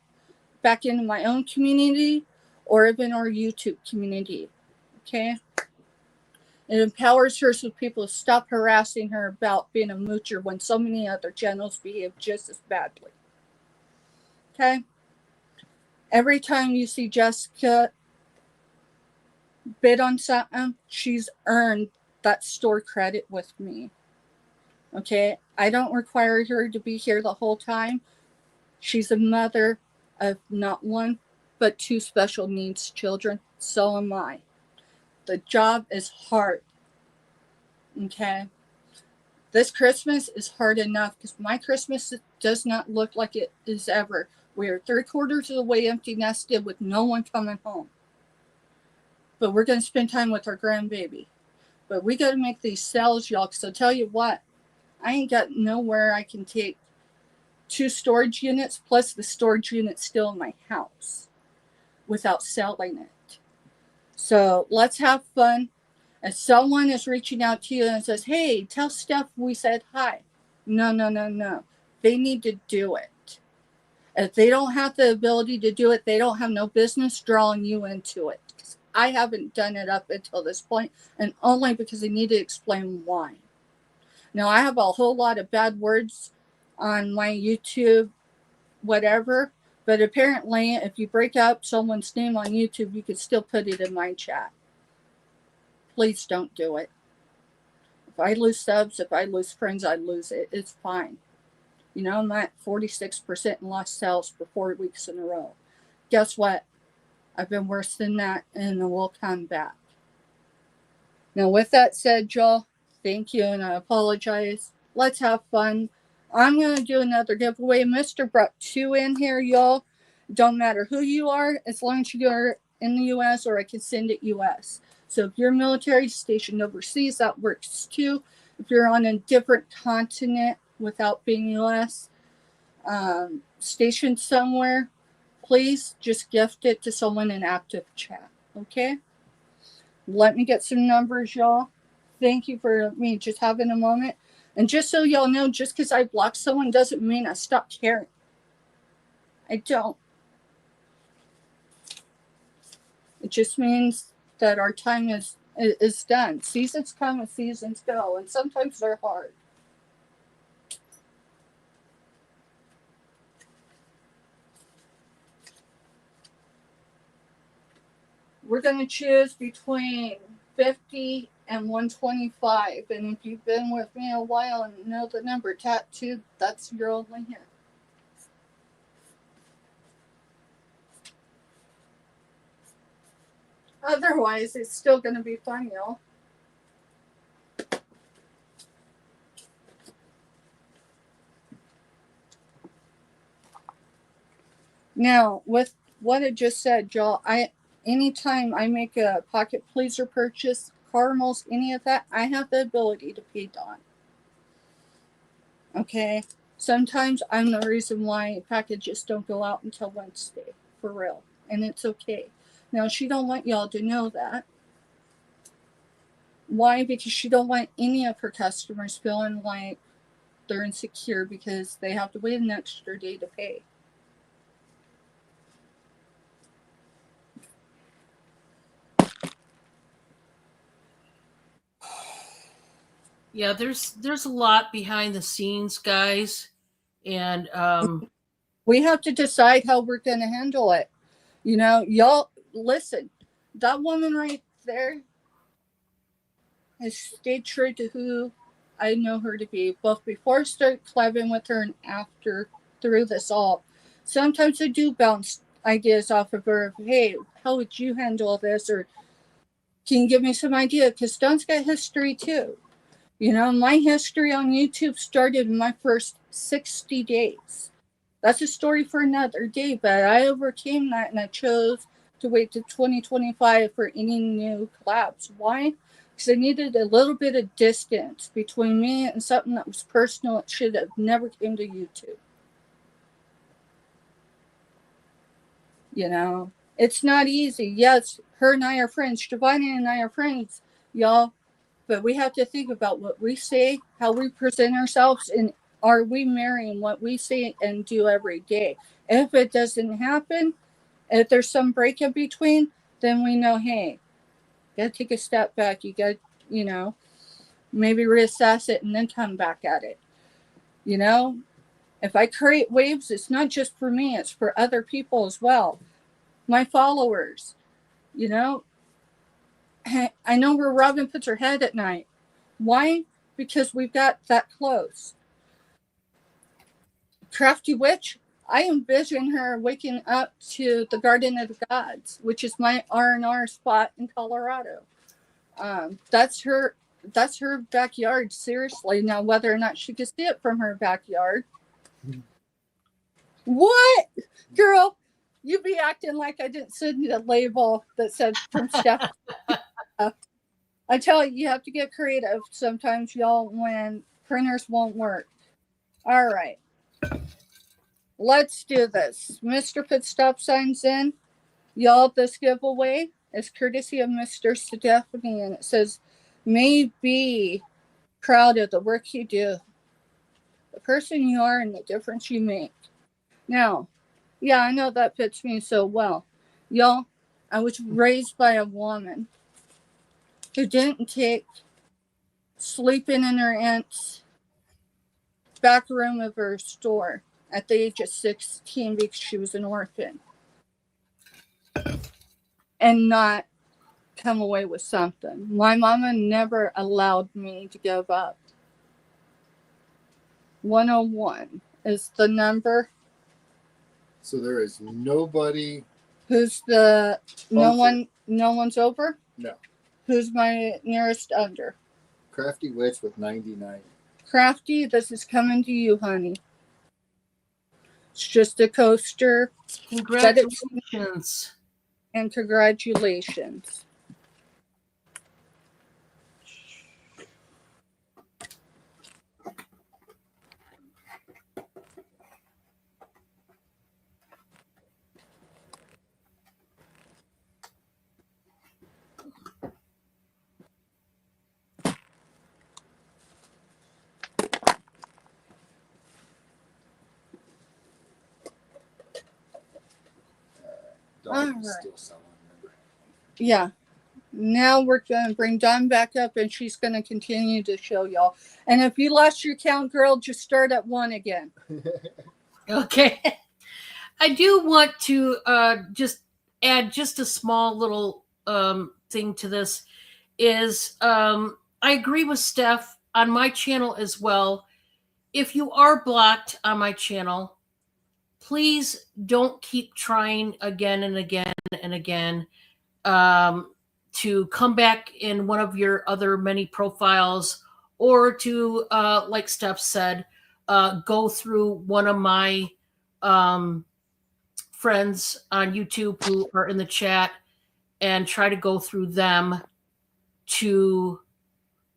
back into my own community or even our YouTube community. Okay? It empowers her so people stop harassing her about being a moocher when so many other channels behave just as badly. Okay? Every time you see Jessica bid on something, she's earned that store credit with me. Okay? I don't require her to be here the whole time. She's a mother of not 1, but 2 special needs children. So am I. The job is hard. Okay? This Christmas is hard enough because my Christmas does not look like it is ever. We are 3/4 of the way empty nested with no one coming home. But we're going to spend time with our grandbaby. But we got to make these sales, y'all, because I'll tell you what, I ain't got nowhere I can take 2 storage units plus the storage unit still in my house without selling it. So let's have fun. If someone is reaching out to you and says, hey, tell Steph we said hi. No. They need to do it. If they don't have the ability to do it, they don't have no business drawing you into it. I haven't done it up until this point, and only because I need to explain why. Now, I have a whole lot of bad words on my YouTube, whatever, but apparently if you break up someone's name on YouTube, you could still put it in my chat. Please don't do it. If I lose subs, if I lose friends, I lose it. It's fine. You know, I'm at 46% in lost sales for 4 weeks in a row. Guess what? I've been worse than that, and it will come back. Now, with that said, Joel, thank you, and I apologize. Let's have fun. I'm going to do another giveaway. Mr. brought 2 in here, y'all. Don't matter who you are, as long as you are in the U.S., or I can send it U.S. So if you're military stationed overseas, that works too. If you're on a different continent without being U.S., stationed somewhere, please just gift it to someone in active chat, okay? Let me get some numbers, y'all. Thank you for me just having a moment. And just so y'all know, just because I block someone doesn't mean I stop caring. I don't. It just means that our time is is done. Seasons come and seasons go, and sometimes they're hard. We're going to choose between 50 and 125. And if you've been with me a while and know the number tattooed, that's your only hint. Otherwise, it's still going to be fun, y'all. Now, with what I just said, y'all, anytime I make a pocket pleaser purchase, caramels, any of that, I have the ability to pay Dawn. Okay? Sometimes I'm the reason why packages don't go out until Wednesday, for real. And it's okay. Now, she don't want y'all to know that. Why? Because she don't want any of her customers feeling like they're insecure because they have to wait an extra day to pay. Yeah, there's a lot behind the scenes, guys, and We have to decide how we're going to handle it. You know, y'all, listen, that woman right there has stayed true to who I know her to be, both before I started collabing with her and after, through this all. Sometimes I do bounce ideas off of her of, hey, how would you handle this? Or can you give me some idea? Because Dawn's got history too. You know, my history on YouTube started in my first 60 days. That's a story for another day, but I overcame that and I chose to wait to 2025 for any new collabs. Why? Because I needed a little bit of distance between me and something that was personal. It should have never came to YouTube. You know, it's not easy. Yes, her and I are friends. Giovanni and I are friends, y'all. But we have to think about what we say, how we present ourselves, and are we marrying what we say and do every day? If it doesn't happen, if there's some break in between, then we know, hey, you got to take a step back. You got to, you know, maybe reassess it and then come back at it. You know, if I create waves, it's not just for me, it's for other people as well. My followers, you know, I know where Robin puts her head at night. Why? Because we've got that close. Crafty Witch, I envision her waking up to the Garden of the Gods, which is my R&R spot in Colorado. That's her backyard, seriously. Now, whether or not she can see it from her backyard. What? Girl, you be acting like I didn't send you a label that said from Steph. I tell you, you have to get creative sometimes, y'all, when printers won't work. All right. Let's do this. Mr. Put stop signs in. Y'all, this giveaway is courtesy of Mr. Stephanie, and it says, may be proud of the work you do, the person you are, and the difference you make. Now, yeah, I know that fits me so well. Y'all, I was raised by a woman who didn't take sleeping in her aunt's back room of her store at the age of 16 because she was an orphan and not come away with something. My mama never allowed me to give up. 101 is the number. So there is nobody. Who's the no Over. one? No one's over. No. Who's my nearest under? Crafty Witch with 99. Crafty, this is coming to you, honey. It's just a coaster. congratulations. And congratulations. Dog is still selling, remember? Yeah. Now we're going to bring Dawn back up, and she's going to continue to show y'all. And if you lost your count, girl, just start at 1 again. Okay. I do want to just add just a small little thing to this is I agree with Steph on my channel as well. If you are blocked on my channel, please don't keep trying again and again and again to come back in one of your other many profiles, or to, like Steph said, go through one of my friends on YouTube who are in the chat and try to go through them to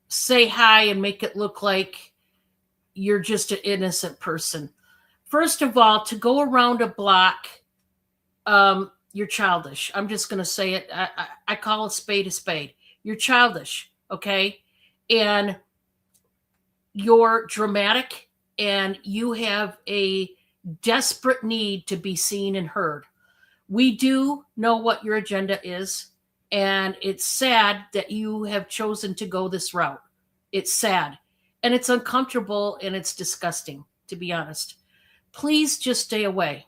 say hi and make it look like you're just an innocent person. First of all, to go around a block, you're childish. I'm just going to say it. I call a spade a spade. You're childish, okay? And you're dramatic, and you have a desperate need to be seen and heard. We do know what your agenda is, and it's sad that you have chosen to go this route. It's sad, and it's uncomfortable, and it's disgusting, to be honest. Please just stay away.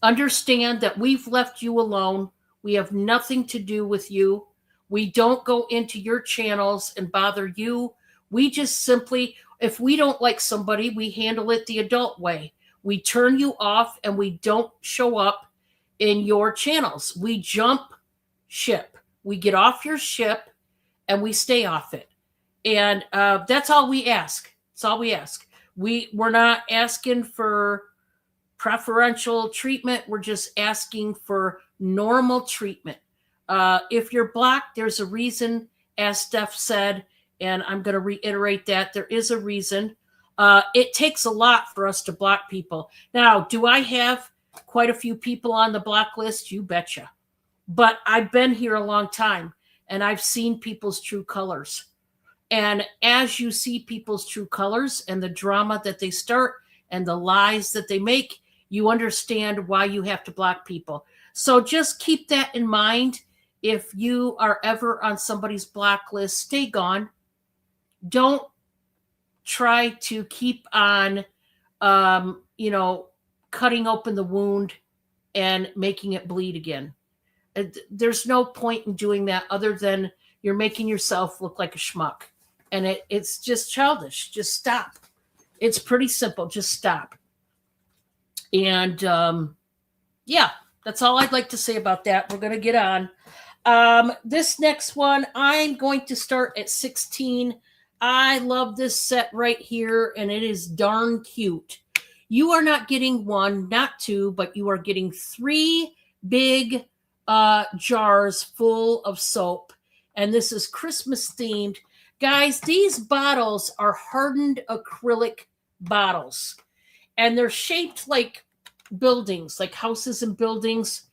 Understand that we've left you alone. We have nothing to do with you. We don't go into your channels and bother you. We just simply, if we don't like somebody, we handle it the adult way. We turn you off, and we don't show up in your channels. We jump ship. We get off your ship, and we stay off it. And that's all we ask. That's all we ask. We're not asking for preferential treatment. We're just asking for normal treatment. If you're blocked, there's a reason, as Steph said, and I'm going to reiterate that there is a reason. It takes a lot for us to block people. Now, do I have quite a few people on the block list? You betcha. But I've been here a long time, and I've seen people's true colors. And as you see people's true colors and the drama that they start and the lies that they make, you understand why you have to block people. So just keep that in mind. If you are ever on somebody's block list, stay gone. Don't try to keep on, cutting open the wound and making it bleed again. There's no point in doing that other than you're making yourself look like a schmuck. And it's just childish. Just stop. It's pretty simple. Just stop. And yeah, that's all I'd like to say about that. We're going to get on. This next one, I'm going to start at 16. I love this set right here, and it is darn cute. You are not getting 1, not 2, but you are getting 3 big jars full of soap. And this is Christmas themed. Guys, these bottles are hardened acrylic bottles, and they're shaped like buildings, like houses and buildings.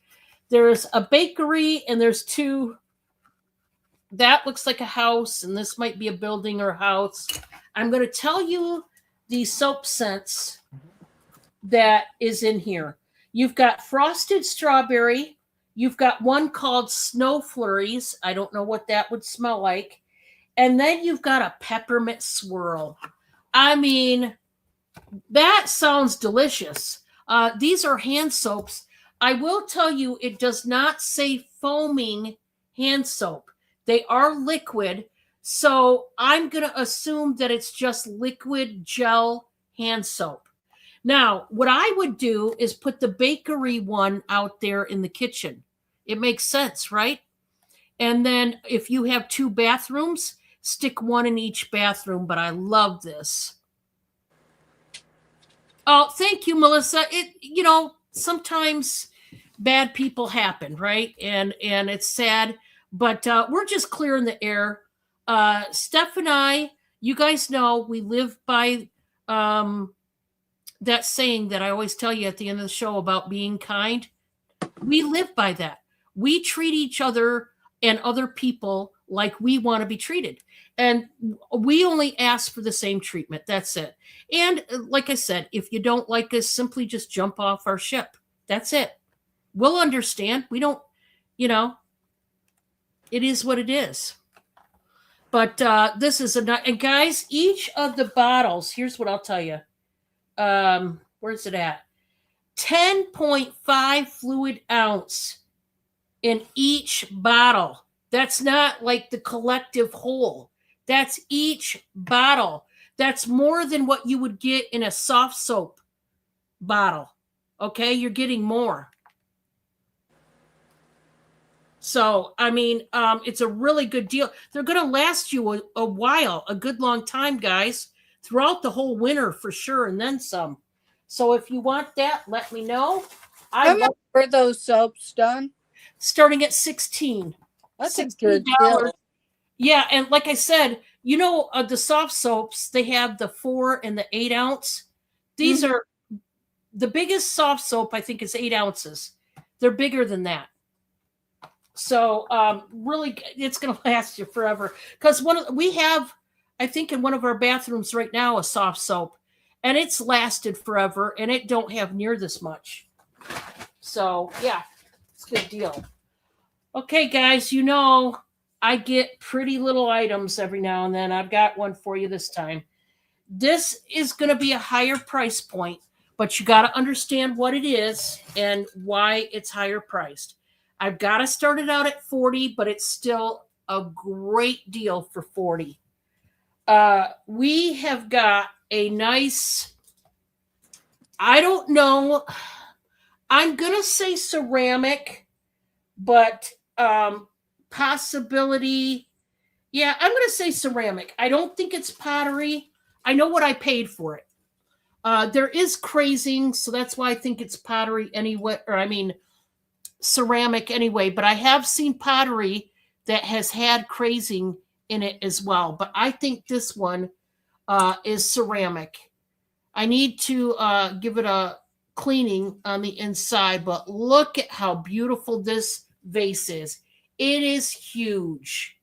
There's a bakery, and there's 2. That looks like a house, and this might be a building or a house. I'm going to tell you the soap scents that is in here. You've got frosted strawberry. You've got one called Snow Flurries. I don't know what that would smell like. And then you've got a peppermint swirl. I mean, that sounds delicious. These are hand soaps. I will tell you, it does not say foaming hand soap. They are liquid. So I'm going to assume that it's just liquid gel hand soap. Now, what I would do is put the bakery one out there in the kitchen. It makes sense, right? And then if you have 2 bathrooms, stick 1 in each bathroom. But I love this. Oh, thank you, Melissa. Sometimes bad people happen, right? And it's sad, but we're just clearing the air. Steph and I, you guys know, we live by that saying that I always tell you at the end of the show about being kind. We live by that. We treat each other and other people like we want to be treated. And we only ask for the same treatment. That's it. And like I said, if you don't like us, simply just jump off our ship. That's it. We'll understand. We don't, It is what it is. But this is and guys, each of the bottles, here's what I'll tell you. Where's it at? 10.5 fluid ounce in each bottle. That's not like the collective whole. That's each bottle. That's more than what you would get in a soft soap bottle. Okay, you're getting more. So, I mean, it's a really good deal. They're going to last you a while, a good long time, guys, throughout the whole winter for sure, and then some. So if you want that, let me know. How much were those soaps done? Starting at 16. That's $16. a good deal. Yeah, and like I said, you know, the soft soaps, they have the 4 and the 8 ounce. These are the biggest soft soap, I think, is 8 ounces. They're bigger than that. So really, it's going to last you forever. Because we have, I think, in one of our bathrooms right now, a soft soap, and it's lasted forever, and it don't have near this much. So yeah, it's a good deal. Okay, guys, you know I get pretty little items every now and then. I've got one for you this time. This is going to be a higher price point, but you got to understand what it is and why it's higher priced. I've got to start it out at 40, but it's still a great deal for 40. We have got a nice, I don't know, I'm going to say ceramic, but possibility, yeah, I'm going to say ceramic. I don't think it's pottery. I know what I paid for it. There is crazing, so that's why I think it's pottery anyway, or I mean, ceramic anyway, but I have seen pottery that has had crazing in it as well. But I think this one is ceramic. I need to give it a cleaning on the inside, but look at how beautiful this vase is. It is huge,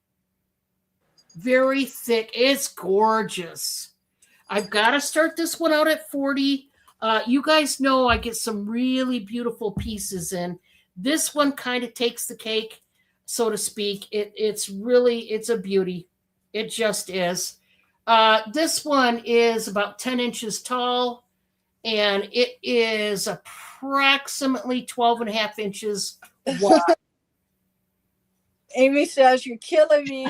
very thick. It's gorgeous. I've got to start this one out at 40. You guys know I get some really beautiful pieces in. This one kind of takes the cake, so to speak. It's a beauty. It just is. This one is about 10 inches tall, and it is approximately 12 and a half inches wide. Amy says, "You're killing me."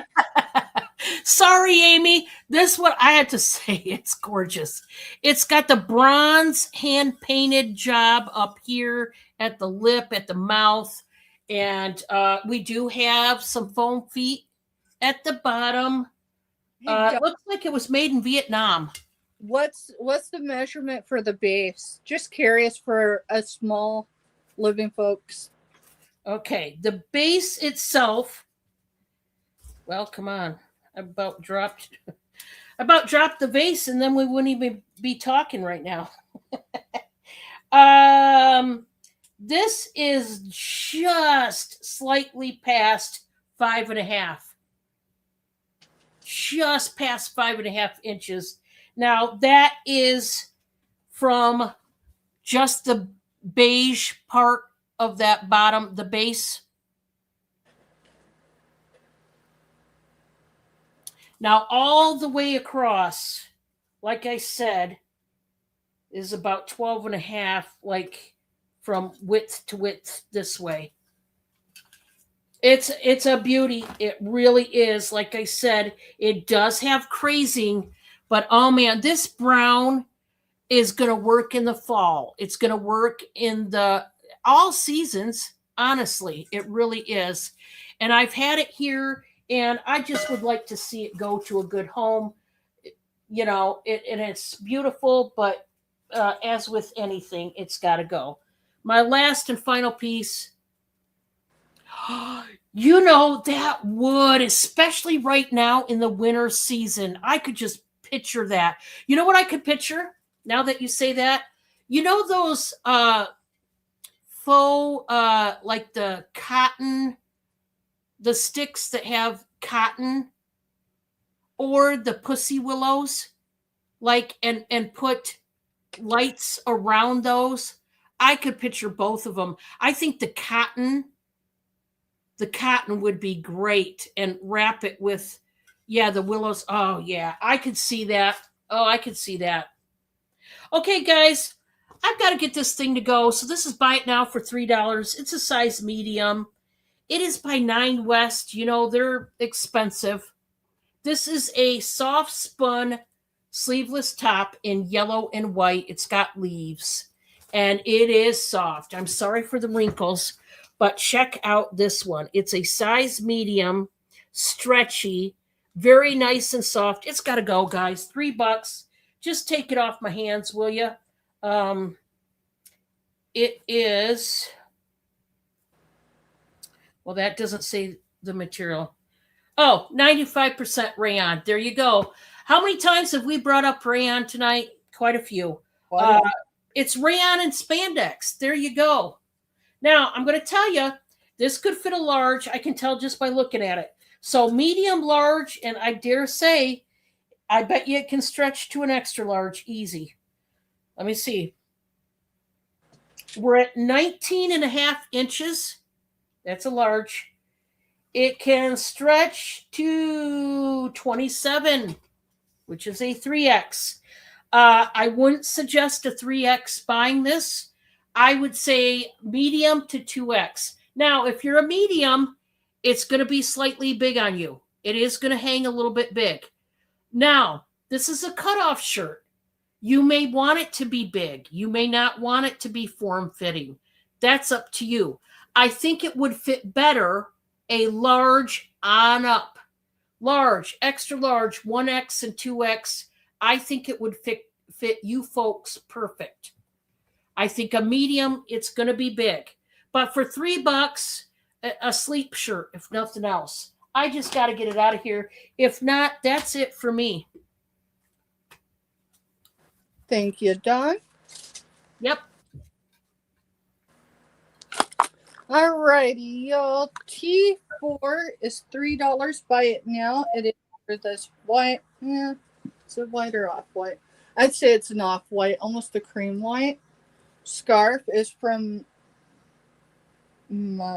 Sorry, Amy. This one, I had to say, it's gorgeous. It's got the bronze hand-painted job up here at the lip, at the mouth. And we do have some foam feet at the bottom. It looks like it was made in Vietnam. What's the measurement for the base? Just curious for us small living folks. Okay, the base itself, well, come on. I about dropped the vase, and then we wouldn't even be talking right now. This is just slightly past 5.5. Just past 5.5 inches. Now that is from just the beige part of that bottom, the base. Now, all the way across, like I said, is about 12 and a half, like from width to width this way. It's a beauty. It really is. Like I said, it does have crazing, but oh man, this brown is going to work in the fall. It's going to work in all seasons. Honestly, it really is. And I've had it here, and I just would like to see it go to a good home. You know, and it's beautiful, but as with anything, it's got to go. My last and final piece. You know, that wood, especially right now in the winter season, I could just picture that. You know what I could picture now that you say that? You know those faux, like the cotton, the sticks that have cotton, or the pussy willows, like, and put lights around those. I could picture both of them. I think the the cotton would be great, and wrap it with, yeah, the willows. Oh, yeah, I could see that. Oh, I could see that. Okay, guys, I've got to get this thing to go. So this is buy it now for $3. It's a size medium. It is by 9 West. You know, they're expensive. This is a soft spun sleeveless top in yellow and white. It's got leaves and it is soft. I'm sorry for the wrinkles, but check out this one. It's a size medium, stretchy, very nice and soft. It's got to go, guys. $3. Just take it off my hands, will you? It is, well, that doesn't say the material. Oh, 95% rayon. There you go. How many times have we brought up rayon tonight? Quite a few. It's rayon and spandex. There you go. Now, I'm going to tell you, this could fit a large. I can tell just by looking at it. So medium, large, and I dare say, I bet you it can stretch to an extra large easy. Let me see. We're at 19 and a half inches. That's a large. It can stretch to 27, which is a 3X. I wouldn't suggest a 3X buying this. I would say medium to 2X. Now, if you're a medium, it's going to be slightly big on you. It is going to hang a little bit big. Now, this is a cutoff shirt. You may want it to be big. You may not want it to be form-fitting. That's up to you. I think it would fit better a large on up. Large, extra large, 1X and 2X. I think it would fit you folks perfect. I think a medium, it's going to be big. But for $3, a sleep shirt, if nothing else. I just got to get it out of here. If not, that's it for me. Thank you, Dawn. Yep. Alrighty, y'all. T4 is $3. Buy it now. It is for this white. Yeah, it's a white or off white. I'd say it's an off white, almost a cream white. Scarf is from Marona.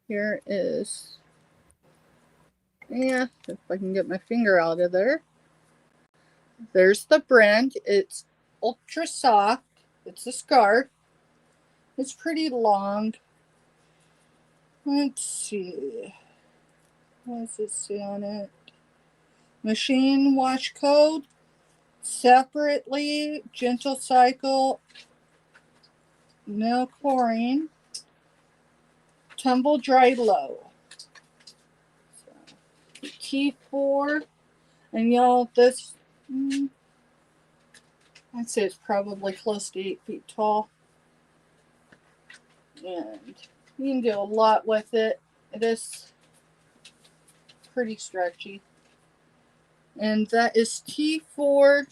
Here is, yeah, if I can get my finger out of there. There's the brand. It's ultra soft. It's a scarf. It's pretty long. Let's see. What does it say on it? Machine wash code. Separately. Gentle cycle. No chlorine. Tumble dry low. So, T4. And y'all, this, I'd say it's probably close to 8 feet tall. And you can do a lot with it. It is pretty stretchy. And that is T4.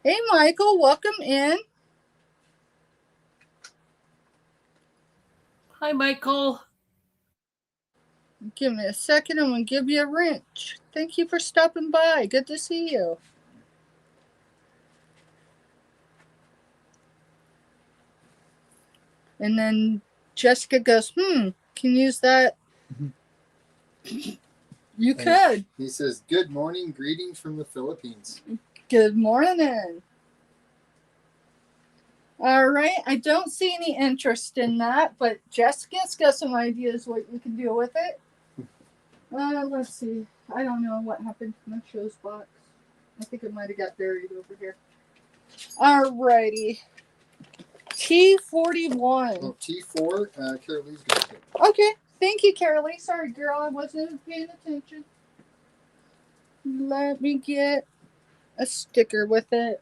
Hey, Michael, welcome in. Hi, Michael. Give me a second. I'm going to give you a wrench. Thank you for stopping by. Good to see you. And then Jessica goes, can use that. You could. He says, good morning, greetings from the Philippines. Good morning. All right. I don't see any interest in that, but Jessica's got some ideas what you can do with it. Let's see. I don't know what happened to my shows box. I think it might have got buried over here. All righty. T41. Oh, T4, Carolyn's going to take. Okay. Thank you, Carolee. Sorry, girl. I wasn't paying attention. Let me get a sticker with it.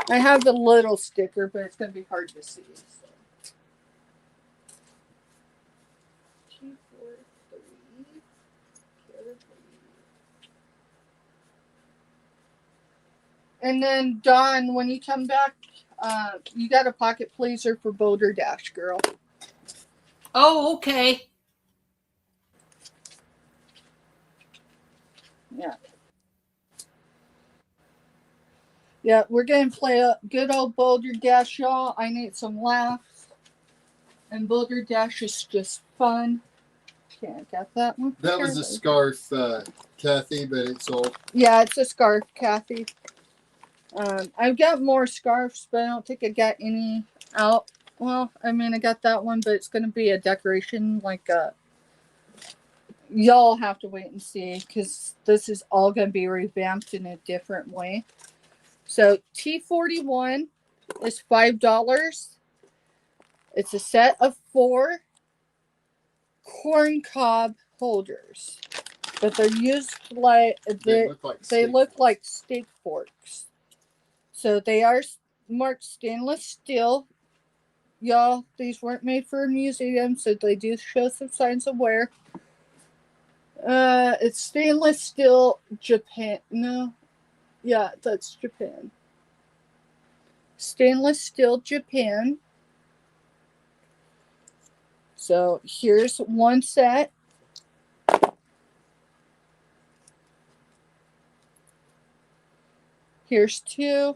I have the little sticker, but it's going to be hard to see. So. And then, Dawn, when you come back, you got a pocket pleaser for Boulder Dash, girl. Oh, okay. Yeah. Yeah, we're gonna play a good old Boulder Dash, y'all. I need some laughs, and Boulder Dash is just fun. Can't get that one. That was a scarf, Kathy, but it's old. Yeah, it's a scarf, Kathy. I've got more scarves, but I don't think I got any out. Well, I mean, I got that one, but it's gonna be a decoration. Like, y'all have to wait and see because this is all gonna be revamped in a different way. So T41 is $5. It's a set of 4 corn cob holders, but they're used like They look like they steak look forks. like steak forks. So they are marked stainless steel. Y'all, these weren't made for a museum, so they do show some signs of wear. It's stainless steel, Japan. No, yeah, that's Japan. Stainless steel, Japan. So here's one set. Here's 2.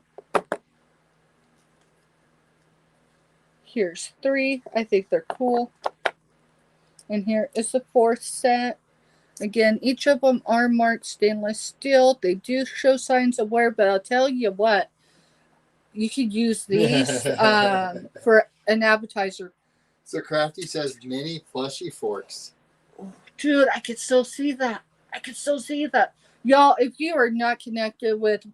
Here's 3. I think they're cool. And here is the 4th set. Again, each of them are marked stainless steel. They do show signs of wear, but I'll tell you what, you could use these for an appetizer. So Crafty says mini plushy forks. Dude, I could still see that. I could still see that. Y'all, if you are not connected with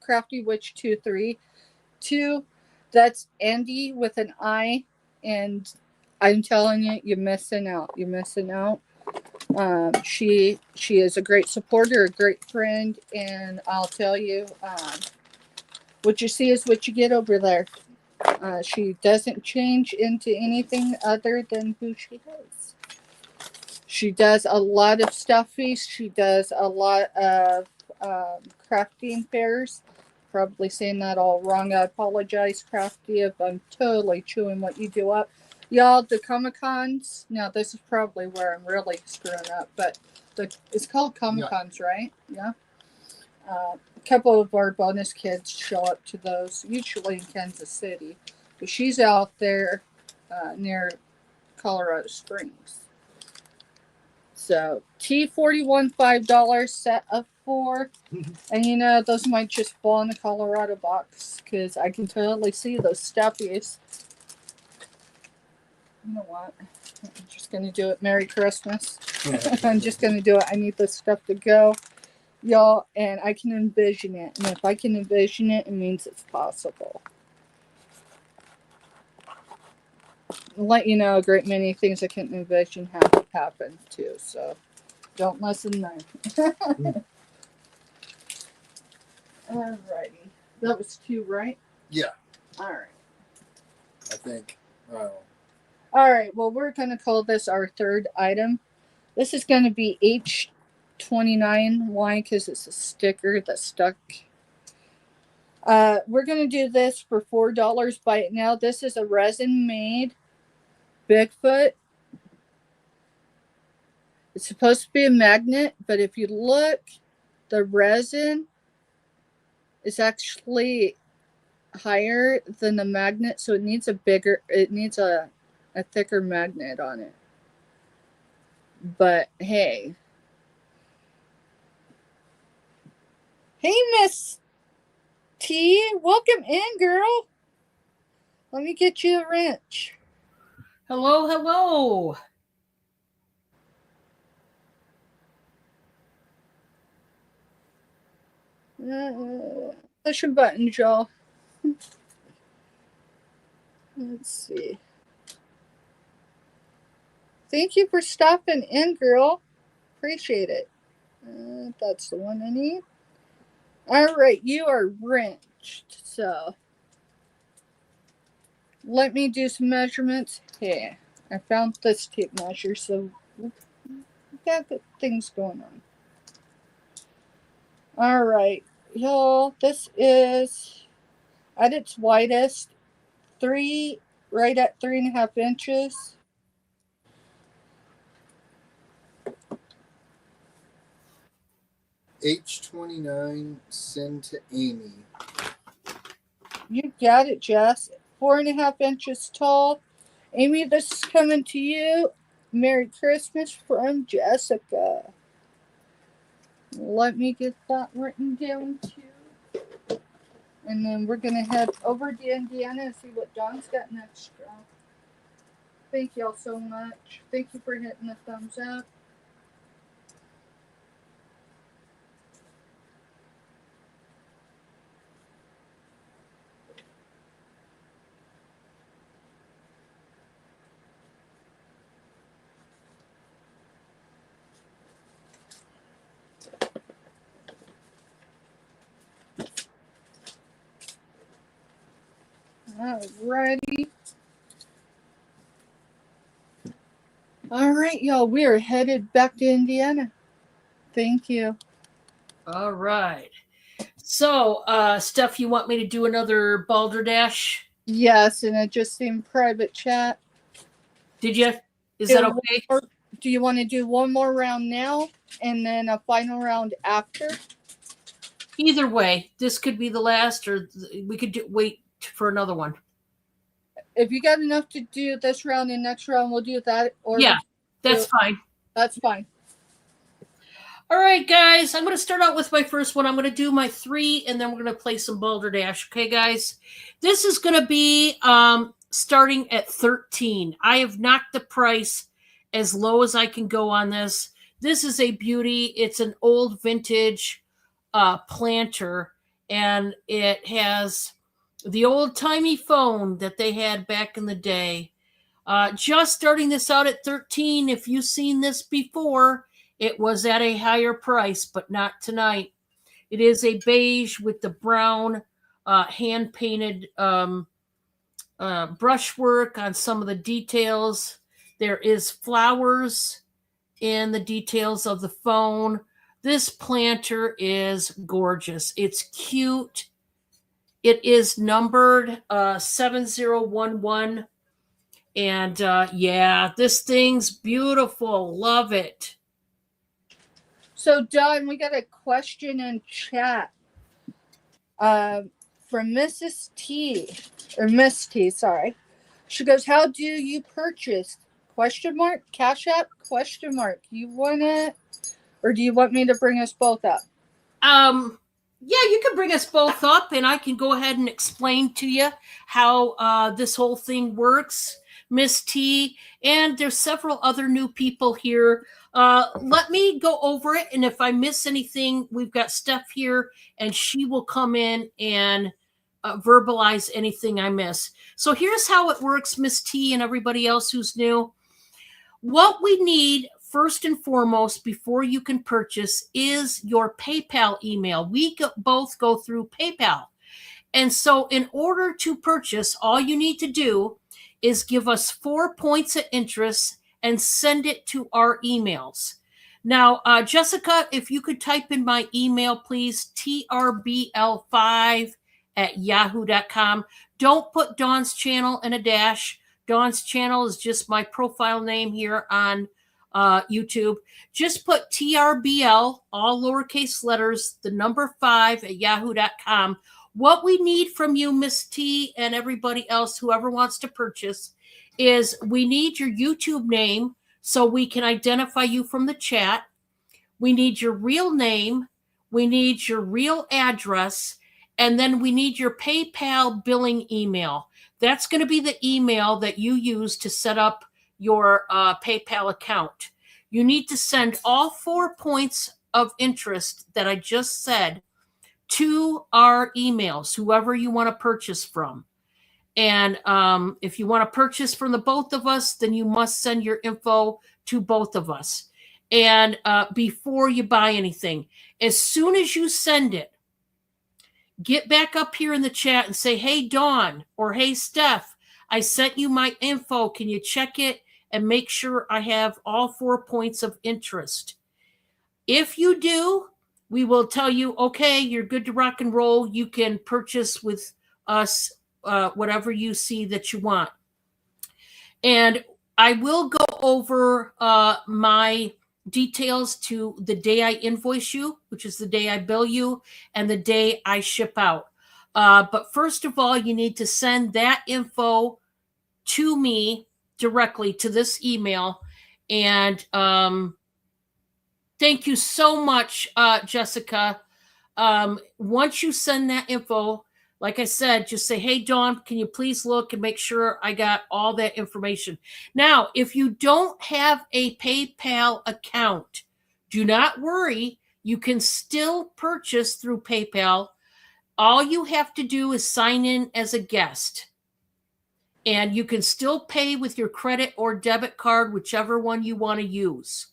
Crafty Witch 232, that's Andy with an I, and I'm telling you, you're missing out. You're missing out. She is a great supporter, a great friend, and I'll tell you, what you see is what you get over there. She doesn't change into anything other than who she is. She does a lot of stuffies. She does a lot of crafting fairs. Probably saying that all wrong. I apologize, Crafty, if I'm totally chewing what you do up. Y'all, the Comic Cons. Now, this is probably where I'm really screwing up, but it's called Comic Cons, right? Yeah. A couple of our bonus kids show up to those, usually in Kansas City. But she's out there near Colorado Springs. So T41 $5 set of 4. And you know, those might just fall in the Colorado box because I can totally see those stuffies. You know what? I'm just going to do it. Merry Christmas. I'm just going to do it. I need this stuff to go, y'all, and I can envision it. And if I can envision it, it means it's possible. I'll let you know a great many things I can envision have happened too. So don't listen there. Alrighty. That was 2, right? Yeah. Alright. I think. Alright, well, we're going to call this our 3rd item. This is going to be H29. Why? Because it's a sticker that stuck. We're going to do this for $4 by it now. This is a resin-made Bigfoot. It's supposed to be a magnet, but if you look, the resin is actually higher than the magnet, so it needs a thicker magnet on it. But hey, Miss T, welcome in, girl. Let me get you a wrench. Hello, hello. Push a button, y'all. Let's see. Thank you for stopping in, girl. Appreciate it. That's the one I need. All right, you are wrenched. So let me do some measurements. Here, I found this tape measure, so we got good things going on. All right, y'all. This is at its widest, right at 3.5 inches. H29, send to Amy. You got it, Jess. 4.5 inches tall. Amy, this is coming to you. Merry Christmas from Jessica. Let me get that written down too. And then we're going to head over to Indiana and see what John's got an extra. Thank y'all so much. Thank you for hitting the thumbs up. Alrighty. All right, y'all. We are headed back to Indiana. Thank you. All right. So, Steph, you want me to do another balderdash? Yes, and it just seemed private chat. Did you? Is that okay? Do you want to do one more round now and then a final round after? Either way, this could be the last, or we could wait for another one. If you got enough to do this round and next round, we'll do that. Or yeah, that's fine. That's fine. All right, guys. I'm going to start out with my first one. I'm going to do my 3, and then we're going to play some balderdash. Okay, guys? This is going to be starting at 13. I have knocked the price as low as I can go on this. This is a beauty. It's an old vintage planter, and it has the old-timey phone that they had back in the day. Just starting this out at 13. If you've seen this before, it was at a higher price, but not tonight. It is a beige with the brown hand-painted brushwork on some of the details. There is flowers in the details of the phone. This planter is gorgeous. It's cute. It is numbered 7011. And yeah, this thing's beautiful. Love it. So, Don, we got a question in chat from Mrs. T, or Miss T, sorry. She goes, how do you purchase? Question mark, Cash App, question mark. You want it, or do you want me to bring us both up? Yeah, you can bring us both up, and I can go ahead and explain to you how this whole thing works, Miss T. And there's several other new people here. Let me go over it, and if I miss anything, we've got Steph here, and she will come in and verbalize anything I miss. So here's how it works, Miss T, and everybody else who's new. What we need first and foremost before you can purchase is your PayPal email. We both go through PayPal. And so in order to purchase, all you need to do is give us 4 points of interest and send it to our emails. Now, Jessica, if you could type in my email, please, trbl5@yahoo.com. Don't put Dawn's channel in a dash. Dawn's channel is just my profile name here on YouTube. Just put TRBL, all lowercase letters, the number 5@yahoo.com. What we need from you, Miss T, and everybody else, whoever wants to purchase, is we need your YouTube name so we can identify you from the chat. We need your real name. We need your real address. And then we need your PayPal billing email. That's going to be the email that you use to set up your PayPal account. You need to send all 4 points of interest that I just said to our emails, whoever you want to purchase from. And if you want to purchase from the both of us, then you must send your info to both of us. And before you buy anything, as soon as you send it, get back up here in the chat and say, hey, Dawn, or hey, Steph, I sent you my info. Can you check it and make sure I have all 4 points of interest? If you do, we will tell you, okay, you're good to rock and roll. You can purchase with us whatever you see that you want. And I will go over my details to the day I invoice you, which is the day I bill you, and the day I ship out. But first of all, you need to send that info to me directly to this email. And thank you so much, Jessica. Once you send that info, like I said, just say, hey, Dawn, can you please look and make sure I got all that information? Now, if you don't have a PayPal account, do not worry. You can still purchase through PayPal. All you have to do is sign in as a guest. And you can still pay with your credit or debit card, whichever one you want to use.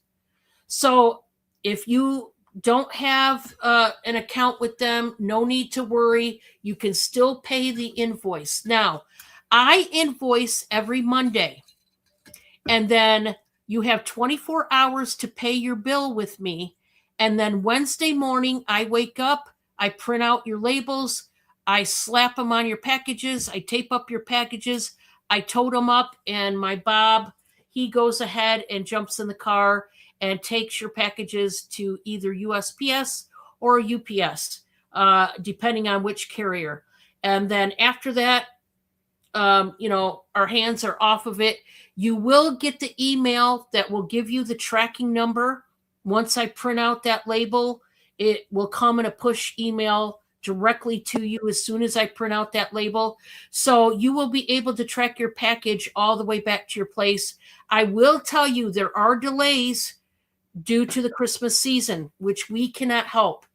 So if you don't have an account with them, no need to worry. You can still pay the invoice. Now, I invoice every Monday, and then you have 24 hours to pay your bill with me. And then Wednesday morning, I wake up, I print out your labels, I slap them on your packages, I tape up your packages, I tote them up, and my Bob, he goes ahead and jumps in the car and takes your packages to either USPS or UPS, depending on which carrier. And then after that, our hands are off of it. You will get the email that will give you the tracking number. Once I print out that label, it will come in a push email directly to you as soon as I print out that label. So you will be able to track your package all the way back to your place. I will tell you there are delays due to the Christmas season, which we cannot help.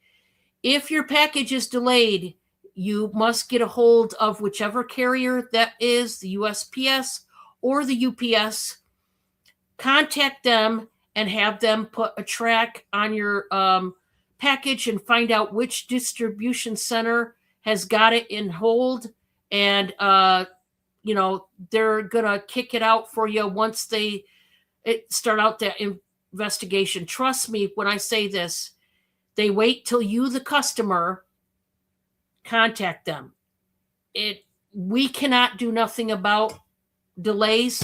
If your package is delayed, you must get a hold of whichever carrier that is, the USPS or the UPS. Contact them and have them put a track on your package and find out which distribution center has got it in hold. And, they're going to kick it out for you once they start out that investigation. Trust me when I say this. They wait till you, the customer, contact them. We cannot do nothing about delays,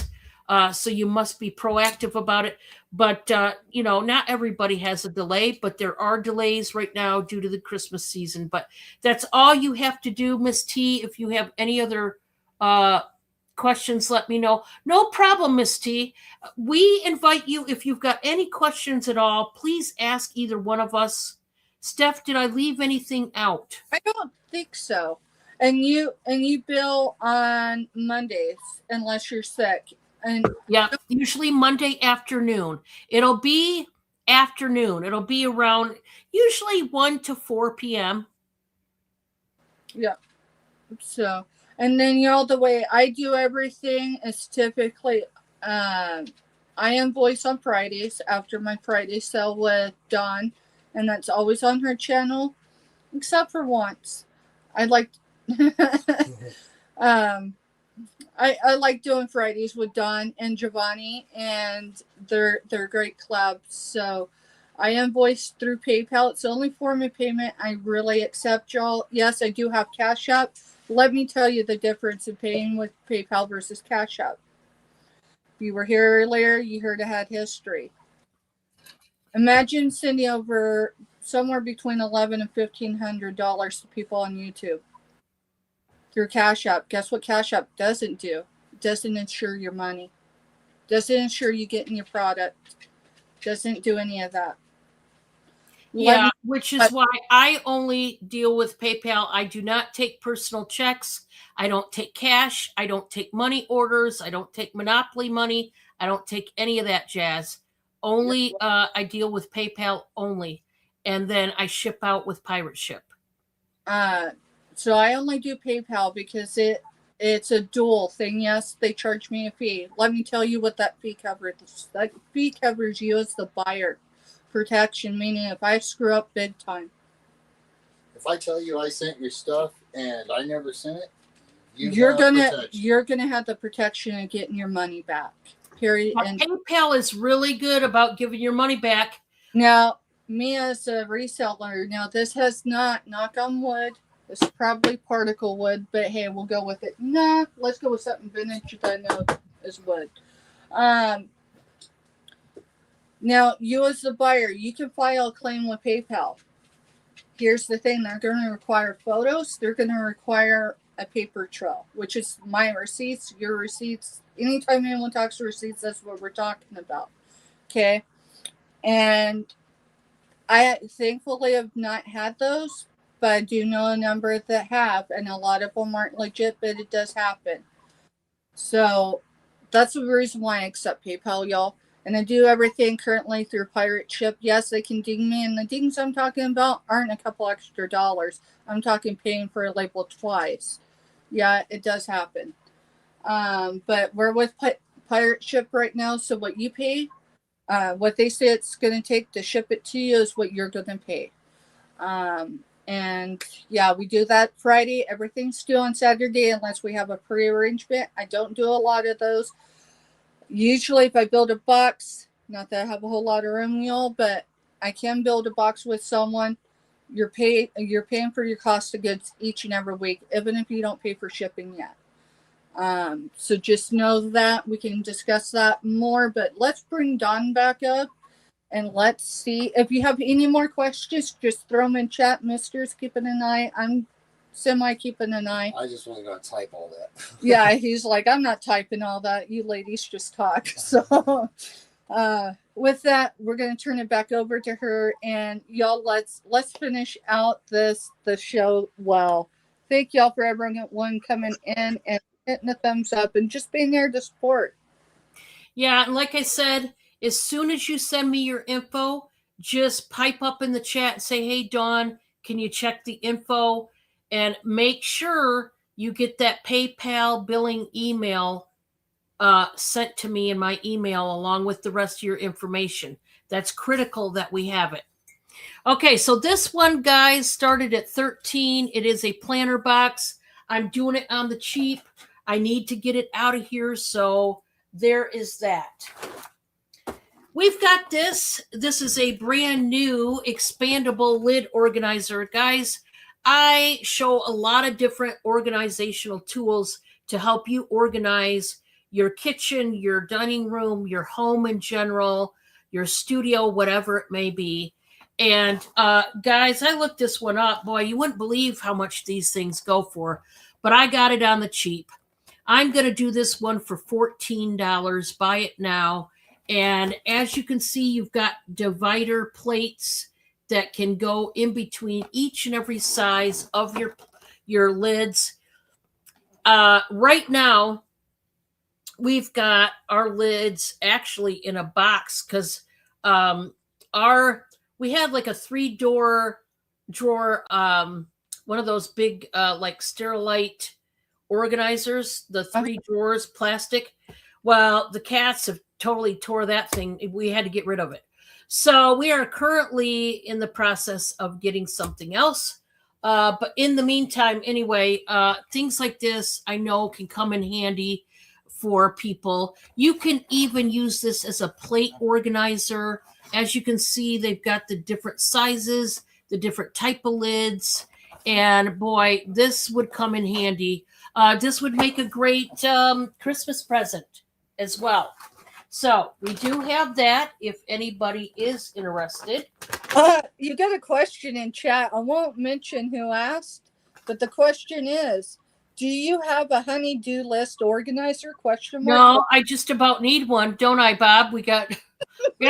so you must be proactive about it. But not everybody has a delay, but there are delays right now due to the Christmas season. But that's all you have to do, Miss T. If you have any other questions, let me know. No problem, Miss T. We invite you, if you've got any questions at all, please ask either one of us. Steph, did I leave anything out? I don't think so. And you bill on Mondays unless you're sick. And yeah, usually Monday afternoon. It'll be afternoon. It'll be around usually 1 to 4 p.m. Yeah. So, and then the way I do everything is typically I invoice on Fridays after my Friday sale with Dawn, and that's always on her channel, except for once. I like I like doing Fridays with Dawn and Giovanni, and they're great clubs. So I invoice through PayPal. It's the only form of payment I really accept, y'all. Yes, I do have Cash App. Let me tell you the difference in paying with PayPal versus Cash App. If you were here earlier, you heard I had history. Imagine sending over somewhere between $1,100 and $1,500 to people on YouTube through Cash App. Guess what Cash App doesn't do? It doesn't insure your money. Doesn't insure you getting your product. Doesn't do any of that. Yeah, which is why I only deal with PayPal. I do not take personal checks. I don't take cash. I don't take money orders. I don't take Monopoly money. I don't take any of that jazz. Only I deal with PayPal only. And then I ship out with Pirate Ship. So I only do PayPal because it's a dual thing. Yes, they charge me a fee. Let me tell you what that fee covers. That fee covers you as the buyer. Protection, meaning if I screw up big time. If I tell you I sent your stuff and I never sent it, you're gonna have the protection of getting your money back. Period. But and PayPal is really good about giving your money back. Now, me as a reseller, this has not, knock on wood, this is probably particle wood, but hey, we'll go with it. Nah, let's go with something vintage that I know is wood. Now, you as the buyer, you can file a claim with PayPal. Here's the thing, they're going to require photos. They're going to require a paper trail, which is my receipts, your receipts. Anytime anyone talks receipts, that's what we're talking about. Okay. And I thankfully have not had those, but I do know a number that have, and a lot of them aren't legit, but it does happen. So that's the reason why I accept PayPal, y'all. And I do everything currently through Pirate Ship. Yes, they can ding me, and the dings I'm talking about aren't a couple extra dollars. I'm talking paying for a label twice. Yeah, it does happen. But we're with Pirate Ship right now, so what you pay, what they say it's going to take to ship it to you is what you're going to pay. And yeah, we do that Friday. Everything's due on Saturday unless we have a pre-arrangement. I don't do a lot of those. Usually if I build a box, not that I have a whole lot of room, y'all, but I can build a box with someone. You're paying for your cost of goods each and every week, even if you don't pay for shipping yet. So just know that. We can discuss that more, but let's bring Dawn back up and let's see if you have any more questions. Just throw them in chat. Mister's keeping an eye. I'm semi keeping an eye. I just wasn't going to type all that. Yeah, he's like, I'm not typing all that. You ladies just talk. So with that, we're going to turn it back over to her, and y'all, let's finish out the show well. Thank y'all for everyone coming in and hitting the thumbs up and just being there to support. Yeah, and like I said, as soon as you send me your info, just pipe up in the chat and say, hey, Dawn, can you check the info? And make sure you get that PayPal billing email sent to me in my email along with the rest of your information. That's critical that we have it. Okay, so this one, guys, started at $13. It is a planner box. I'm doing it on the cheap. I need to get it out of here, so there is that. We've got this. This is a brand new expandable lid organizer. Guys, I show a lot of different organizational tools to help you organize your kitchen, your dining room, your home in general, your studio, whatever it may be. And guys, I looked this one up. Boy, you wouldn't believe how much these things go for, but I got it on the cheap. I'm going to do this one for $14. Buy it now. And as you can see, you've got divider plates that can go in between each and every size of your lids. Right now, we've got our lids actually in a box because we had like a 3-door drawer, one of those big like Sterilite organizers, the 3 drawers, plastic. Well, the cats have totally tore that thing. We had to get rid of it. So we are currently in the process of getting something else. But in the meantime, anyway, things like this I know can come in handy for people. You can even use this as a plate organizer. As you can see, they've got the different sizes, the different type of lids. And boy, this would come in handy. This would make a great Christmas present as well. So we do have that if anybody is interested. You got a question in chat. I won't mention who asked, but the question is, do you have a honey-do list organizer? Question mark. No, I just about need one, don't I, Bob? We got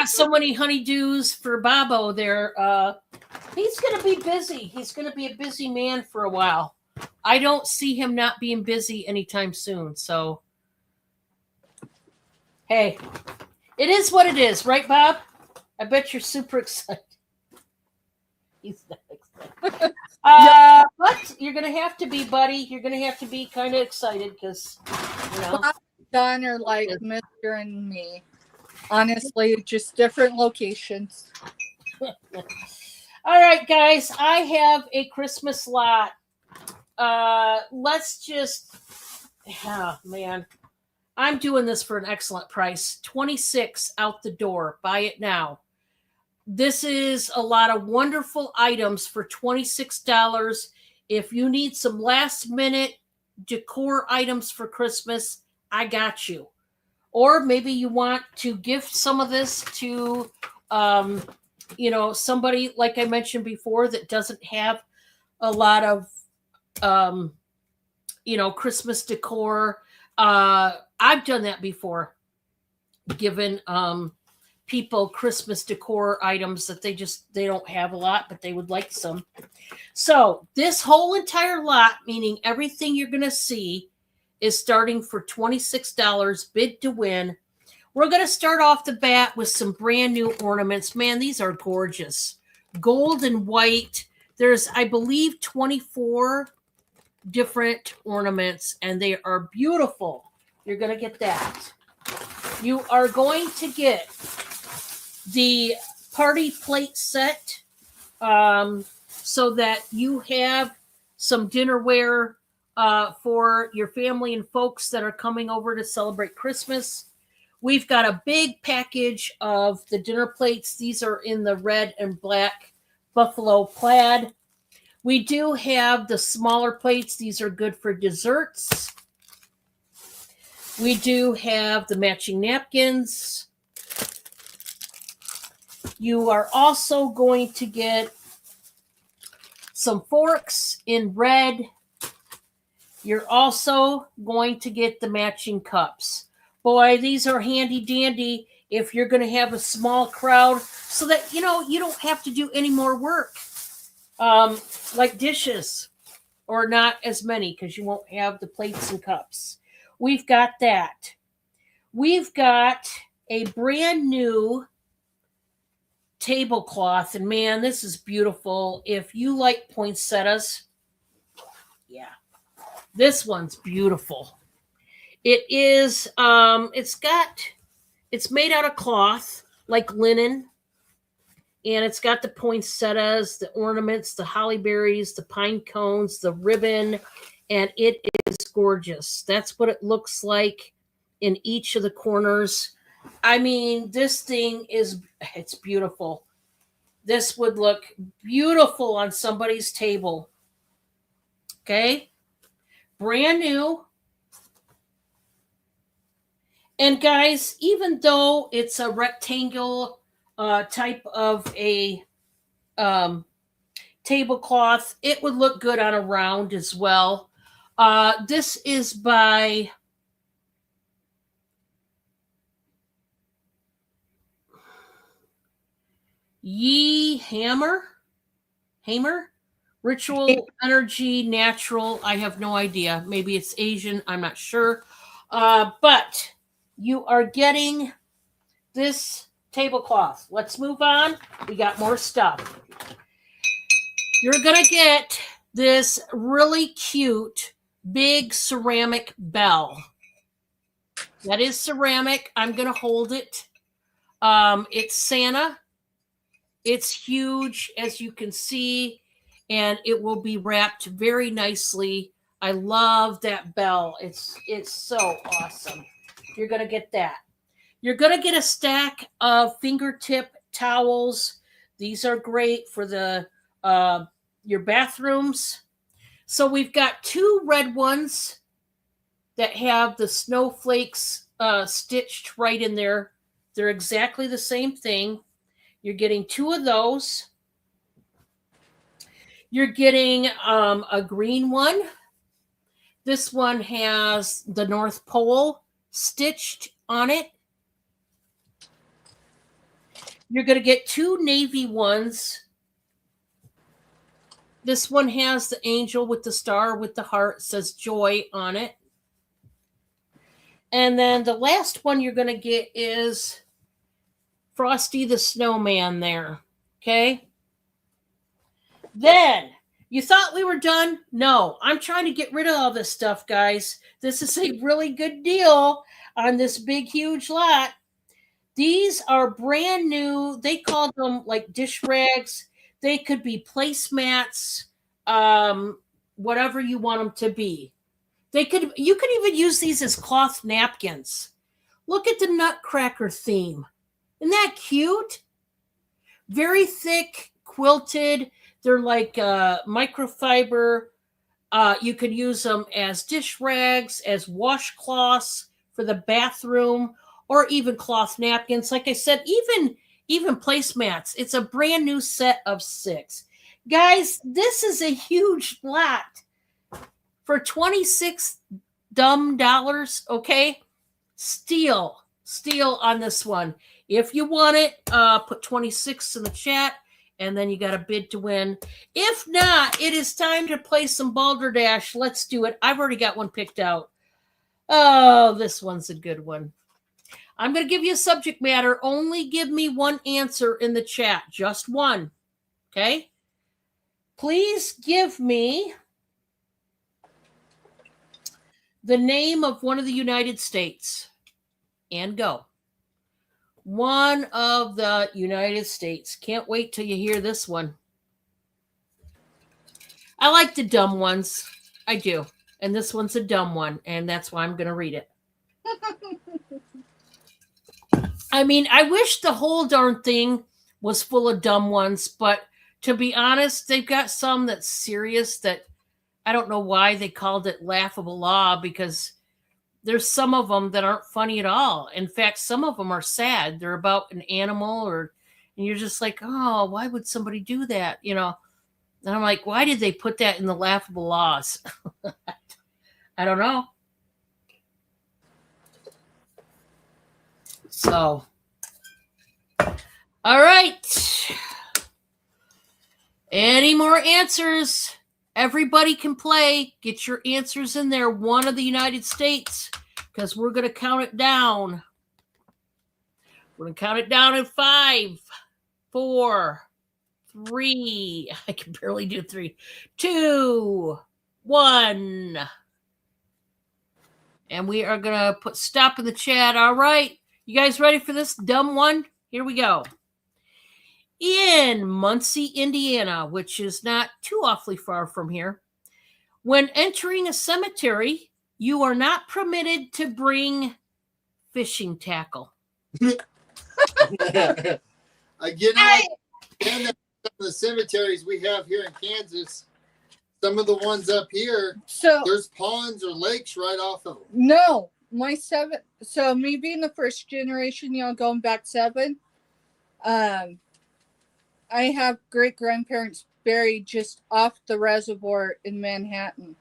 so many honeydews for Bobo there. He's going to be busy. He's going to be a busy man for a while. I don't see him not being busy anytime soon. So, hey, it is what it is, right, Bob? I bet you're super excited. He's not excited. But you're going to have to be, buddy. You're going to have to be kind of excited because, you know. Bob and Don are like Mister and me. Honestly, just different locations. All right, guys. I have a Christmas lot. Let's just, man, I'm doing this for an excellent price. $26 out the door. Buy it now. This is a lot of wonderful items for $26. If you need some last minute decor items for Christmas, I got you. Or maybe you want to gift some of this to somebody, like I mentioned before, that doesn't have a lot of, Christmas decor. I've done that before, given people Christmas decor items that they don't have a lot, but they would like some. So this whole entire lot, meaning everything you're going to see, is starting for $26, bid to win. We're going to start off the bat with some brand new ornaments. Man, these are gorgeous. Gold and white. There's, I believe, 24 different ornaments, and they are beautiful. You're going to get that. You are going to get the party plate set, so that you have some dinnerware for your family and folks that are coming over to celebrate Christmas. We've got a big package of the dinner plates. These are in the red and black buffalo plaid. We do have the smaller plates. These are good for desserts. We do have the matching napkins. You are also going to get some forks in red. You're also going to get the matching cups. Boy, these are handy dandy if you're going to have a small crowd, so that, you don't have to do any more work, like dishes, or not as many, because you won't have the plates and cups. We've got that. We've got a brand new tablecloth, and man, this is beautiful. If you like poinsettias, yeah, this one's beautiful. It is, it's made out of cloth, like linen, and it's got the poinsettias, the ornaments, the holly berries, the pine cones, the ribbon, and it is gorgeous. That's what it looks like in each of the corners. I mean, this thing it's beautiful. This would look beautiful on somebody's table. Okay? Brand new. And guys, even though it's a rectangle type of a tablecloth, it would look good on a round as well. This is by Hammer, Ritual Energy Natural. I have no idea. Maybe it's Asian. I'm not sure. But you are getting this tablecloth. Let's move on. We got more stuff. You're going to get this really cute big ceramic bell. That is ceramic. I'm going to hold it. It's Santa. It's huge, as you can see, and it will be wrapped very nicely. I love that bell. It's so awesome. You're going to get that. You're going to get a stack of fingertip towels. These are great for the your bathrooms. So we've got two red ones that have the snowflakes stitched right in there. They're exactly the same thing. You're getting two of those. You're getting a green one. This one has the North Pole stitched on it. You're going to get two navy ones. This one has the angel with the star with the heart. It says joy on it. And then the last one you're going to get is Frosty the Snowman there. Okay? Then, you thought we were done? No, I'm trying to get rid of all this stuff, guys. This is a really good deal on this big, huge lot. These are brand new. They called them like dish rags. They could be placemats, whatever you want them to be. You could even use these as cloth napkins. Look at the Nutcracker theme. Isn't that cute? Very thick, quilted. They're like microfiber. You could use them as dish rags, as washcloths for the bathroom, or even cloth napkins. Like I said, even even placemats. It's a brand new set of 6. Guys, this is a huge lot for 26 dumb dollars, okay? Steal on this one. If you want it, put 26 in the chat, and then you got a bid to win. If not, it is time to play some Balderdash. Let's do it. I've already got one picked out. Oh, this one's a good one. I'm going to give you a subject matter. Only give me one answer in the chat. Just one. Okay? Please give me the name of one of the United States. And go. One of the United States. Can't wait till you hear this one. I like the dumb ones. I do. And this one's a dumb one. And that's why I'm going to read it. I mean, I wish the whole darn thing was full of dumb ones. But to be honest, they've got some that's serious that I don't know why they called it laughable law, because there's some of them that aren't funny at all. In fact, some of them are sad. They're about an animal, and you're just like, oh, why would somebody do that? You know, and I'm like, why did they put that in the laughable laws? I don't know. So, all right. Any more answers? Everybody can play. Get your answers in there. One of the United States, because we're going to count it down. We're going to count it down in 5, 4, 3. I can barely do 3. 2, 1. And we are going to put stop in the chat. All right. You guys ready for this dumb one? Here we go. In Muncie, Indiana, which is not too awfully far from here, when entering a cemetery, you are not permitted to bring fishing tackle. Again, some of the cemeteries we have here in Kansas, some of the ones up here, So there's ponds or lakes right off of them. no, so me being the first generation, going back 7, I have great grandparents buried just off the reservoir in Manhattan.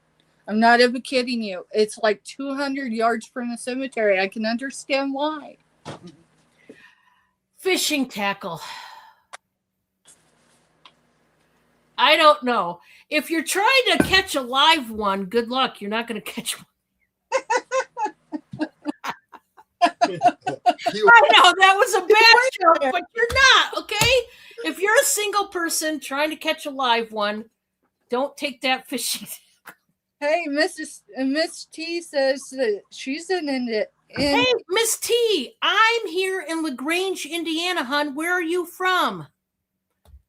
I'm not even kidding you. It's like 200 yards from the cemetery. I can understand why. Fishing tackle. I don't know. If you're trying to catch a live one, good luck. You're not going to catch one. I know that was a bad joke, but you're not, okay? If you're a single person trying to catch a live one, don't take that fishing. Hey, Miss T says that she's in Hey, Miss T, I'm here in LaGrange, Indiana, hon. Where are you from?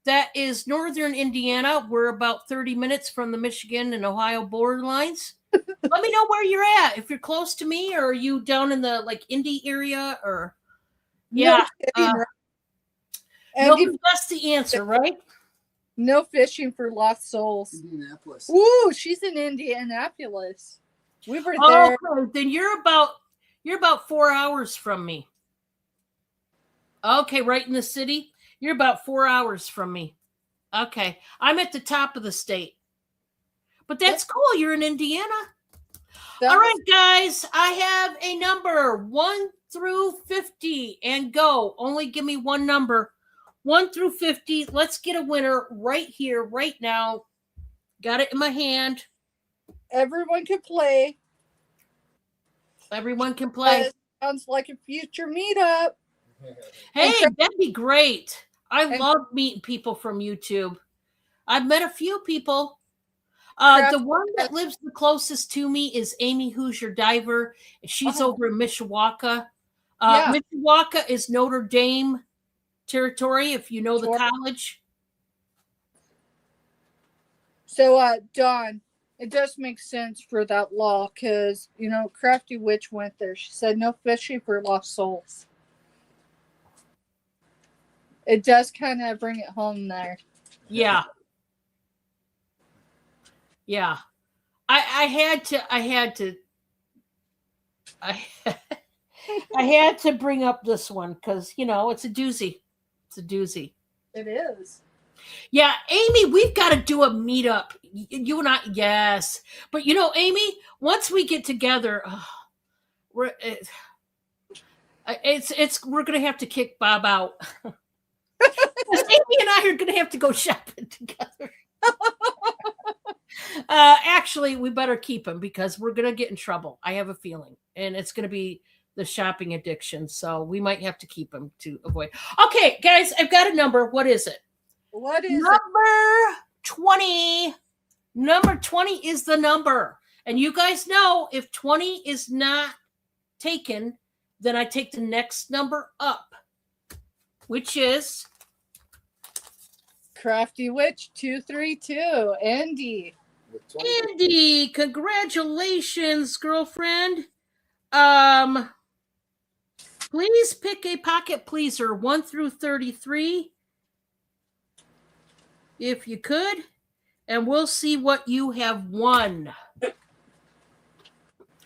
That is northern Indiana. We're about 30 minutes from the Michigan and Ohio borderlines. Let me know where you're at. If you're close to me, or are you down in the Indy area, or yeah. And that's the answer, right? No fishing for lost souls. Indianapolis. Ooh, she's in Indianapolis. We were there. Okay, then you're about 4 hours from me. Okay, right in the city. You're about 4 hours from me. Okay, I'm at the top of the state. But that's cool. You're in Indiana. All right, guys. I have a number 1 through 50 and go. Only give me one number. 1 through 50. Let's get a winner right here, right now. Got it in my hand. Everyone can play. Everyone can play. Sounds like a future meetup. Hey, that'd be great. I love meeting people from YouTube. I've met a few people. The one that lives the closest to me is Amy Hoosier Diver. She's over in Mishawaka. Mishawaka is Notre Dame territory, if you know the college. So, Dawn, it does make sense for that law because, Crafty Witch went there. She said no fishing for lost souls. It does kind of bring it home there. Yeah. Yeah. I had to bring up this one because, it's a doozy. It's a doozy. It is. Yeah, Amy, we've got to do a meetup. You and I, yes. But you know, Amy, once we get together, we're we're gonna have to kick Bob out. Amy and I are gonna have to go shopping together. Actually, we better keep him because we're gonna get in trouble. I have a feeling, and it's gonna be the shopping addiction. So we might have to keep him to avoid. Okay, guys, I've got a number. What is it? What is it? Number 20. Number 20 is the number. And you guys know if 20 is not taken, then I take the next number up, which is Crafty Witch 232. Andy. With 20. Andy. Congratulations, girlfriend. Please pick a pocket pleaser 1 through 33, if you could, and we'll see what you have won.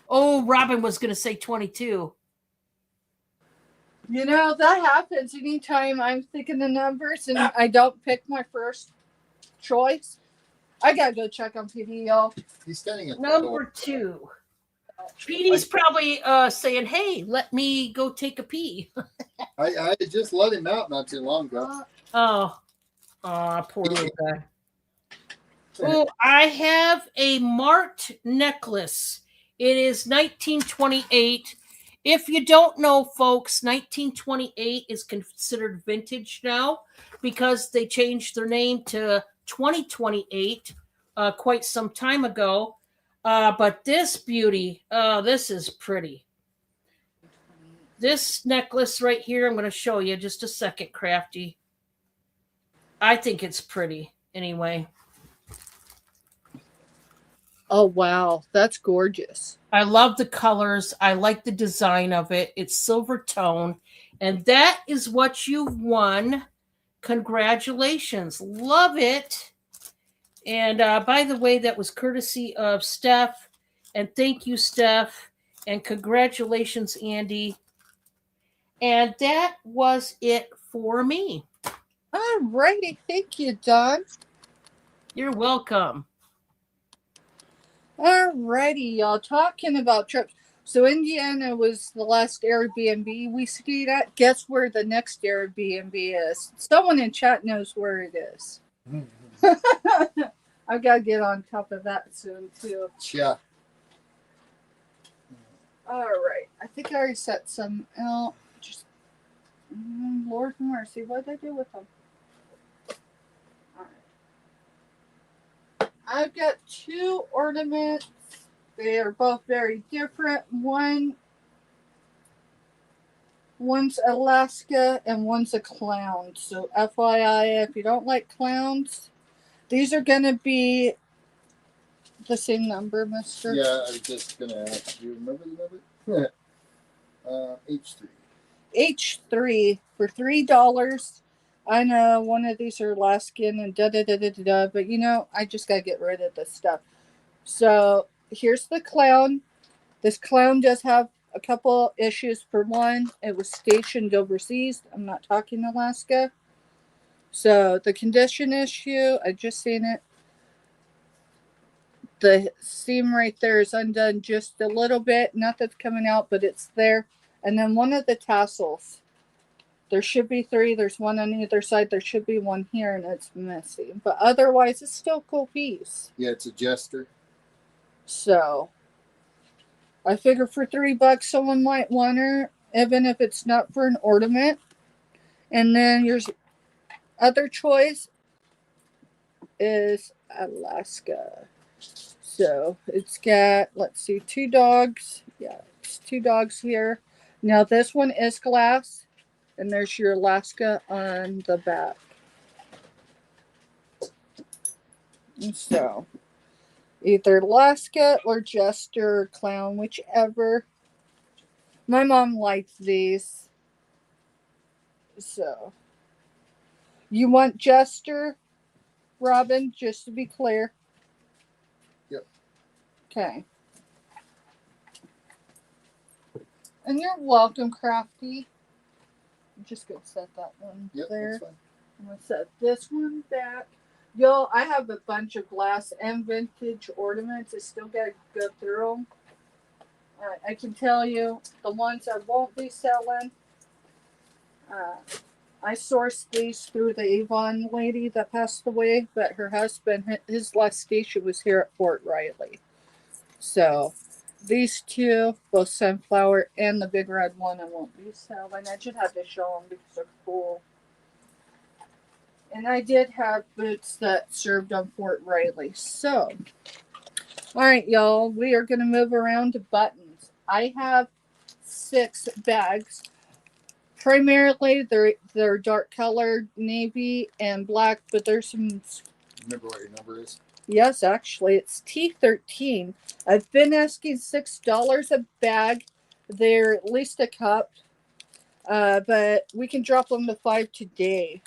Oh, Robin was going to say 22. You know, that happens anytime I'm thinking the numbers and I don't pick my first choice. I gotta go check on PD, y'all. He's standing at the Number door. 2. Petey's probably saying, hey, let me go take a pee. I just let him out not too long ago. Oh, poor little guy. Oh, I have a marked necklace. It is 1928. If you don't know, folks, 1928 is considered vintage now because they changed their name to 2028 quite some time ago. But this beauty, this is pretty. This necklace right here, I'm going to show you just a second, Crafty. I think it's pretty anyway. Oh, wow. That's gorgeous. I love the colors. I like the design of it. It's silver tone. And that is what you've won. Congratulations. Love it. And by the way, that was courtesy of Steph. And thank you, Steph. And congratulations, Andy. And that was it for me. All righty. Thank you, Don. You're welcome. All righty, y'all. Talking about trips. So Indiana was the last Airbnb we stayed at. Guess where the next Airbnb is? Someone in chat knows where it is. I've got to get on top of that soon, too. Yeah. All right. I think I already set some out. Just, Lord mercy. What did I do with them? All right. I've got 2 ornaments. They are both very different. One's Alaska and one's a clown. So FYI, if you don't like clowns, these are going to be the same number, mister. Yeah, I was just going to ask. Do you remember the number? H3. H3 for $3. I know one of these are Alaskan and da-da-da-da-da, but you know, I just got to get rid of this stuff. So here's the clown. This clown does have a couple issues. For one, it was stationed overseas. I'm not talking Alaska. So the condition issue, I just seen it. The seam right there is undone just a little bit. Nothing's coming out, but it's there. And then one of the tassels. There should be 3. There's one on either side. There should be one here, and it's messy. But otherwise, it's still a cool piece. Yeah, it's a jester. So I figure for $3, someone might want her, even if it's not for an ornament. And then your other choice is Alaska. So it's got, let's see, 2 dogs. Yeah, it's 2 dogs here. Now this one is glass, and there's your Alaska on the back. And so either Alaska or Jester or Clown, whichever. My mom liked these. So you want Jester, Robin, just to be clear? Yep. Okay. And you're welcome, Crafty. just gonna set that one Yep, there. that's fine. I'm gonna set this one back. Yo, I have a bunch of glass and vintage ornaments. I still gotta go through them. I can tell you the ones I won't be selling. I sourced these through the Avon lady that passed away, but her husband, his last station was here at Fort Riley. So these two, both sunflower and the big red one, I won't be selling. I just had to show them because they're cool. And I did have boots that served on Fort Riley. So, all right, y'all, we are going to move around to buttons. I have 6 bags. Primarily, they're dark colored, navy and black, but there's some. Remember what your number is? Yes, actually, it's T13. I've been asking $6 a bag. They're at least a cup, but we can drop them to 5 today.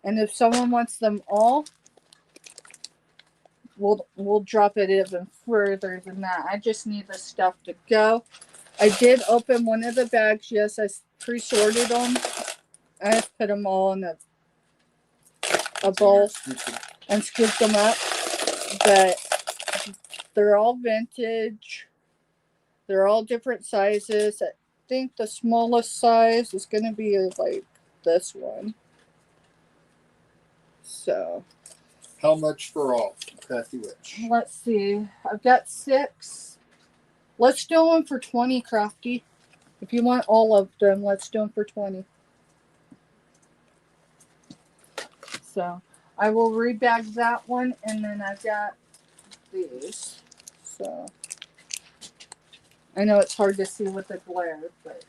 And if someone wants them all, we'll drop it even further than that. I just need the stuff to go. I did open one of the bags. Yes, I pre-sorted them. I just put them all in a bowl and scooped them up. But they're all vintage. They're all different sizes. I think the smallest size is going to be like this one. So. How much for all? Crafty Witch. Let's see. I've got 6. Let's do them for 20, Crafty. If you want all of them, let's do them for 20. So I will rebag that one, and then I've got these. So I know it's hard to see with the glare, but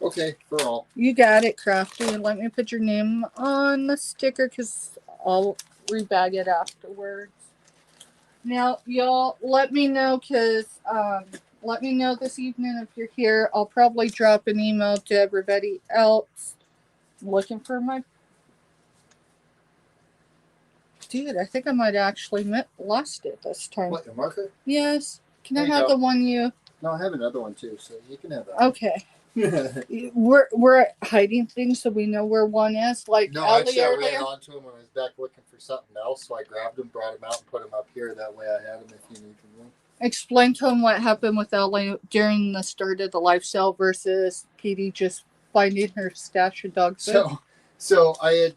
Okay, for all. you got it, Crafty. And let me put your name on the sticker because I'll rebag it afterwards. Now, y'all, let me know let me know this evening if you're here. I'll probably drop an email to everybody else. I'm looking for my. Dude, I think I might actually lost it this time. What, the marker? Yes. Can There I you have go. the one you? No, I have another one too, so you can have that. Okay. One. We're hiding things so we know where one is. Like No, Ellie actually, I earlier. ran onto him when I was back looking for something else, so I grabbed them, brought them out, and put them up here. That way I had them if you needed them. Explain to him what happened with Ellie during the start of the life sale versus Petey just finding her stash of dog food. So I had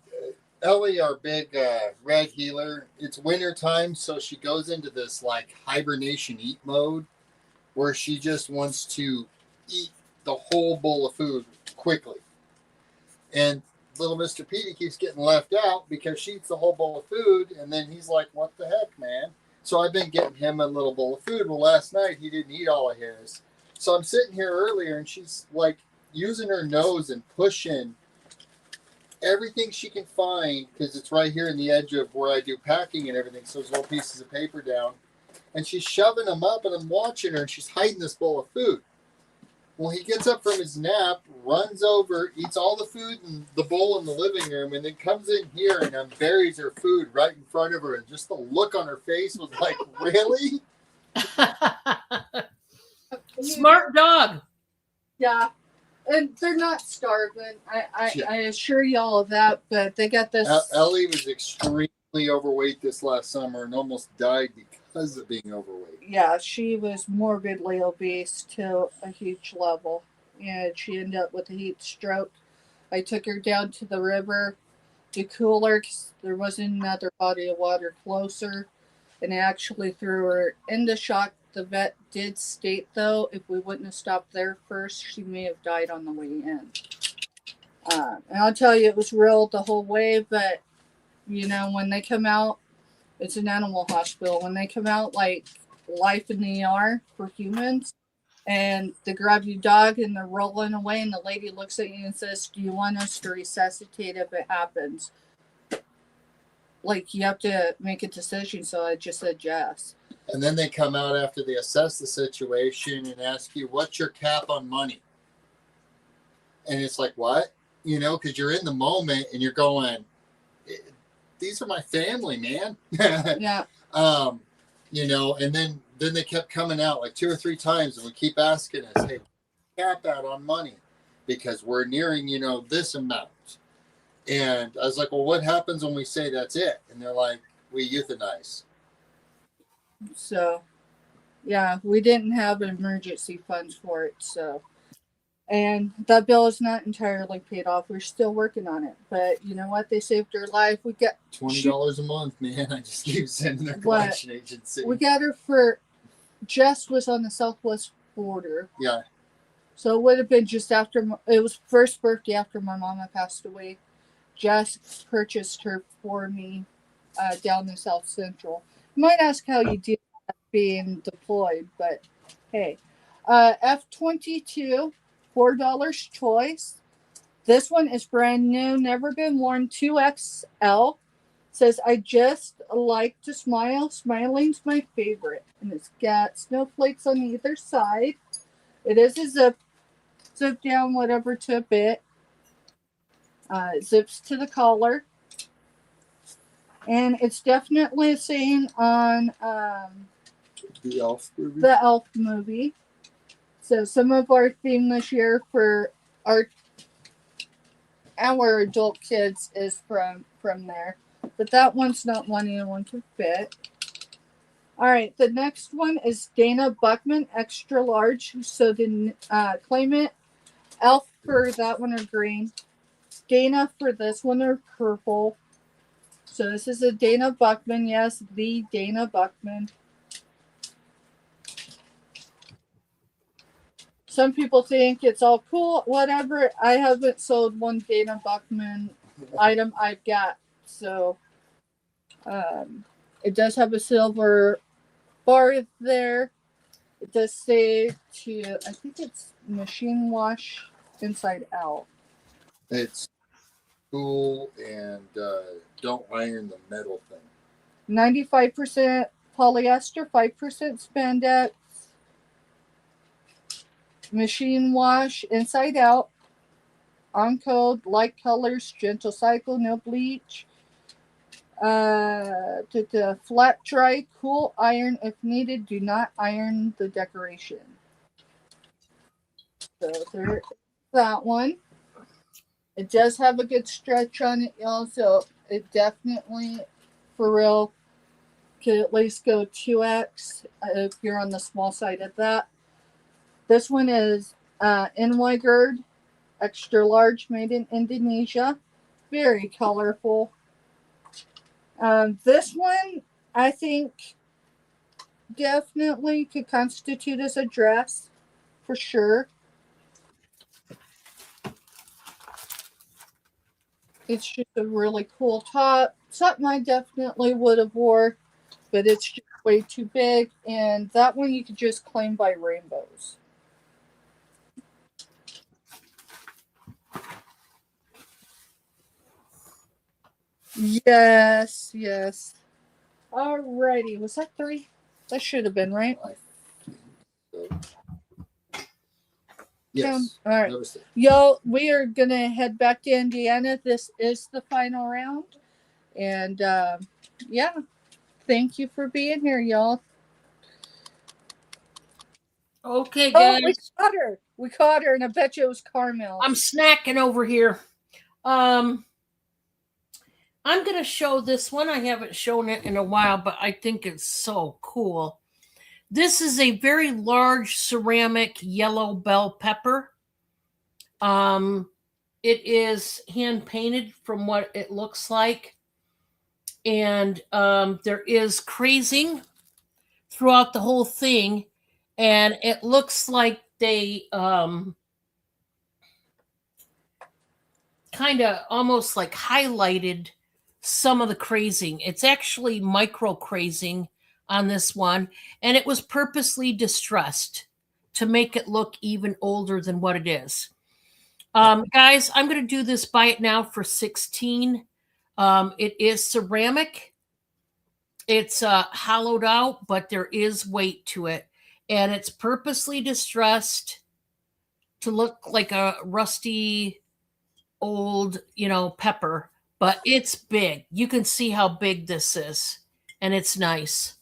Ellie, our big red healer. It's winter time, so she goes into this like hibernation eat mode, where she just wants to eat the whole bowl of food quickly. And little Mr. Petey keeps getting left out because she eats the whole bowl of food, and then he's like, "What the heck, man?" So I've been getting him a little bowl of food. Well, last night he didn't eat all of his. So I'm sitting here earlier, and she's like using her nose and pushing everything she can find, because it's right here in the edge of where I do packing and everything. So there's little pieces of paper down. And she's shoving them up, and I'm watching her, and she's hiding this bowl of food. Well, he gets up from his nap, runs over, eats all the food in the bowl in the living room, and then comes in here and buries her food right in front of her. And just the look on her face was like, really? Smart dog. Yeah. And they're not starving. I assure y'all of that, but they got this. Ellie was extremely overweight this last summer and almost died because of being overweight. Yeah, she was morbidly obese to a huge level. And she ended up with a heat stroke. I took her down to the river to cool her because there wasn't another body of water closer. And I actually threw her into shock. The vet did state, though, if we wouldn't have stopped there first, she may have died on the way in. And I'll tell you, it was real the whole way, but, you know, when they come out, it's an animal hospital. When they come out, like, life in the ER for humans, and they grab your dog and they're rolling away, and the lady looks at you and says, "Do you want us to resuscitate if it happens?" Like, you have to make a decision, so I just said yes. And then they come out after they assess the situation and ask you, "What's your cap on money?" And it's like, what? You know, because you're in the moment and you're going, "These are my family, man." Yeah. You know, and then they kept coming out like 2 or 3 times, and we keep asking us, "Hey, cap out on money." because we're nearing, this amount. And I was like, well, what happens when we say that's it? And they're like, we euthanize. So, yeah, we didn't have emergency funds for it. So, and that bill is not entirely paid off. We're still working on it. But you know what? They saved her life. We got $20 a month, man. I just keep sending their What? collection agency. We got her for Jess was on the southwest border. Yeah. So it would have been just after it was first birthday after my mama passed away. Jess purchased her for me down in South Central. You might ask how you do that being deployed, but hey. F-22, $4 choice. This one is brand new, never been worn, 2XL. Says, I just like to smile. Smiling's my favorite. And it's got snowflakes on either side. It is a zip down, whatever, to a bit. Zips to the collar. And it's definitely a saying on the Elf movie. The Elf movie. So some of our theme this year for our adult kids is from there. But that one's not one anyone can fit. All right, the next one is Dana Buckman, extra large. So the claimant, Elf for that one are green. Dana for this one are purple. So this is a Dana Buckman. Yes, the Dana Buckman. Some people think it's all cool, whatever. I haven't sold one Dana Buckman item I've got. So it does have a silver bar there. It does say I think it's machine wash inside out. It's cool, and don't iron the metal thing. 95% polyester, 5% spandex. Machine wash inside out. On code, light colors, gentle cycle, no bleach. To flat dry, cool iron if needed. Do not iron the decoration. So there's that one. It does have a good stretch on it, y'all. So it definitely, for real, could at least go 2X if you're on the small side of that. This one is NY Gird, extra large, made in Indonesia. Very colorful. This one, I think, definitely could constitute as a dress, for sure. It's just a really cool top. Something I definitely would have wore, but it's just way too big. And that one you could just claim by rainbows. Yes, yes. Alrighty, was that 3? That should have been, right? Yes. All right. Yo, we are going to head back to Indiana. This is the final round. And, yeah, thank you for being here, y'all. Okay, guys. Oh, we caught her. We caught her, and I bet you it was Carmel. I'm snacking over here. I'm going to show this one. I haven't shown it in a while, but I think it's so cool. This is a very large ceramic yellow bell pepper. It is hand painted from what it looks like. And there is crazing throughout the whole thing. And it looks like they kind of almost like highlighted some of the crazing. It's actually micro crazing on this one, and it was purposely distressed to make it look even older than what it is. Guys, I'm going to do this buy it now for $16. It is ceramic. It's hollowed out, but there is weight to it, and it's purposely distressed to look like a rusty old, pepper, but it's big. You can see how big this is, and it's nice.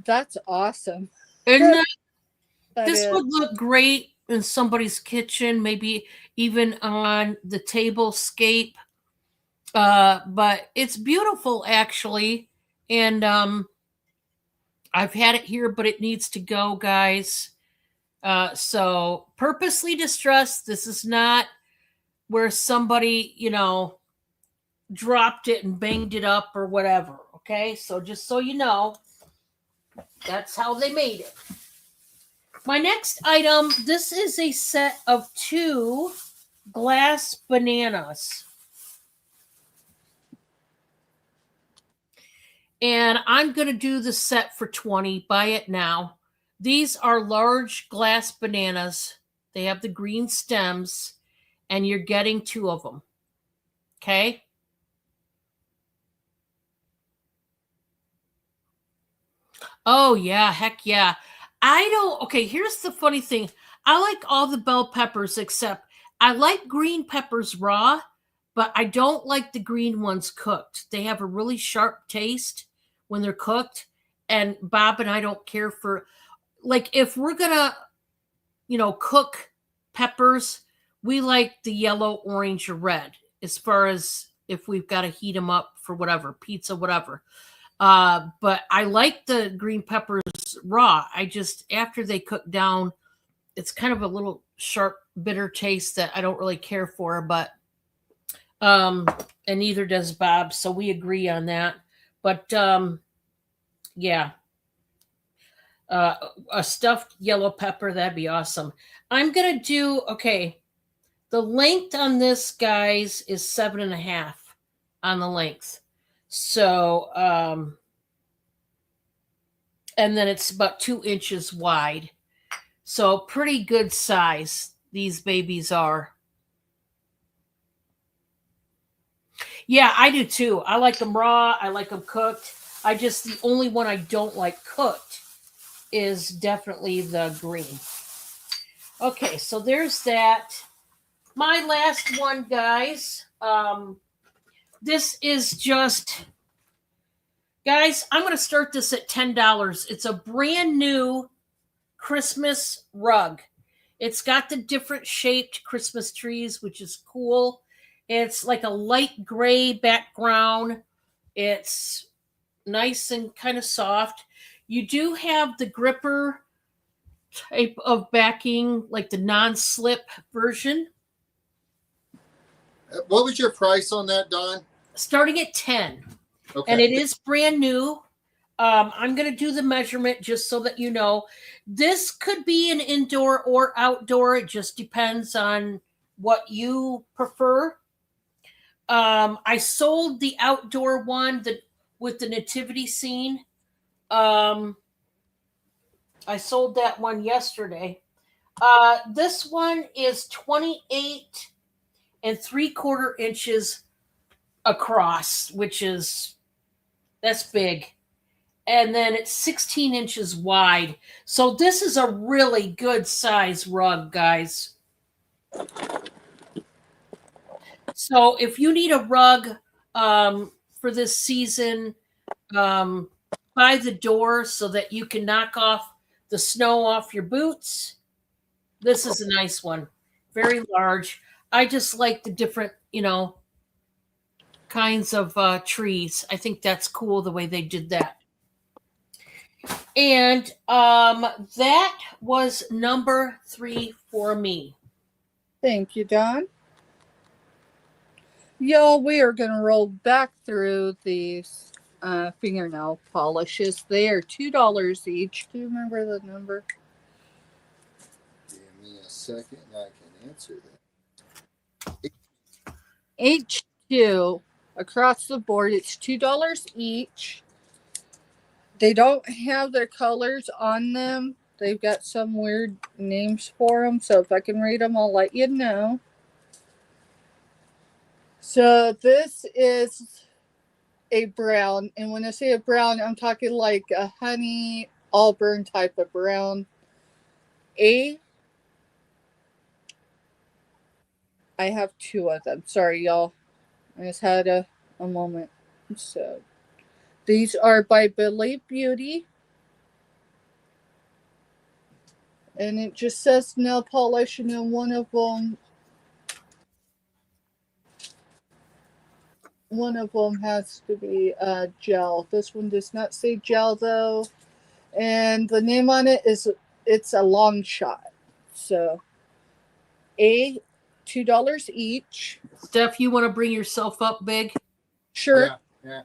That's awesome. And But this would look great in somebody's kitchen, maybe even on the table scape. But it's beautiful actually. And I've had it here, but it needs to go, guys. So purposely distressed. This is not where somebody, dropped it and banged it up or whatever. Okay. So just so you know, that's how they made it. My next item, this is a set of 2 glass bananas. And I'm going to do the set for 20. Buy it now. These are large glass bananas. They have the green stems, and you're getting 2 of them. Okay? Oh, yeah. Heck yeah. Okay, here's the funny thing. I like all the bell peppers except I like green peppers raw, but I don't like the green ones cooked. They have a really sharp taste when they're cooked. And Bob and I don't care for, like, if we're gonna, cook peppers, we like the yellow, orange, or red as far as if we've got to heat them up for whatever, pizza, whatever. But I like the green peppers raw. I just, after they cook down, it's kind of a little sharp, bitter taste that I don't really care for, but and neither does Bob, so we agree on that. But yeah, a stuffed yellow pepper, that'd be awesome. I'm gonna do, okay, the length on this, guys, is 7.5 on the length. So and then it's about 2 inches wide. So pretty good size these babies are. Yeah, I do too. I like them raw. I like them cooked. The only one I don't like cooked is definitely the green. Okay, so there's that. My last one, guys. This is just, guys, I'm going to start this at $10. It's a brand new Christmas rug. It's got the different shaped Christmas trees, which is cool. It's like a light gray background. It's nice and kind of soft. You do have the gripper type of backing, like the non-slip version. What was your price on that, Don? Starting at 10. Okay. And it is brand new. I'm going to do the measurement just so that you know. This could be an indoor or outdoor. It just depends on what you prefer. I sold the outdoor one with the nativity scene. I sold that one yesterday. This one is 28 3/4 inches across, that's big. And then it's 16 inches wide. So this is a really good size rug, guys. So if you need a rug for this season, by the door so that you can knock off the snow off your boots, this is a nice one. Very large. I just like the different, kinds of trees. I think that's cool the way they did that. And that was number 3 for me. thank you, Don. Y'all, we are going to roll back through these fingernail polishes. They are $2 each. Do you remember the number? Give me a second and I can answer that. H2 across the board. It's $2 each. They don't have their colors on them. They've got some weird names for them. So if I can read them, I'll let you know. So this is a brown. And when I say a brown, I'm talking like a honey auburn type of brown. I have 2 of them. Sorry, y'all. I just had a moment. So these are by Believe Beauty. And it just says nail polish, and then one of them has to be gel. This one does not say gel though, and the name on it is it's a long shot. So $2 each. Steph, you want to bring yourself up big? Sure. Yeah.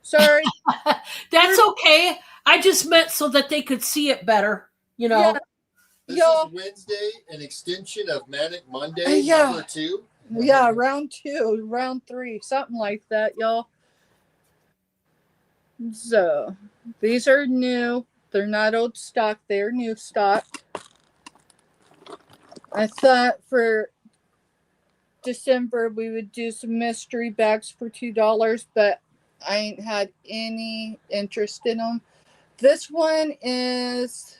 Sorry. That's okay. I just meant so that they could see it better, you know. Yeah. This Y'all. is Wednesday, an extension of Manic Monday, Yeah. number 2. Yeah, round 2, round 3, something like that, y'all. So these are new. They're not old stock. They're new stock. I thought for December we would do some mystery bags for $2, but I ain't had any interest in them. This one is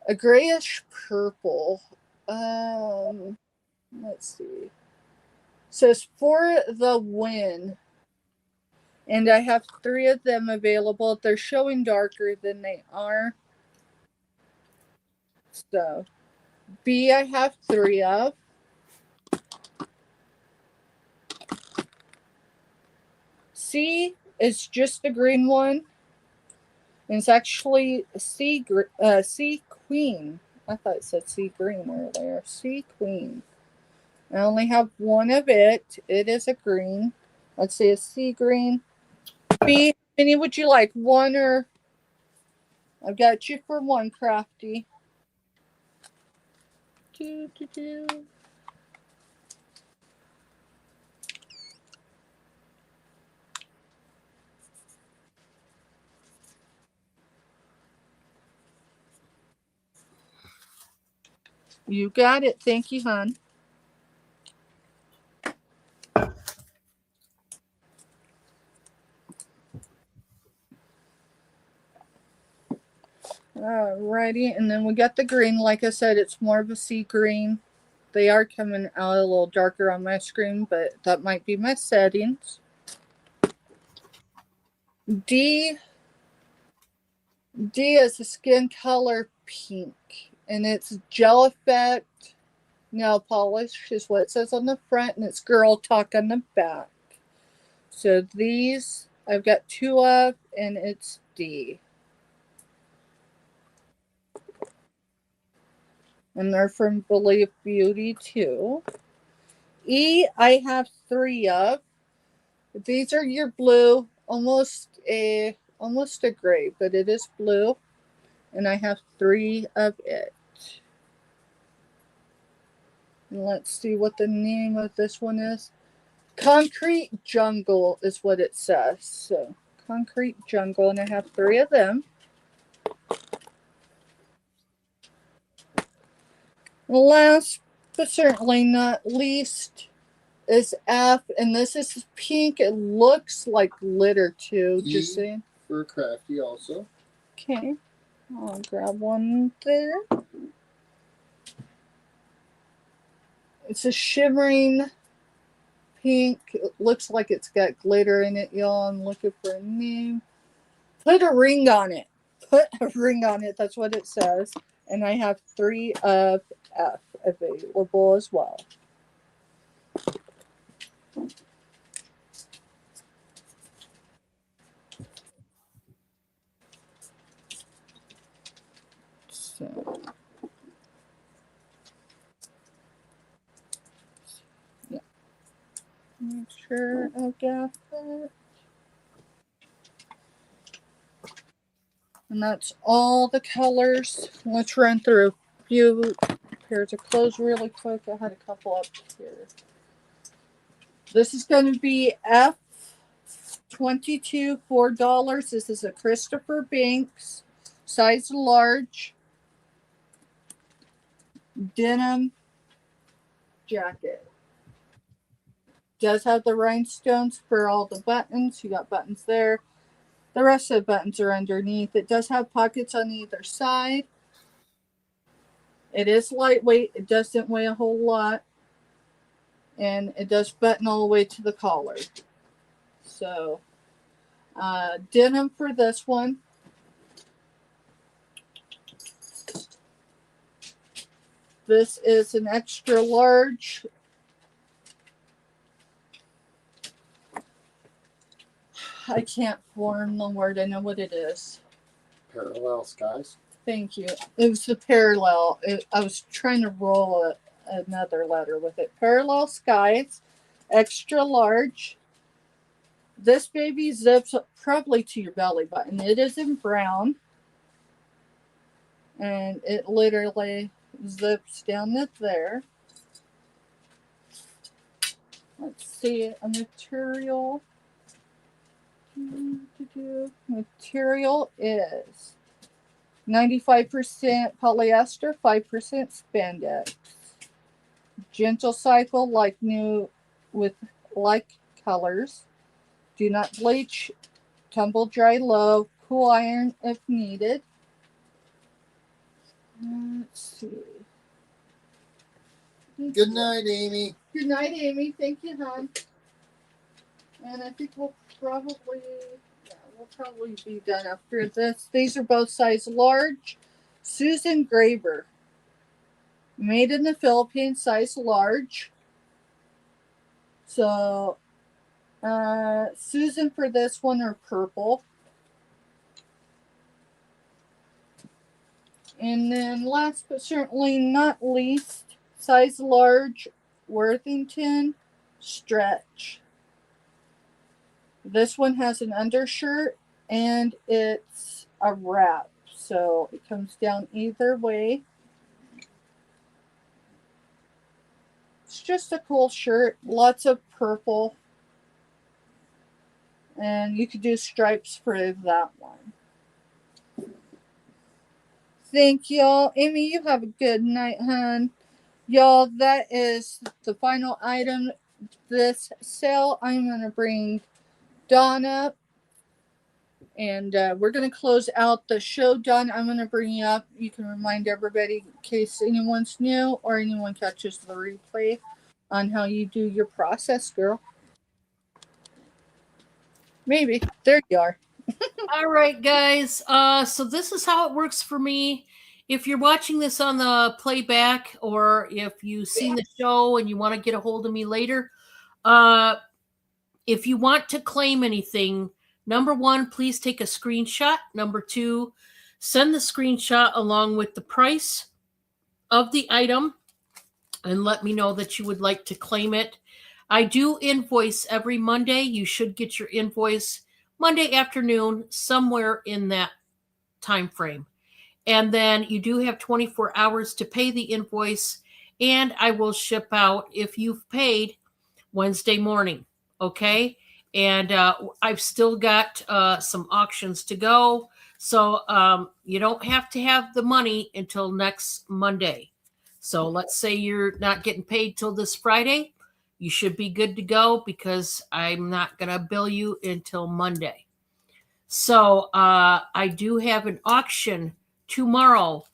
a grayish purple. Let's see. It says For the Win. And I have 3 of them available. They're showing darker than they are. So B I have 3 of. C is just the green one. And it's actually C Queen. I thought it said C Green earlier. C Queen. I only have 1 of it. It is a green. Let's see, a sea green. B, how many would you like? 1 or... I've got you for 1, Crafty. 2. You got it. Thank you, hon. Alrighty, and then we got the green. Like I said, it's more of a sea green. They are coming out a little darker on my screen, but that might be my settings. D is a skin color pink, and it's gel effect nail polish is what it says on the front, and it's girl talk on the back. So these I've got 2 of, and it's D. And they're from Believe Beauty too. E, I have 3 of. These are your blue, almost a gray, but it is blue. And I have 3 of it. And let's see what the name of this one is. Concrete Jungle is what it says. So, Concrete Jungle, and I have 3 of them. Last but certainly not least is F, and this is pink. It looks like glitter too. E Just saying. for Crafty also. Okay, I'll grab one there. It's a shimmering pink. It looks like it's got glitter in it, y'all. I'm looking for a name. Put a ring on it. Put a ring on it. That's what it says. And I have 3 of F available as well. So, yeah. Make sure I got that. And that's all the colors. Let's run through a few pairs of clothes really quick. I had a couple up here. This is going to be F22, $4. This is a Christopher Banks, size large, denim jacket. Does have the rhinestones for all the buttons. You got buttons there. The rest of the buttons are underneath. It does have pockets on either side. It is lightweight. It doesn't weigh a whole lot. And it does button all the way to the collar. So, denim for this one. This is an extra large. I can't form the word. I know what it is. Parallel skies. Thank you. It was the parallel. I was trying to roll another letter with it. Parallel skies, extra large. This baby zips up probably to your belly button. It is in brown. And it literally zips down to there. Let's see, a material. Material is 95% polyester, 5% spandex. Gentle cycle like new with like colors. Do not bleach. Tumble dry low. Cool iron if needed. Let's see. Good night, Amy. Good night, Amy. Thank you, hon. And I think we'll probably be done after this. These are both size large. Susan Graber. Made in the Philippines, size large. So, Susan for this one are purple. And then last but certainly not least, size large, Worthington stretch. This one has an undershirt and it's a wrap. So it comes down either way. It's just a cool shirt. Lots of purple. And you could do stripes for that one. Thank y'all. Amy, you have a good night, hon. Y'all, that is the final item this sale. I'm going to bring Dawn up. And we're going to close out the show. Dawn, I'm going to bring you up. You can remind everybody in case anyone's new or anyone catches the replay on how you do your process, girl. Maybe. There you are. All right, guys. So this is how it works for me. If you're watching this on the playback, or if you've seen the show and you want to get a hold of me later, if you want to claim anything, number one, please take a screenshot. Number two, send the screenshot along with the price of the item and let me know that you would like to claim it. I do invoice every Monday. You should get your invoice Monday afternoon, somewhere in that time frame. And then you do have 24 hours to pay the invoice, and I will ship out if you've paid Wednesday morning. Okay. And I've still got some auctions to go. So you don't have to have the money until next Monday. So let's say you're not getting paid till this Friday. You should be good to go because I'm not going to bill you until Monday. So I do have an auction tomorrow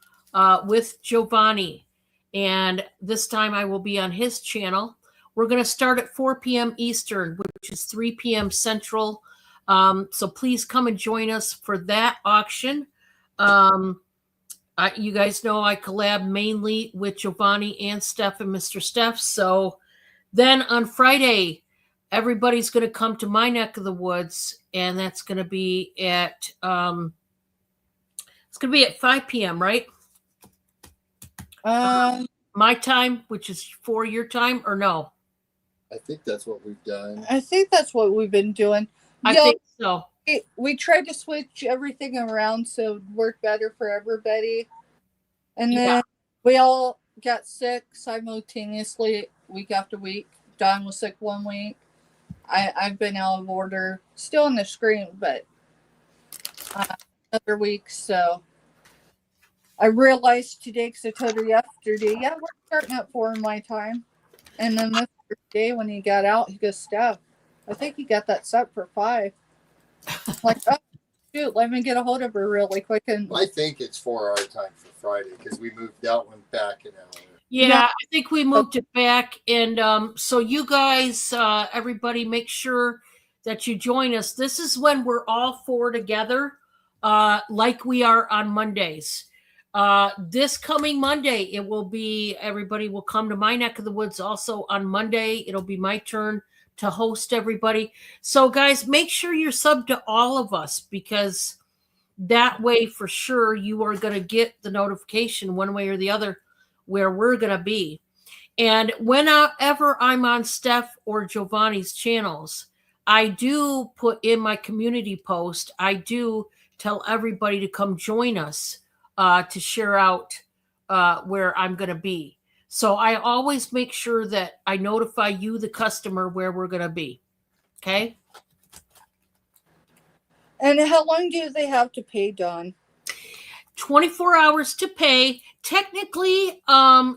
with Giovanni. And this time I will be on his channel. We're going to start at 4 p.m. Eastern, which is 3 p.m. Central. So please come and join us for that auction. You guys know I collab mainly with Giovanni and Steph and Mr. Steph. So then on Friday, everybody's going to come to my neck of the woods, and that's going to be at it's going to be at 5 p.m., right? My time, which is 4 your time, or no? I think that's what we've done. I think that's what we've been doing. I think so. We tried to switch everything around so it would work better for everybody. And then we all got sick simultaneously week after week. Don was sick 1 week. I've been out of order, still on the screen, but other weeks. So I realized today, because I told her yesterday, we're starting at 4 my time. And then this day when he got out, he goes, Steph, I think he got that set for 5. I'm like, oh, shoot, let me get a hold of her really quick. And I think it's 4 our time for Friday because we moved that one back an hour. Yeah, I think we moved it back. And so you guys, everybody, make sure that you join us. This is when we're all 4 together, like we are on Mondays. This coming Monday, it will be, everybody will come to my neck of the woods also on Monday. It'll be my turn to host everybody. So, guys, make sure you're subbed to all of us, because that way, for sure, you are going to get the notification one way or the other where we're going to be. And whenever I'm on Steph or Giovanni's channels, I do put in my community post, I do tell everybody to come join us to share out where I'm going to be. So I always make sure that I notify you, the customer, where we're going to be. Okay? And how long do they have to pay, Dawn? 24 hours to pay. Technically,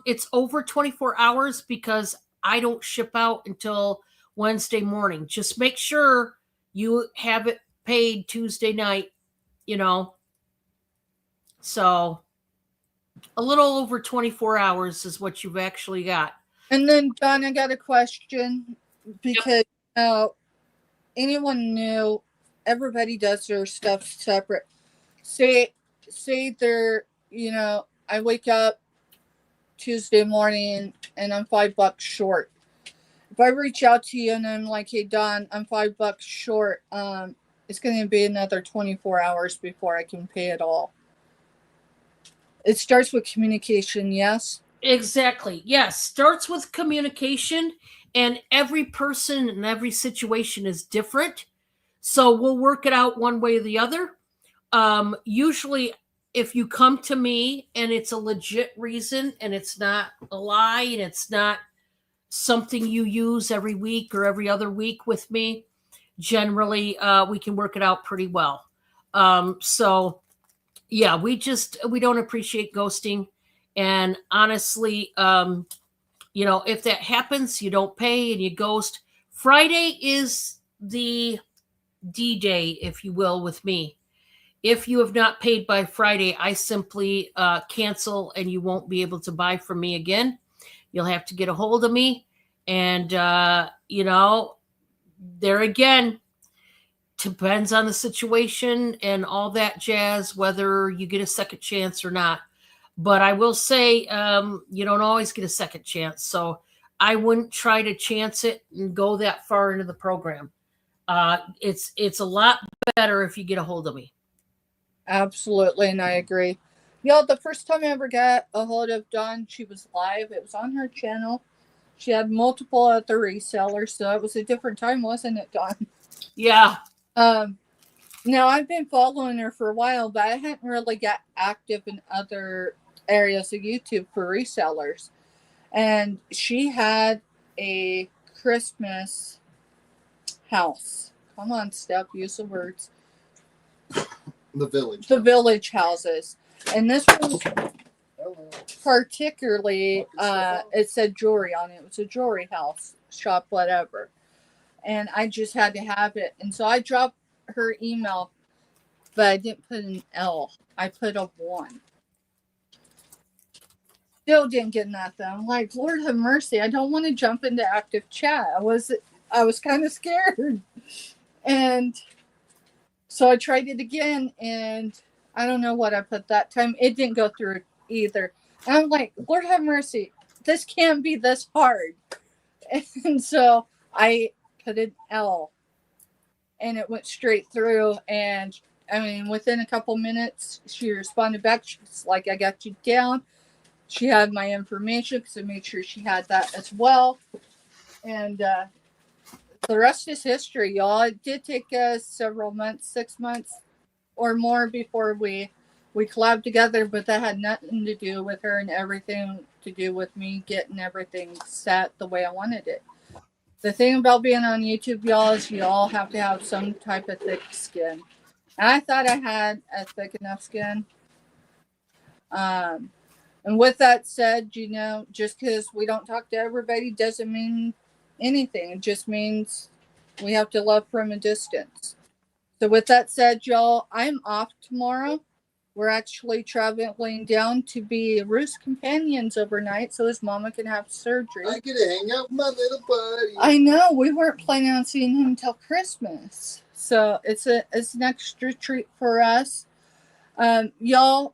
it's over 24 hours because I don't ship out until Wednesday morning. Just make sure you have it paid Tuesday night, you know. So a little over 24 hours is what you've actually got. And then, Dawn, I got a question, because anyone new, everybody does their stuff separate. Say they're, I wake up Tuesday morning and I'm $5 short. If I reach out to you and I'm like, hey, Dawn, I'm $5 short, it's going to be another 24 hours before I can pay it all. It starts with communication, yes? Exactly. Yes. Starts with communication, and every person and every situation is different. So we'll work it out one way or the other. Usually, if you come to me and it's a legit reason and it's not a lie and it's not something you use every week or every other week with me, generally we can work it out pretty well. So yeah, we don't appreciate ghosting. And honestly, if that happens, you don't pay and you ghost. Friday is the D-Day, if you will, with me. If you have not paid by Friday, I simply cancel and you won't be able to buy from me again. You'll have to get a hold of me. And, there again, depends on the situation and all that jazz, whether you get a second chance or not. But I will say, you don't always get a second chance. So I wouldn't try to chance it and go that far into the program. It's a lot better if you get a hold of me. Absolutely, and I agree. Y'all, the first time I ever got a hold of Dawn, she was live. It was on her channel. She had multiple other resellers, so it was a different time, wasn't it, Dawn? Yeah. Now, I've been following her for a while, but I hadn't really got active in other areas of YouTube for resellers. And she had a Christmas house. Come on, Steph, use the words. The village. The village houses. And this was particularly, it said jewelry on it. It was a jewelry house, shop, whatever. And I just had to have it. And so I dropped her email, but I didn't put an L. I put a 1. Still didn't get nothing. I'm like, Lord have mercy. I don't want to jump into active chat. I was kind of scared. And so I tried it again, and I don't know what I put that time. It didn't go through either. And I'm like, Lord have mercy. This can't be this hard. And so I put an L, and it went straight through. And I mean, within a couple minutes, she responded back. She's like, I got you down. She had my information because I made sure she had that as well. And the rest is history, y'all. It did take us several months, 6 months or more before we collabed together, but that had nothing to do with her and everything to do with me getting everything set the way I wanted it. The thing about being on YouTube, y'all, is you all have to have some type of thick skin. And I thought I had a thick enough skin. And with that said, just because we don't talk to everybody doesn't mean anything. It just means we have to love from a distance. So with that said, y'all, I'm off tomorrow. We're actually traveling down to be Ruth's companions overnight so his mama can have surgery. I get to hang out with my little buddy. I know. We weren't planning on seeing him until Christmas. So it's an extra treat for us. Y'all,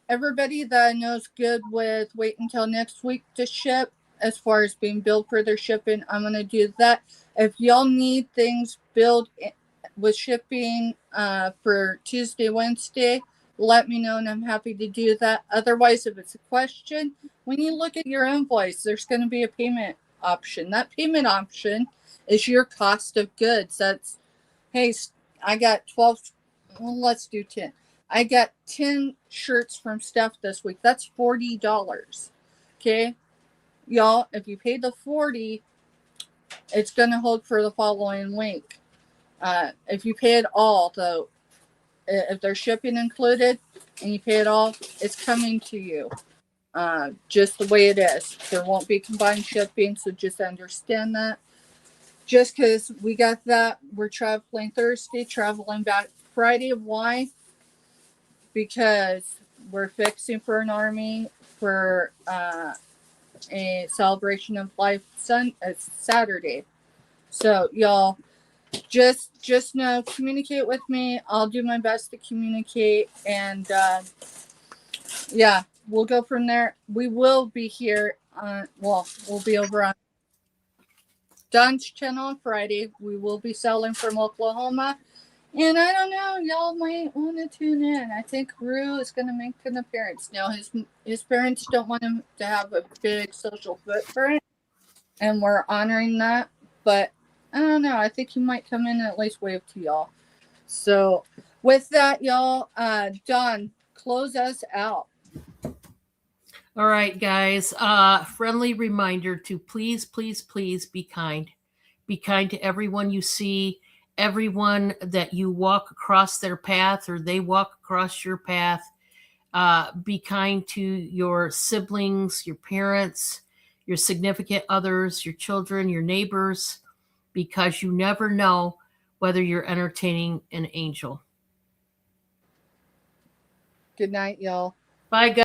everybody that I know is good with wait until next week to ship. As far as being billed for their shipping, I'm gonna do that. If y'all need things billed with shipping for Tuesday, Wednesday, let me know and I'm happy to do that. Otherwise, if it's a question, when you look at your invoice, there's going to be a payment option. That payment option is your cost of goods. That's, hey, I got 12, well, let's do 10. I got 10 shirts from Steph this week. That's $40. Okay. Y'all, if you pay the 40, it's going to hold for the following week. If you pay it all, though, if there's shipping included and you pay it all, it's coming to you. Just the way it is. There won't be combined shipping, so just understand that. Just because we got that, we're traveling Thursday, traveling back Friday. Why? Because we're fixing for an army for a celebration of life Saturday. So y'all just know, communicate with me. I'll do my best to communicate, and yeah, we'll go from there. We will be here we'll be over on Don's channel on Friday. We will be selling from Oklahoma. And I don't know, y'all might want to tune in. I think Rue is going to make an appearance. Now, his parents don't want him to have a big social footprint, and we're honoring that. But I don't know. I think he might come in and at least wave to y'all. So, with that, y'all, Don, close us out. All right, guys. Friendly reminder to please, please, please be kind. Be kind to everyone you see, everyone that you walk across their path or they walk across your path. Be kind to your siblings, your parents, your significant others, your children, your neighbors, because you never know whether you're entertaining an angel. Good night, y'all. Bye, guys.